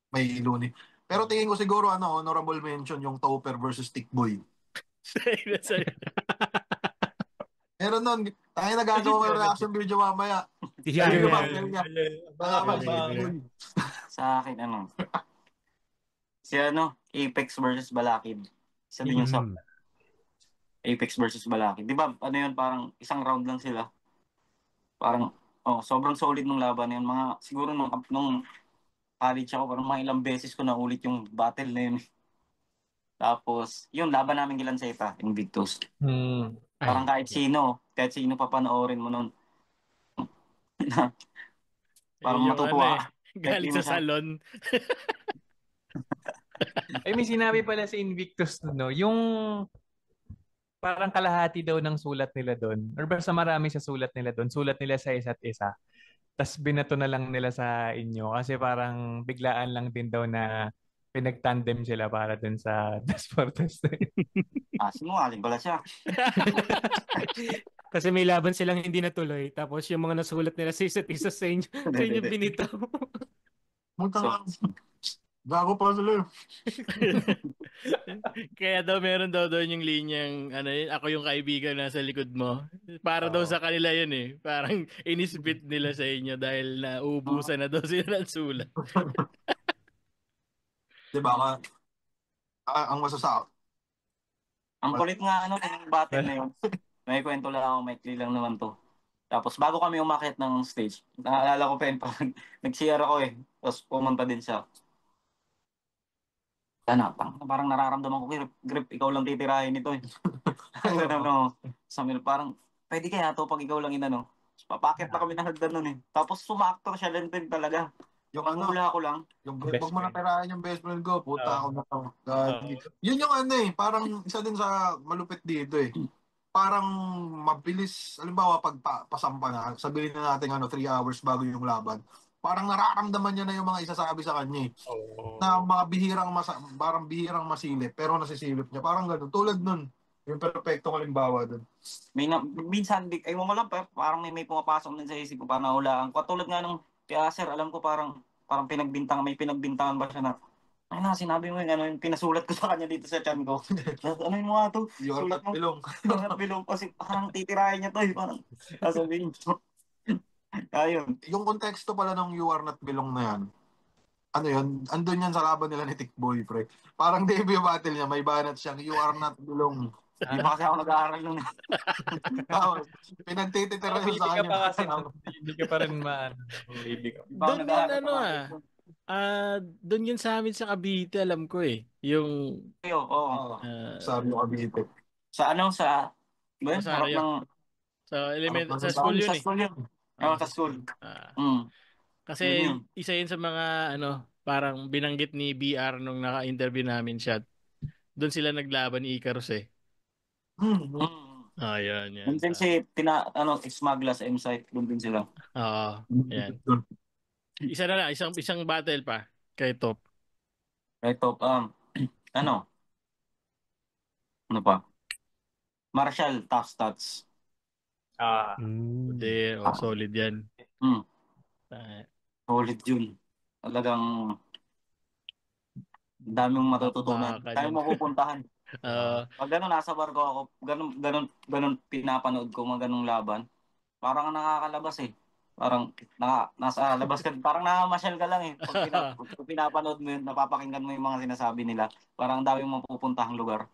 [SPEAKER 4] May Luni. Pero tingin ko siguro honorable mention yung Topper versus Stickboy. Meron nun. Tayo nagagawa ng reaction video mamaya.
[SPEAKER 3] Sa akin, Si Apex versus Balakid. Isa din yung sa Apex versus Balakid. Di ba, yun, parang isang round lang sila. Parang, sobrang solid nung laban na yun. Siguro nung college ako, parang mga ilang beses ko na ulit yung battle na yun. Tapos, yung laban namin Gilan Seta, Invictus. Parang kahit sino papanoorin mo nun. Parang matutuwa.
[SPEAKER 1] Galing sa salon.
[SPEAKER 2] Ay, may sinabi pala sa Invictus, no? Yung parang kalahati daw ng sulat nila doon. Or basta marami sa sulat nila doon. Sulat nila sa isa't isa. Tapos binato na lang nila sa inyo. Kasi parang biglaan lang din daw na pinag-tandem sila para dun sa Test for Test.
[SPEAKER 3] Sinungaling pala siya.
[SPEAKER 5] Kasi may laban silang hindi natuloy. Tapos yung mga nasulat nila sa isa't isa sa inyo binito.
[SPEAKER 4] Gago pa sila.
[SPEAKER 1] Kaya daw meron daw doon yung linyang ako yung kaibigan nasa likod mo. Para daw sa kanila yun eh. Parang inisbit nila sa inyo dahil nauubusan na daw sila ng sulat.
[SPEAKER 4] Diba? Ang masasabi.
[SPEAKER 3] Ang kulit nga yung battle na yun. May kwento lang ako, maikli lang naman to. Tapos bago kami umakyat ng stage, naalala ko pa yun, nag-CR ako eh. Tapos pumunta din siya. Parang nararamdaman ko, Grip, ikaw lang titirahin nito eh. Parang, pwede kaya to pag ikaw lang papakit na kami ng hagdan nun eh. Tapos sumaktor siya din talaga. Yung hula ko lang.
[SPEAKER 4] Yung Grip, wag mo na tirahin yung best friend ko, puta ako na to. Yun yung parang isa din sa malupit dito eh. Parang mabilis, halimbawa pag pasampa na, sabihin na natin 3 hours bago yung laban. Parang nararamdaman niya na yung mga isasabi sa kanya na mga parang bihirang masilip pero nasisilip niya. Parang gano'n. Tulad nun, yung perfectong halimbawa dun.
[SPEAKER 3] Minsan, mo lang, parang may pumapasok din sa isip ko, parang nahulaan. Katulad nga nung kaya sir, alam ko parang may pinagbintangan ba siya na, sinabi mo yung pinasulat ko sa kanya dito sa chan ko. Ano yung mga to?
[SPEAKER 4] You are not belong.
[SPEAKER 3] You are not belong kasi parang titirahin niya to eh. Parang sasabihin ko. Ayun.
[SPEAKER 4] Yung konteksto pala ng You Are Not Belong na yan, andun yan sa laban nila ni Tickboy, pre. Parang debut battle niya, may banat siyang You Are Not Belong.
[SPEAKER 3] Hindi pa kasi ako nag-aaral nun.
[SPEAKER 4] Pinagtititira yun sa kanya.
[SPEAKER 2] Hindi ka pa rin
[SPEAKER 1] Doon yun, doon yun sa amin sa Cavite, alam ko eh. Yung...
[SPEAKER 4] Sabi mo Cavite.
[SPEAKER 3] Sa
[SPEAKER 1] sa school yun eh.
[SPEAKER 3] Sa school.
[SPEAKER 1] Kasi isa yun sa mga parang binanggit ni BR nung naka-interview namin siya. Doon sila naglaban ni Icarus eh. Yan.
[SPEAKER 3] Doon din si Ismagla sa M-Site. Doon din sila.
[SPEAKER 1] Yan. Isa na lang, isang battle pa kay Top.
[SPEAKER 3] Kay Top, ano pa? Marshall, Tough Stats.
[SPEAKER 1] Solid yan.
[SPEAKER 3] Solid yun. Talagang daming matututunan. Daming mapupuntahan. Pag nasa barko ako, ganun pinapanood ko mga ganung laban. Parang nakakalabas eh. Parang nasa labas ka, parang nakamasyal ka lang eh. Pag pinapanood mo yun, napapakinggan mo yung mga sinasabi nila. Parang daming mapupuntahang lugar.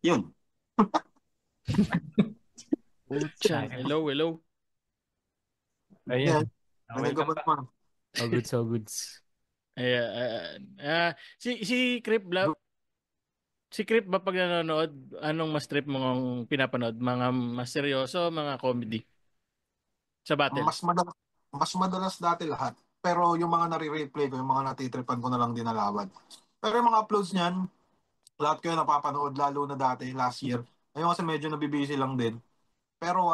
[SPEAKER 3] Yun.
[SPEAKER 1] Hello.
[SPEAKER 2] Ayan.
[SPEAKER 5] So goods.
[SPEAKER 1] Si Crip ba pag nanonood, anong mas trip mong pinapanood? Mga mas seryoso, mga comedy? Sa battle?
[SPEAKER 4] Mas madalas dati lahat. Pero yung mga nare-replay ko, yung mga natitripan ko na lang din na laban. Pero yung mga uploads niyan, lahat ko yung napapanood, lalo na dati, last year. Ngayon kasi medyo nabibisi lang din. Pero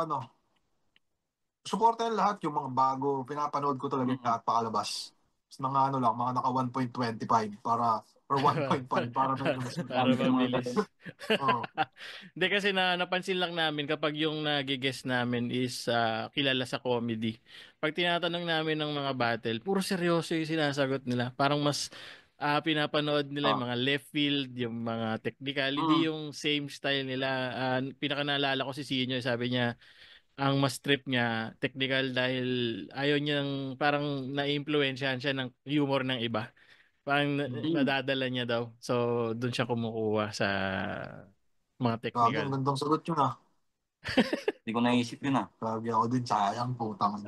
[SPEAKER 4] supportan lahat yung mga bago. Pinapanood ko talaga lahat pakalabas. Mga mga naka 1.25 or 1.5 para
[SPEAKER 1] mabilis. Hindi kasi napansin lang namin kapag yung nag-guest namin is kilala sa comedy. Pag tinatanong namin ng mga battle, puro seryoso yung sinasagot nila. Parang mas pinapanood nila yung mga left field, yung mga technicality, yung same style nila. Pinaka naalala ko si Sinyo, sabi niya, ang mas trip niya technical dahil ayaw niyang parang na-influensyahan siya ng humor ng iba. Parang nadadala niya daw. So, doon siya kumukuha sa mga
[SPEAKER 4] Grabe,
[SPEAKER 1] technical.
[SPEAKER 4] ang gandang sagot yun ah.
[SPEAKER 3] Hindi ko naisip yun ah.
[SPEAKER 4] Grabe ako din, sayang, putang.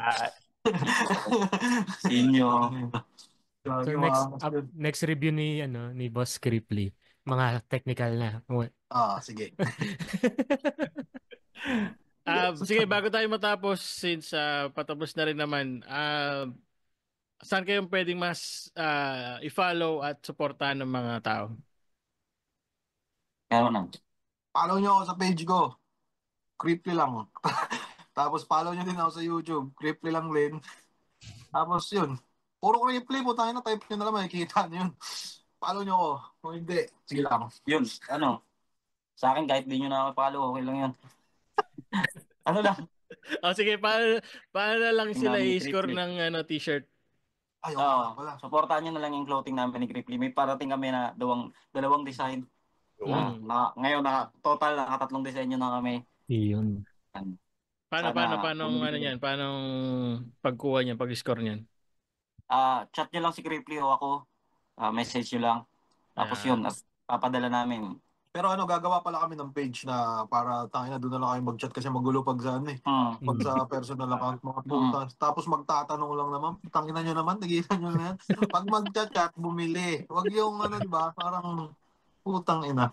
[SPEAKER 3] Inyo.
[SPEAKER 5] So next review ni Boss Cripply, mga technical na.
[SPEAKER 4] Sige.
[SPEAKER 1] Sige, bago tayo matapos, since patapos na rin naman, saan kayong pwedeng mas i-follow at supportahan ng mga tao?
[SPEAKER 3] Kaya na.
[SPEAKER 4] Follow nyo ako sa page ko. Creeply lang. Tapos follow nyo din ako sa YouTube. Creeply lang din. Tapos yun. Puro creeply po tayo na. Type nyo na lang. Makikita nyo yun. Follow nyo ako. Kung hindi, sige lang.
[SPEAKER 3] Yun, sa akin kahit di nyo na ako follow, okay lang yun. Ano lang?
[SPEAKER 1] Sige, paano na lang sila
[SPEAKER 3] Tingnan mo,
[SPEAKER 1] i-score
[SPEAKER 3] Cripply.
[SPEAKER 1] ng t-shirt?
[SPEAKER 4] Ay, wala.
[SPEAKER 3] Supportahan nyo na lang yung clothing namin ni Cripply. May parating kami na dalawang design. Ngayon, total na 3 design na kami.
[SPEAKER 5] Iyon.
[SPEAKER 1] Paano yan? Paano pagkuha niyan, pag-score niyan?
[SPEAKER 3] Chat nyo lang si Cripply o ako. Message nyo lang. Tapos yun, papadala namin.
[SPEAKER 4] Pero gagawa pala kami ng page na para tangina doon na lang kayo mag-chat kasi magulo pag sa pag sa personal account mga puta. Tapos magtatanong lang naman, tangina nyo naman, tigilan nyo na yan. Pag mag-chat, bumili. Wag yung di ba, parang putang ina.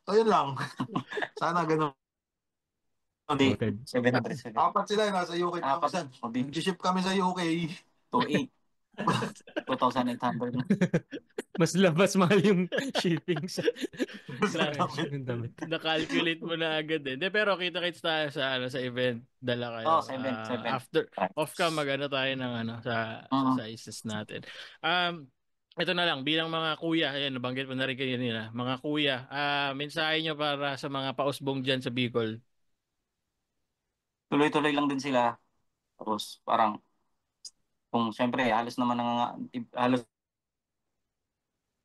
[SPEAKER 4] So yun lang. Sana ganun.
[SPEAKER 3] 737.
[SPEAKER 4] Apat sila nasa UK.
[SPEAKER 3] Apat.
[SPEAKER 4] Nag-ship kami sa UK.
[SPEAKER 3] 2,800. 2,800.
[SPEAKER 5] Mas labas mahal yung shipping sa
[SPEAKER 1] Na-calculate mo na agad eh. Pero kita-kits tayo sa event. Dala kayo.
[SPEAKER 3] Sa event.
[SPEAKER 1] After off-cam tayo ng sa ISIS natin. Ito na lang, bilang mga kuya, ayan, nabanggit mo na rin kayo nila. Mga kuya, mensahe nyo para sa mga pausbong dyan sa Bicol.
[SPEAKER 3] Tuloy-tuloy lang din sila. Tapos parang, kung siyempre, halos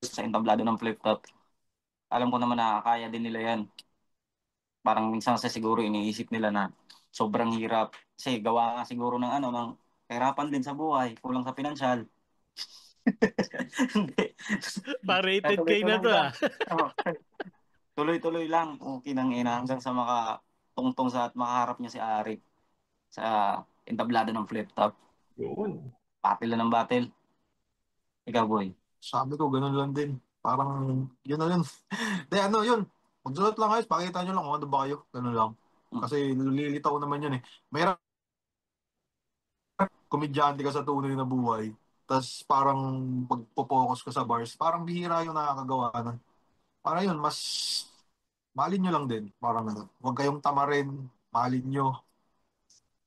[SPEAKER 3] sa entablado ng flip-top. Alam ko naman na kaya din nila yan. Parang minsan sa siguro iniisip nila na sobrang hirap. Kasi gawa nga siguro ng kahirapan din sa buhay, kulang sa pinansyal.
[SPEAKER 1] Pa-rated kayo na to
[SPEAKER 3] Tuloy-tuloy lang. Okay nang ina hanggang sa makatungtong sa at makaharap niya si Arik sa entablado ng flip-top.
[SPEAKER 2] Yun.
[SPEAKER 3] Battle na ng battle. Ikaw, boy.
[SPEAKER 4] Sabi ko, ganun lang din. Parang, yun na yun. Yun. Magsulat lang guys, pakita nyo lang kung ano ba kayo. Ganun lang. Kasi lilitaw naman yun eh. Mayroon komedyante ka sa tunay na buhay. Tapos parang magpo-focus ka sa bars. Parang bihira yung nakakagawa na. Parang yun, mas mahalin nyo lang din. Parang huwag kayong tamarin. Mahalin nyo.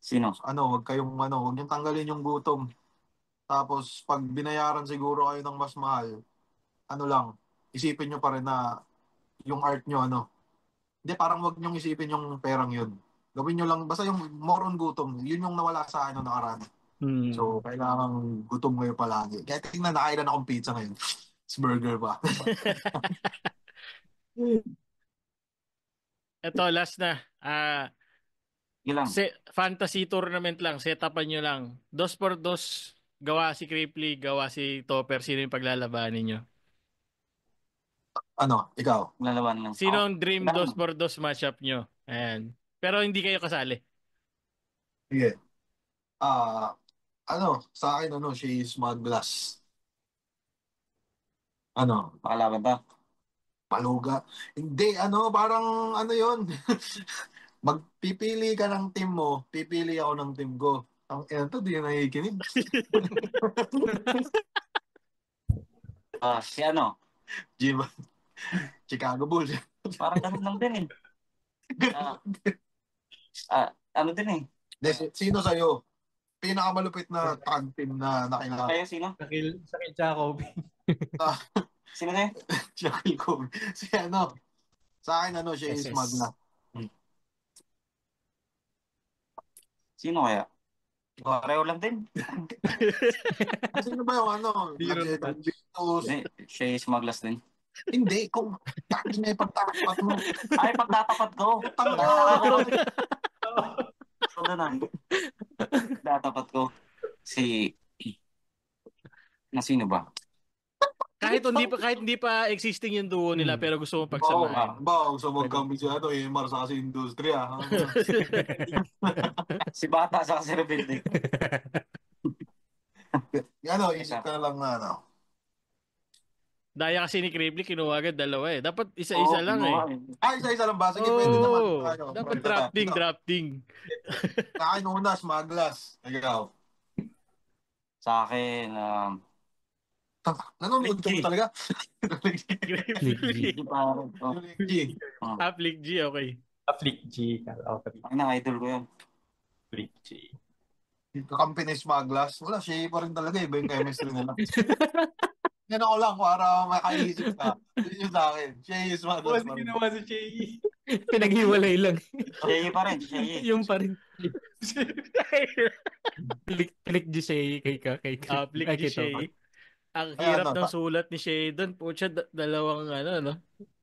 [SPEAKER 3] Sino?
[SPEAKER 4] Huwag kayong huwag nyo tanggalin yung gutom. Tapos pag binayaran siguro kayo ng mas mahal, isipin nyo pa rin na yung art nyo Hindi, parang wag nyo isipin yung perang yun. Gawin nyo lang, basta yung more on gutom, yun yung nawala sa akin nung nakaraan. So, kailangan gutom kayo palagi. Kaya tingnan, nakain na akong pizza ngayon. It's burger pa.
[SPEAKER 1] Ito, last na. Fantasy tournament lang, setapan nyo lang. 2x2, gawa si Cripply, gawa si Topper. Sino yung paglalabanan ninyo?
[SPEAKER 4] Ikaw?
[SPEAKER 3] Lalabanan lang.
[SPEAKER 1] Sino ang dream 2x2 matchup nyo? Ayan. Pero hindi kayo kasali.
[SPEAKER 4] Sige. Sa akin, she is Maglas.
[SPEAKER 3] Pakalaban ba?
[SPEAKER 4] Paluga. Hindi, parang yun. Magpipili ka ng team mo, pipili ako ng team ko. Ang ito, di na nakikinig.
[SPEAKER 3] Si
[SPEAKER 4] Jim. Chicago Bulls.
[SPEAKER 3] Parang ganun lang din eh. Din eh.
[SPEAKER 4] Sino sa'yo? Pinakamalupit na tag team na nakilala.
[SPEAKER 3] Sa'yo sino?
[SPEAKER 2] Sakil Jacob.
[SPEAKER 3] Sino na yun?
[SPEAKER 4] Jacob. Sa akin siya is Magna.
[SPEAKER 3] Sino kaya? Pareho lang din.
[SPEAKER 4] Sino ba yung
[SPEAKER 3] Siya is Maglas din.
[SPEAKER 4] Hindi, kung takin na ipagtatapat mo.
[SPEAKER 3] Ay, pagtatapat ko. Sino ba?
[SPEAKER 1] Kahit hindi pa existing yung duo nila pero gusto mo pagsamahin.
[SPEAKER 4] Gusto mo magkampi si Mars sa kasi industriya.
[SPEAKER 3] Si Bata sa kasi Rebelde.
[SPEAKER 4] Isip ka na lang na
[SPEAKER 1] Daya kasi ni Cripply, kinuha agad dalawa eh. Dapat isa-isa lang eh.
[SPEAKER 4] Isa-isa lang ba? Sige, pwede naman.
[SPEAKER 1] Dapat drafting.
[SPEAKER 4] Sa akin una, Smaglas. Ikaw.
[SPEAKER 3] Sa akin,
[SPEAKER 4] nanonood ka mo talaga?
[SPEAKER 1] Cripply.
[SPEAKER 3] Flick
[SPEAKER 1] G, okay.
[SPEAKER 2] Flick G. Okay.
[SPEAKER 3] Ang idol ko yun.
[SPEAKER 2] Flick G.
[SPEAKER 4] Kakampi ni Smaglas. Wala, siya pa rin talaga. Iba yung chemistry nila. Yan ako lang para makaisip ka. Yun yung sa akin. Siya yung Smaglas.
[SPEAKER 2] Kasi ginawa si Shay.
[SPEAKER 5] Pinaghiwalay lang.
[SPEAKER 3] Siya pa rin.
[SPEAKER 5] Yung pa rin. Flick G Shay kay
[SPEAKER 1] Flick G Shay. Ang hirap ng sulat ni Shay doon. Pucha, dalawang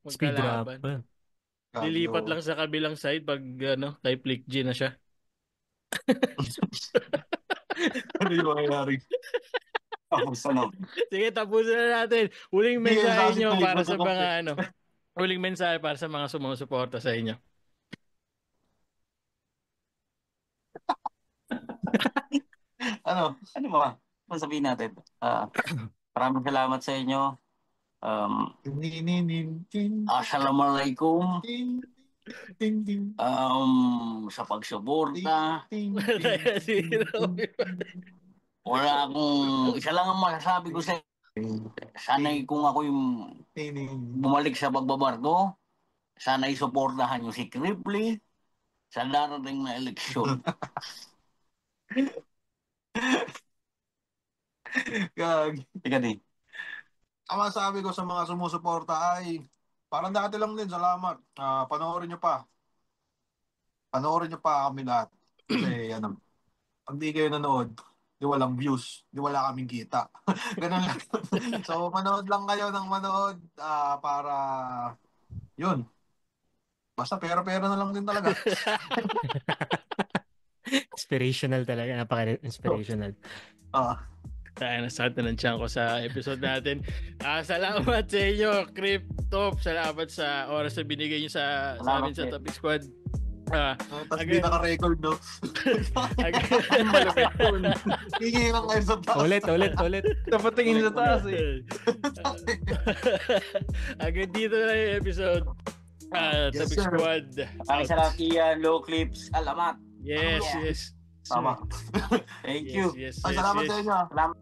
[SPEAKER 5] speed drop.
[SPEAKER 1] Lilipat lang sa kabilang side pag kay Flick G na siya.
[SPEAKER 4] Ano yung mangyayari?
[SPEAKER 1] Sige, tapusin na natin. Huling mensahe nyo para sa mga huling mensahe para sa mga sumusuporta sa inyo.
[SPEAKER 3] Ano ba? Ano sabihin natin? Maraming salamat sa inyo. Assalamualaikum. Sa pagsuporta. Wala akong, isa lang ang masasabi ko sa sana'y kung ako yung bumalik sa pagbabarko, sana'y suportahan nyo si Cripply sa darating na eleksyon. Ika din.
[SPEAKER 4] Ang masasabi ko sa mga sumusuporta ay parang dati lang din, salamat. Panoorin nyo pa kami lahat. Kasi pag di kayo nanood, di walang views, di wala kaming kita. Ganun lang. So, manood lang kayo ng manood para yun. Basta pera-pera na lang din talaga.
[SPEAKER 5] Inspirational talaga. Napaka-inspirational.
[SPEAKER 1] Tayo na start na ng tiyan ko sa episode natin. Salamat sa inyo, Cryptop. Salamat sa oras na binigay nyo sa amin sa Topic Squad.
[SPEAKER 4] Tapos di naka-record, no? Hihirang kayo sa taas.
[SPEAKER 5] Ulit.
[SPEAKER 2] Dapat tingin sa taas eh.
[SPEAKER 1] Agad dito na yung episode. Topic Squad.
[SPEAKER 3] Maraming salamat Ian, Low Clips. Alamat.
[SPEAKER 1] Yes.
[SPEAKER 4] Tama.
[SPEAKER 3] Thank you.
[SPEAKER 1] Yes.
[SPEAKER 4] Salamat sa inyo.
[SPEAKER 3] Salamat.